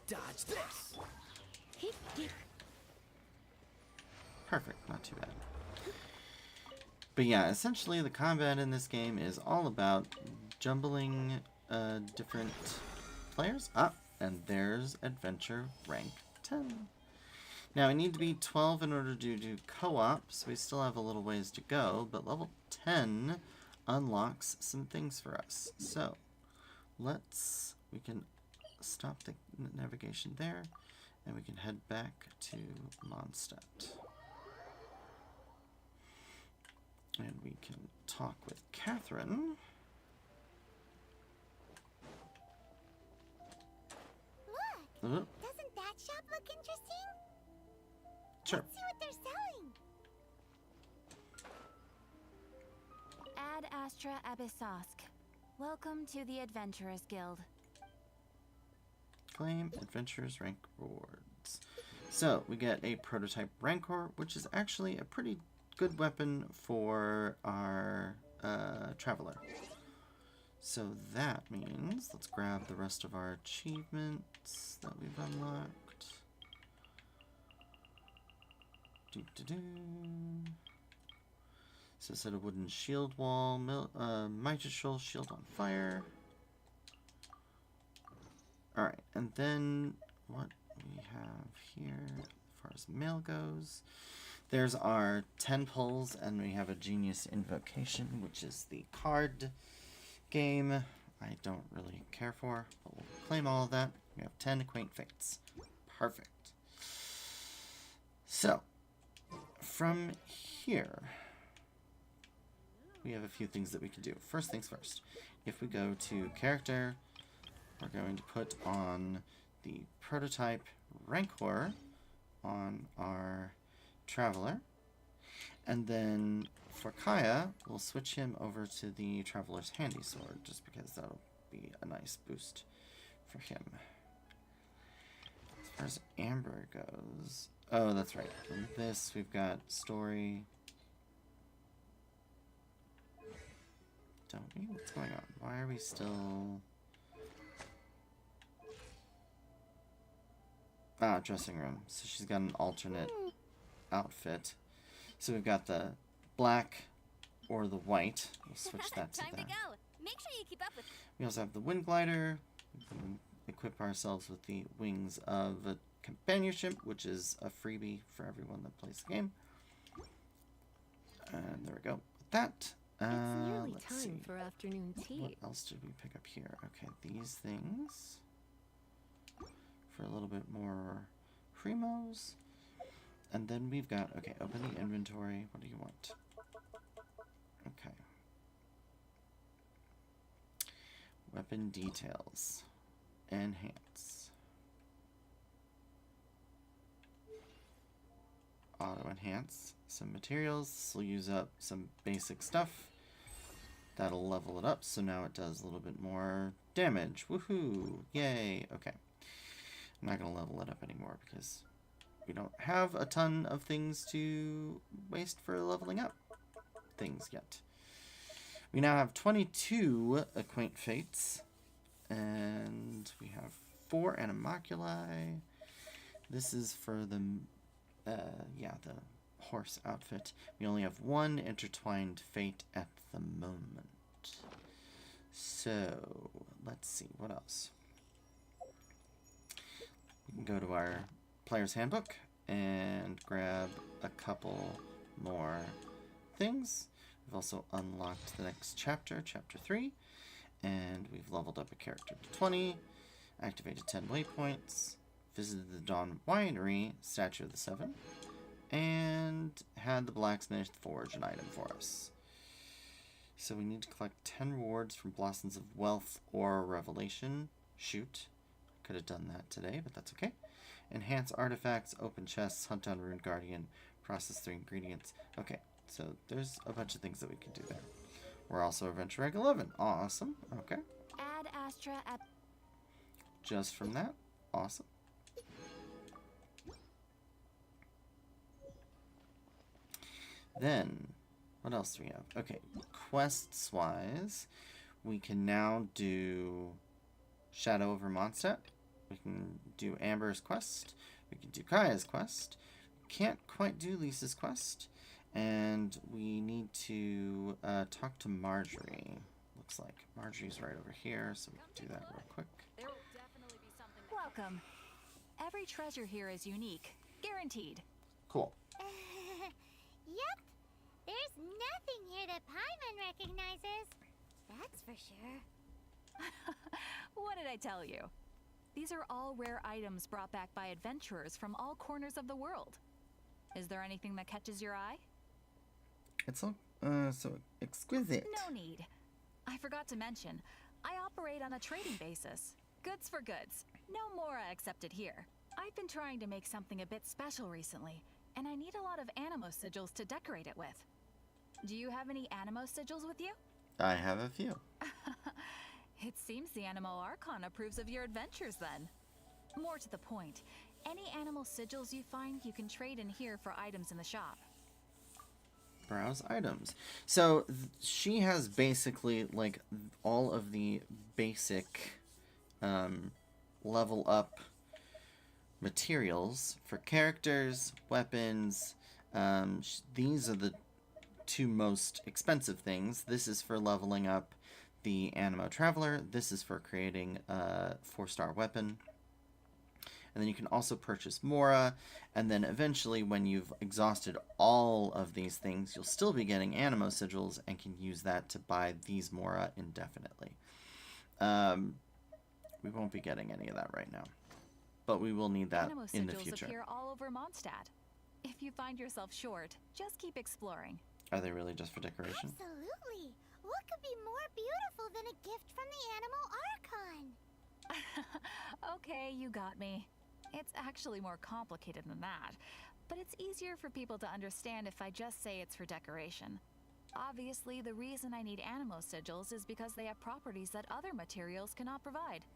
Dodge this. Perfect, not too bad. But yeah, essentially the combat in this game is all about jumbling different players. Ah, and there's adventure rank 10. Now I need to be 12 in order to do co-op, so we still have a little ways to go, but level 10 unlocks some things for us. So we can stop the navigation there, and we can head back to Mondstadt. And we can talk with Catherine. Look! Doesn't that shop look interesting? Sure. Let's see what they're selling. Ad Astra Abyssosk. Welcome to the Adventurers Guild. Claim Adventurers rank rewards. So, we get a prototype Rancor, which is actually a pretty good weapon for our Traveler. So that means, let's grab the rest of our achievements that we've unlocked. So set a wooden shield wall, mitral shield on fire. Alright, and then what we have here as far as mail goes, there's our 10 pulls, and we have a Genius Invocation, which is the card game I don't really care for, but we'll claim all of that. We have 10 Quaint Fates. Perfect. So, from here, we have a few things that we can do. First things first. If we go to Character, we're going to put on the prototype Rancor on our Traveler. And then for Kaya, we'll switch him over to the Traveler's Handy Sword, just because that'll be a nice boost for him. As far as Amber goes... Oh, that's right. In this, we've got Story. Don't we? What's going on? Why are we still... Ah, dressing room. So she's got an alternate outfit. So we've got the black or the white. We'll switch that to Time that. to go. Make sure you keep up with. We also have the wind glider. We can equip ourselves with the wings of companionship, which is a freebie for everyone that plays the game. And there we go. With that, It's nearly let's time see. for afternoon tea. What else did we pick up here? Okay, these things for a little bit more primos. And then we've got, okay, open the inventory. What do you want? Okay. Weapon details. Enhance. Auto enhance. Some materials. This will use up some basic stuff. That'll level it up, so now it does a little bit more damage. Woohoo! Yay! Okay. I'm not going to level it up anymore because we don't have a ton of things to waste for leveling up things yet. We now have 22 Quaint Fates, and we have 4 Animoculi. This is for the, the horse outfit. We only have 1 Intertwined Fate at the moment. So, let's see, what else? We can go to our player's handbook and grab a couple more things. We've also unlocked the next chapter, chapter 3, and we've leveled up a character to 20, activated 10 waypoints, visited the Dawn Winery, Statue of the Seven, and had the blacksmith forge an item for us. So we need to collect 10 rewards from Blossoms of Wealth or Revelation. Shoot. Could have done that today, but that's okay. Enhance artifacts, open chests, hunt down Rune Guardian, process 3 ingredients. Okay, so there's a bunch of things that we can do there. We're also Adventure Rank 11. Awesome. Okay. Add Astra at... Just from that. Awesome. Then, what else do we have? Okay, quests-wise, we can now do Shadow over Mondstadt. We can do Amber's quest. We can do Kaya's quest. Can't quite do Lisa's quest. And we need to talk to Marjorie. Looks like Marjorie's right over here, so we can do that real quick. There will definitely be something. Welcome. Every treasure here is unique. Guaranteed. Cool. Yep. There's nothing here that Paimon recognizes. That's for sure. What did I tell you? These are all rare items brought back by adventurers from all corners of the world. Is there anything that catches your eye? It's all so exquisite. No need. I forgot to mention, I operate on a trading basis. Goods for goods. No Mora accepted here. I've been trying to make something a bit special recently, and I need a lot of Animo sigils to decorate it with. Do you have any Animo sigils with you? I have a few. It seems the Animo Archon approves of your adventures then. More to the point, any animal sigils you find you can trade in here for items in the shop. Browse items. So she has basically like all of the basic level up materials for characters, weapons. These are the two most expensive things. This is for leveling up the Animo Traveler. This is for creating a 4-star weapon. And then you can also purchase Mora, and then eventually when you've exhausted all of these things, you'll still be getting Animo Sigils and can use that to buy these Mora indefinitely. We won't be getting any of that right now, but we will need that Animo in the sigils future. appear all over Mondstadt. If you find yourself short, just keep exploring. Are they really just for decoration? Absolutely. What could be more beautiful than a gift from the Animo Archon? Okay, you got me. It's actually more complicated than that, but it's easier for people to understand if I just say it's for decoration. Obviously, the reason I need Animo sigils is because they have properties that other materials cannot provide.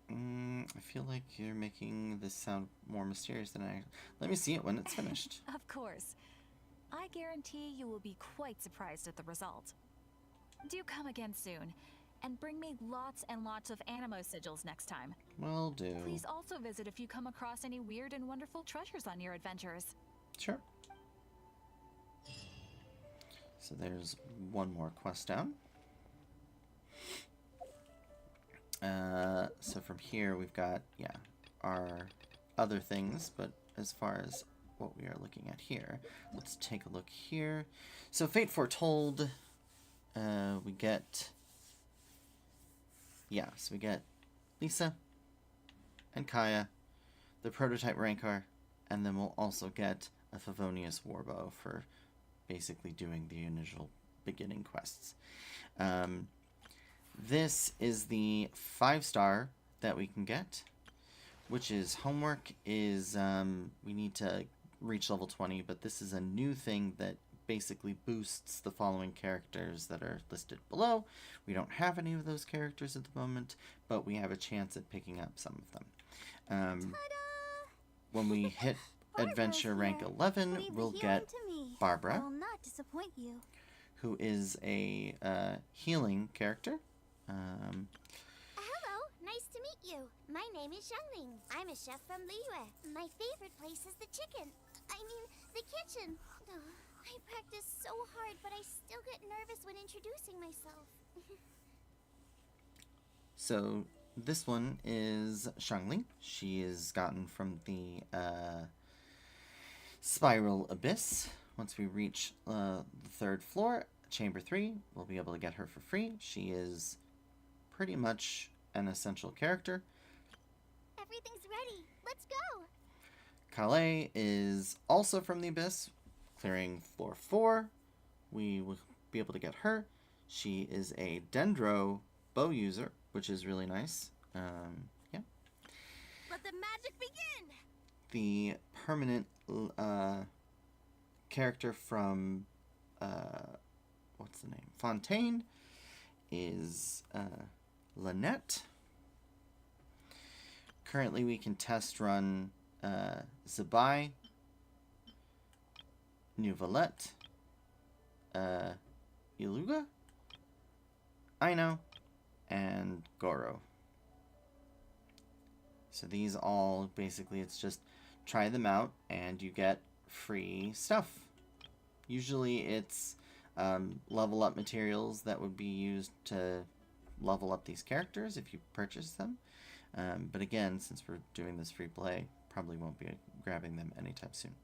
I feel like you're making this sound more mysterious than I... Let me see it when it's finished. Of course. I guarantee you will be quite surprised at the result. Do come again soon, and bring me lots and lots of Animo sigils next time. Will do. Please also visit if you come across any weird and wonderful treasures on your adventures. Sure. So there's one more quest down. So from here we've got, our other things, but as far as what we are looking at here, let's take a look here. So Fate Foretold, we get, so we get Lisa and Kaya, the prototype Rancor, and then we'll also get a Favonius Warbow for basically doing the initial beginning quests. This is the 5-star that we can get, which is homework is, we need to reach level 20, but this is a new thing that basically boosts the following characters that are listed below. We don't have any of those characters at the moment, but we have a chance at picking up some of them. When we hit Adventure Rank 11, we'll get Barbara, I'll not disappoint you. who is a healing character. Hello, nice to meet you. My name is Xiangling. I'm a chef from Liyue. My favorite place is the the kitchen. I practice so hard, but I still get nervous when introducing myself. So this one is Shangli. She is gotten from the Spiral Abyss. Once we reach the 3rd floor, Chamber 3, we'll be able to get her for free. She is pretty much an essential character. Everything's ready. Let's go. Calais is also from the Abyss, clearing floor 4. We will be able to get her. She is a Dendro bow user, which is really nice. Yeah. Let the magic begin! The permanent character from what's the name? Fontaine is Lynette. Currently, we can test run Zabai, Nouvelette, Iluga, Aino, and Goro. So these all, basically, it's just try them out and you get free stuff. Usually it's level up materials that would be used to level up these characters if you purchase them. But again, since we're doing this free play, probably won't be grabbing them anytime soon.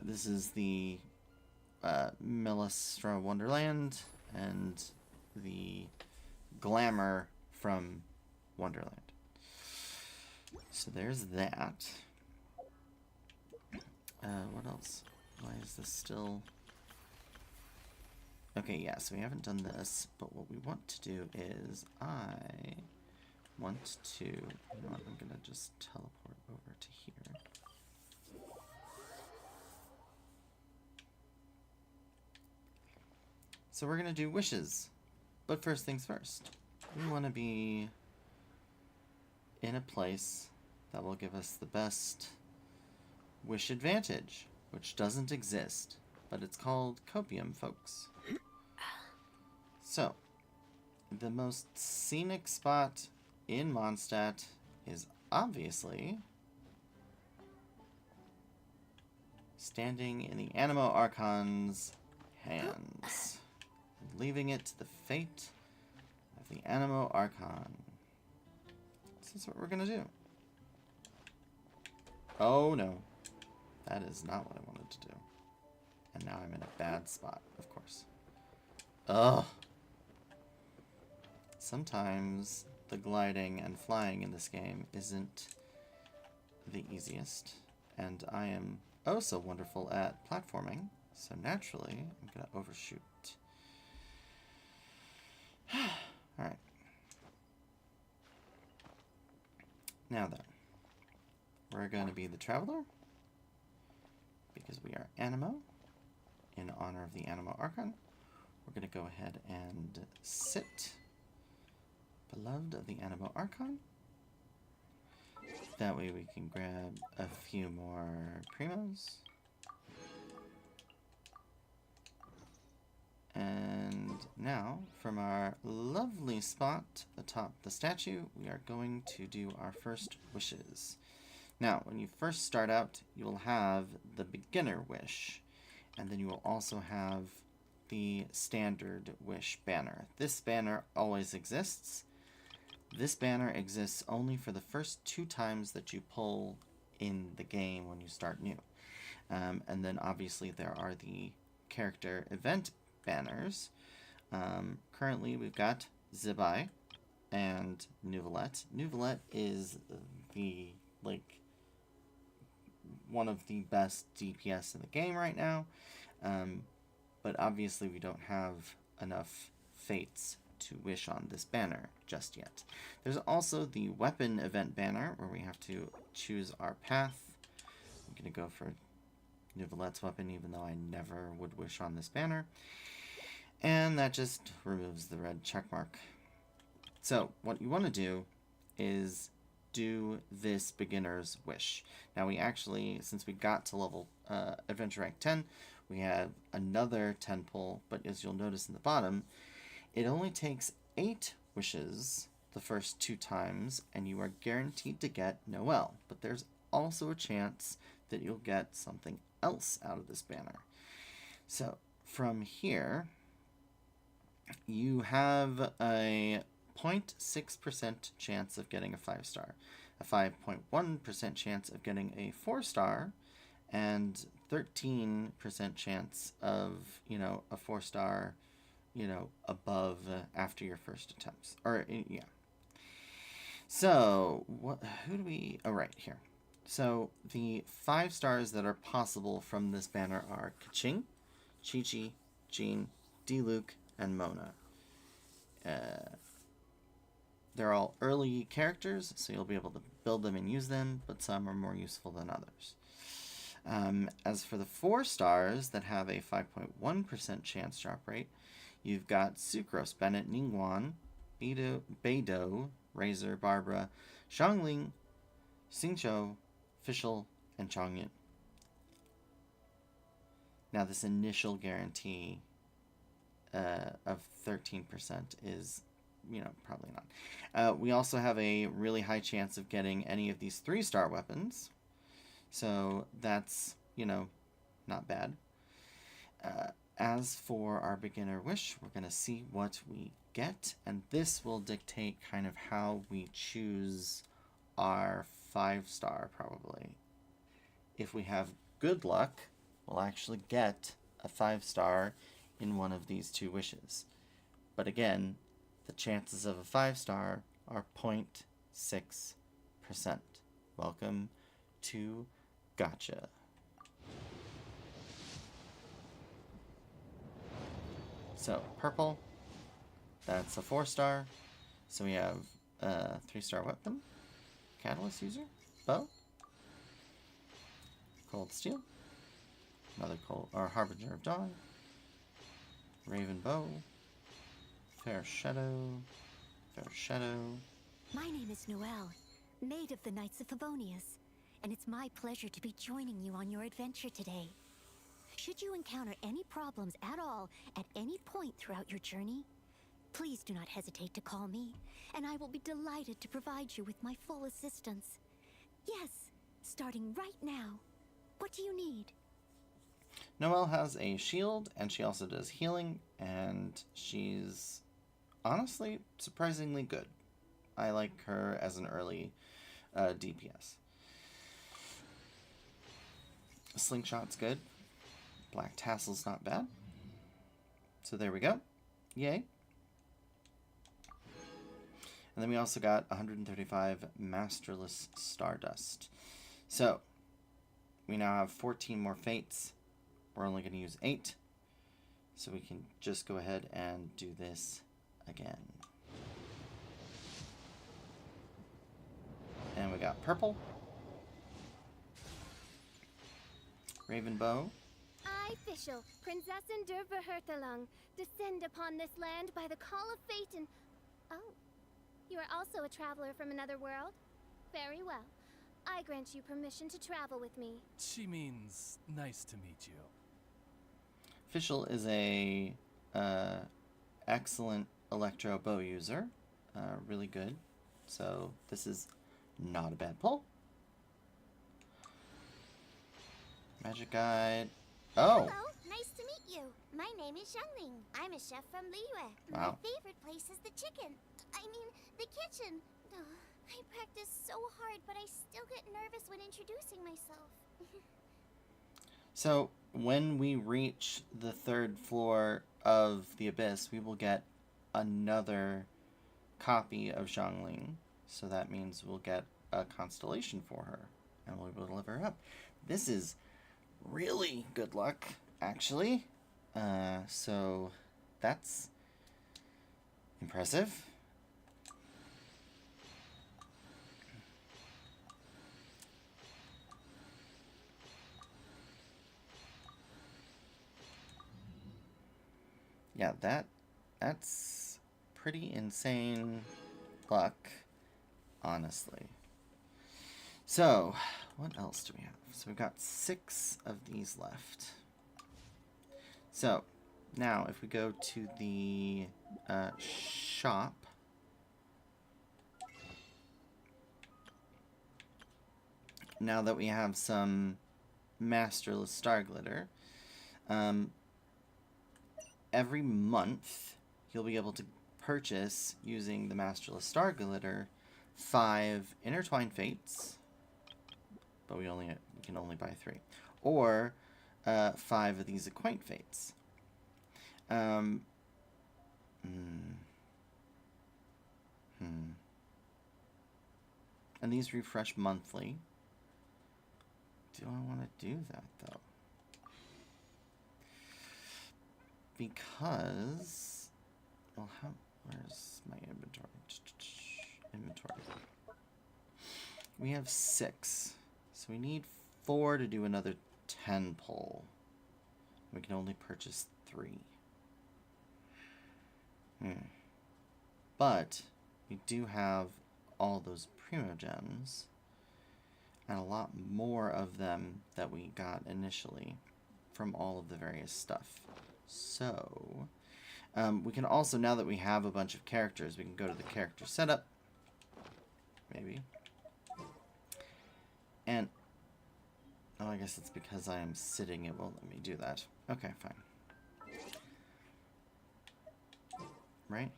This is the Melistra Wonderland and the Glamour from Wonderland. So there's that. What else? Why is this still... Okay, yeah, so we haven't done this, but what we want to do is I want to... You know what, I'm gonna just teleport over to here. So we're gonna do wishes. But first things first. We want to be in a place that will give us the best wish advantage, which doesn't exist, but it's called copium, folks. So, the most scenic spot in Mondstadt is obviously standing in the Animo Archon's hands, leaving it to the fate of the Animo Archon. This is what we're gonna do. Oh no, that is not what I wanted to do. And now I'm in a bad spot, of course. Ugh. Sometimes the gliding and flying in this game isn't the easiest, and I am oh so wonderful at platforming, so naturally I'm gonna overshoot. Alright. Now then, we're going to be the Traveler, because we are Animo, in honor of the Animo Archon. We're going to go ahead and sit, beloved of the Animo Archon. That way we can grab a few more primos. And now, from our lovely spot atop the statue, we are going to do our first wishes. Now, when you first start out, you will have the beginner wish, and then you will also have the standard wish banner. This banner always exists. This banner exists only for the first 2 times that you pull in the game when you start new. And then obviously there are the character event banners. Currently we've got Zibai and Nouvelette. Nouvelette is the, like, one of the best DPS in the game right now. But obviously we don't have enough fates to wish on this banner just yet. There's also the weapon event banner where we have to choose our path. I'm gonna go for Nouvelette's weapon, even though I never would wish on this banner. And that just removes the red check mark. So what you want to do is do this beginner's wish. Now we actually, since we got to level adventure rank 10, we have another 10 pull, but as you'll notice in the bottom, it only takes 8 wishes the first 2 times, and you are guaranteed to get Noelle. But there's also a chance that you'll get something else out of this banner. So from here, you have a 0.6% chance of getting a 5-star, a 5.1% chance of getting a 4-star, and 13% chance of, you know, a 4-star, you know, above after your first attempts. Or, yeah. So, who do we... Oh, right, here. So, the 5 stars that are possible from this banner are Kaching, Chi-Chi, Jean, D-Luke, and Mona. They're all early characters, so you'll be able to build them and use them, but some are more useful than others. As for the 4 stars that have a 5.1% chance drop rate, you've got Sucrose, Bennett, Ningguan, Beidou, Razor, Barbara, Xiangling, Xingqiu, Fischl, and Chongyun. Now, this initial guarantee of 13% is, you know, probably not. We also have a really high chance of getting any of these 3-star weapons. So that's, you know, not bad. As for our beginner wish, we're going to see what we get, and this will dictate kind of how we choose our 5-star, probably. If we have good luck, we'll actually get a 5-star in one of these 2 wishes. But again, the chances of a 5-star are 0.6%. Welcome to Gatcha. So, purple, that's a 4-star. So we have a 3-star weapon, catalyst user, bow, cold steel, another cold, or harbinger of dawn, raven bow, fair shadow. My name is Noelle, maid of the Knights of Favonius, and it's my pleasure to be joining you on your adventure today. Should you encounter any problems at all at any point throughout your journey, please do not hesitate to call me, and I will be delighted to provide you with my full assistance. Yes, starting right now. What do you need? Noelle has a shield, and she also does healing, and she's honestly surprisingly good. I like her as an early DPS. Slingshot's good. Black Tassel's not bad. So there we go. Yay. And then we also got 135 Masterless Stardust. So, we now have 14 more fates. We're only going to use 8. So we can just go ahead and do this again. And we got purple. Raven bow. I, Fischl, Prinzessin der Verhurtelung, descend upon this land by the call of fate and... Oh, you are also a traveler from another world? Very well. I grant you permission to travel with me. She means nice to meet you. Fischl is a excellent electro bow user. Really good. So this is not a bad pull. Magic guide. Oh! Hello, nice to meet you. My name is Xiangling. I'm a chef from Liyue. Wow. My favorite place is the the kitchen. I practice so hard, but I still get nervous when introducing myself. So, when we reach the 3rd floor of the Abyss, we will get another copy of Xiangling. So that means we'll get a constellation for her, and we'll be able to live her up. This is really good luck, actually. So that's impressive. Yeah, that's pretty insane luck, honestly. So, what else do we have? So we've got 6 of these left. So, now if we go to the shop, now that we have some Masterless Star Glitter, every month you'll be able to purchase, using the Masterless Star Glitter, 5 Intertwined Fates, but we can only buy 3, or 5 of these Acquaint Fates. And these refresh monthly. Do I want to do that, though? Because, well, where's my inventory? Inventory. We have 6, so we need 4 to do another 10 pull. We can only purchase 3. But we do have all those Primogems, and a lot more of them that we got initially from all of the various stuff. So, we can also, now that we have a bunch of characters, we can go to the character setup, maybe, and, oh, I guess it's because I am sitting, it won't let me do that. Okay, fine. Right?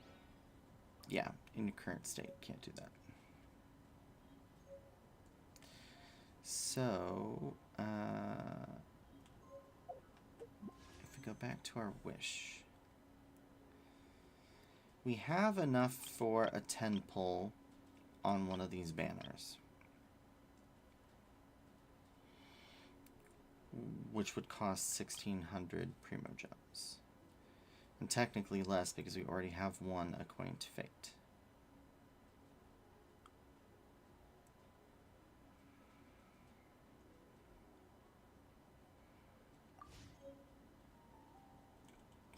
Yeah, in your current state, can't do that. So, if we go back to our wish, we have enough for a 10 pull on one of these banners, which would cost 1,600 Primogems. And technically less because we already have 1 Acquaint Fate.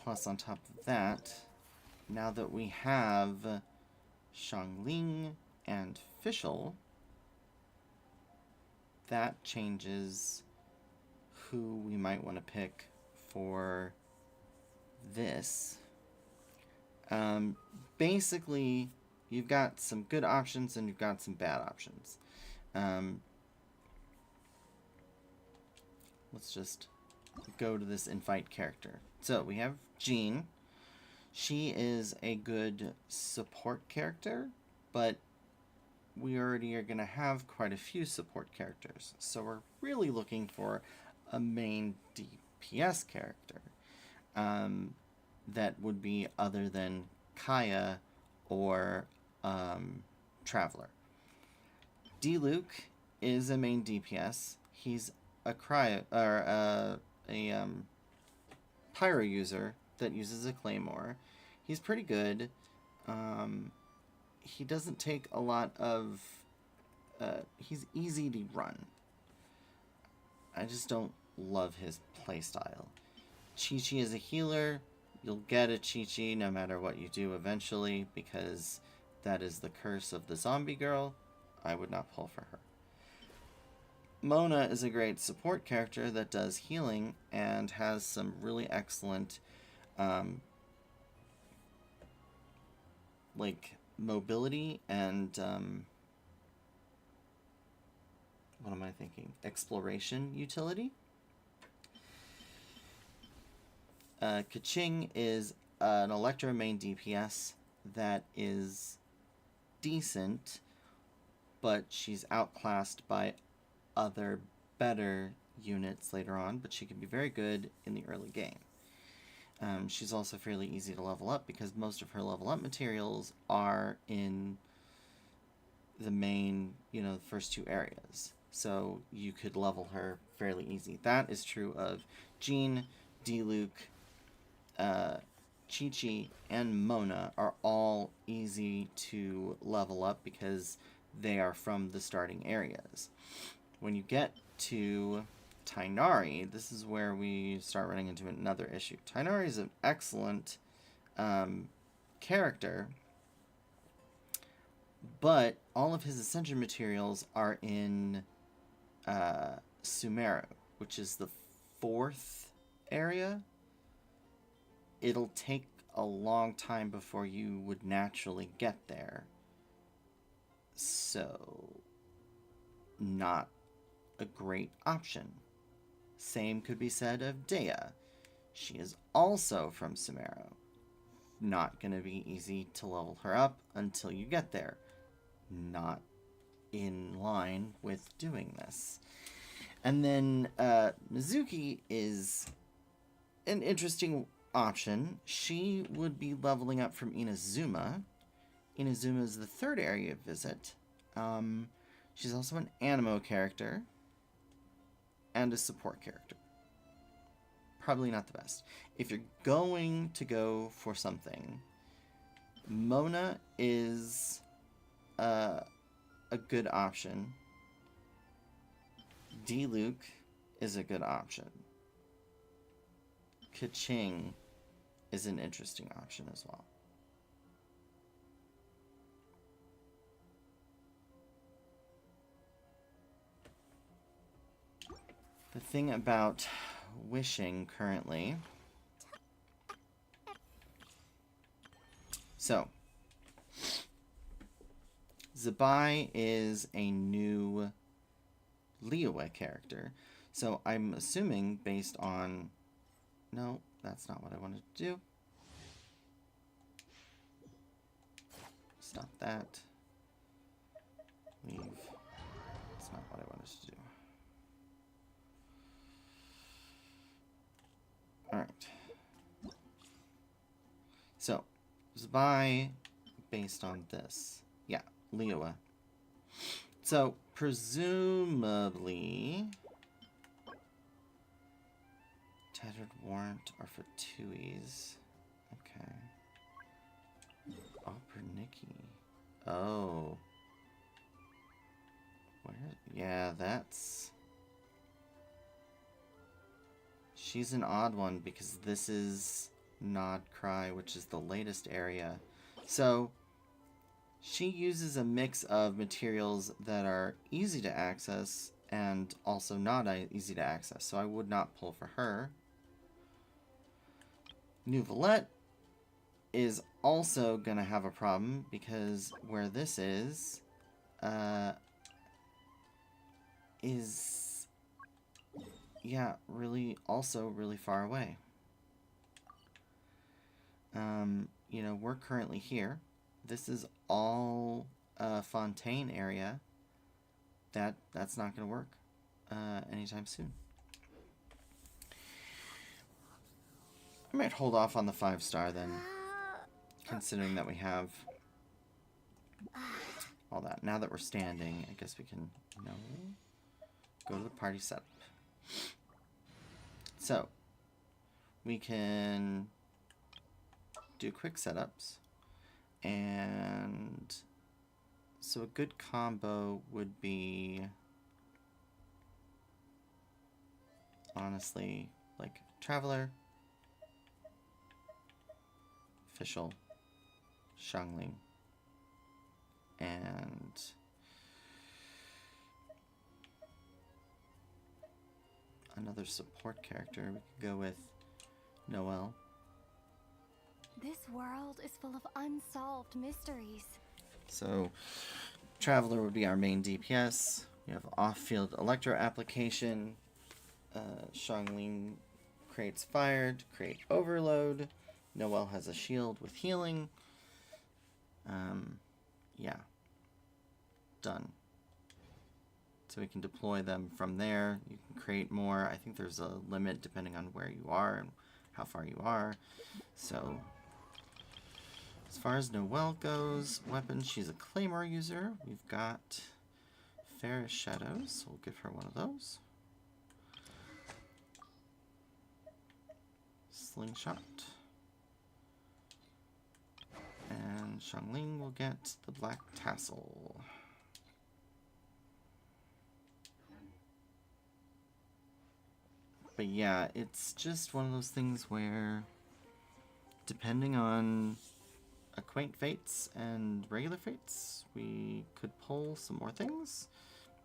Plus, on top of that, now that we have Xiangling and Fischl, that changes who we might want to pick for this. Basically, you've got some good options and you've got some bad options. Let's just go to this invite character. So we have Jean. She is a good support character, but we already are going to have quite a few support characters. So we're really looking for a main DPS character that would be other than Kaya or Traveler. D-Luke is a main DPS. He's a pyro user that uses a claymore. He's pretty good. He doesn't take a lot of... he's easy to run. I just don't love his playstyle. Chi-Chi is a healer. You'll get a Chi-Chi no matter what you do eventually, because that is the curse of the zombie girl. I would not pull for her. Mona is a great support character that does healing and has some really excellent like mobility and what am I thinking? Exploration utility. Kaching is an Electro main DPS that is decent, but she's outclassed by other better units later on, but she can be very good in the early game. She's also fairly easy to level up because most of her level up materials are in the main, the first 2 areas. So you could level her fairly easy. That is true of Jean, D-Luke, Chi-Chi, and Mona are all easy to level up because they are from the starting areas. When you get to Tighnari, this is where we start running into another issue. Tighnari is an excellent character, but all of his ascension materials are in Sumeru, which is the 4th area. It'll take a long time before you would naturally get there. So, not a great option. Same could be said of Dea. She is also from Sumeru. not going to be easy to level her up until you get there. Not in line with doing this. And then Mizuki is an interesting option. She would be leveling up from Inazuma. Inazuma is the third area of visit. She's also an Animo character and a support character. Probably not the best. If you're going to go for something, Mona is a good option. D-Luke is a good option. Kaching is an interesting option as well. The thing about wishing currently... So, Zabai is a new Liyue character. So I'm assuming based on... No, that's not what I wanted to do. Stop that. Leave. That's not what I wanted to do. Alright. So, Zabai based on this. Yeah, Liyue. So, presumably... Tattered Warrant are for Tuies. Okay. Operniki. Oh. Where? Yeah, that's... She's an odd one because this is Nod Cry, which is the latest area. So, she uses a mix of materials that are easy to access and also not easy to access. So I would not pull for her. New Valette is also going to have a problem because where this is yeah, really far away. You know, we're currently here. This is all Fontaine area. That's not going to work anytime soon. I might hold off on the 5-star then, considering that we have all that. Now that we're standing, I guess we can, go to the party setup. So, we can do quick setups, and so a good combo would be, honestly, like Traveler, Official, Xiangling, and another support character. We could go with Noelle. This world is full of unsolved mysteries. So, Traveler would be our main DPS. We have off-field electro application. Xiangling creates fire to create overload. Noelle has a shield with healing. Yeah. Done. So we can deploy them from there. You can create more. I think there's a limit depending on where you are and how far you are. So, as far as Noelle goes, weapons, she's a Claymore user. We've got Ferrous Shadows, so we'll give her one of those. Slingshot. And Xiangling will get the Black Tassel. But yeah, it's just one of those things where, depending on Acquaint Fates and regular Fates, we could pull some more things.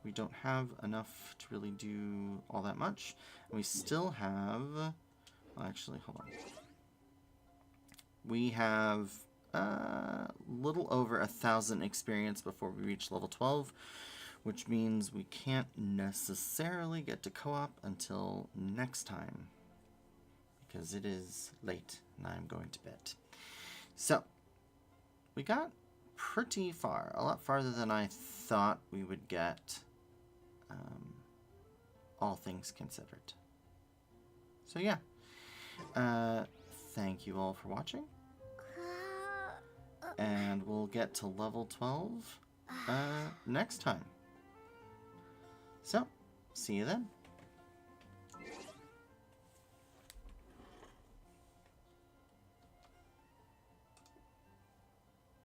We don't have enough to really do all that much. And we still have... Well, actually, hold on. We have a little over 1,000 experience before we reach level 12, which means we can't necessarily get to co-op until next time, because it is late and I'm going to bed. So, we got pretty far. A lot farther than I thought we would get, all things considered. So yeah. Thank you all for watching. And we'll get to level 12 next time. So, see you then.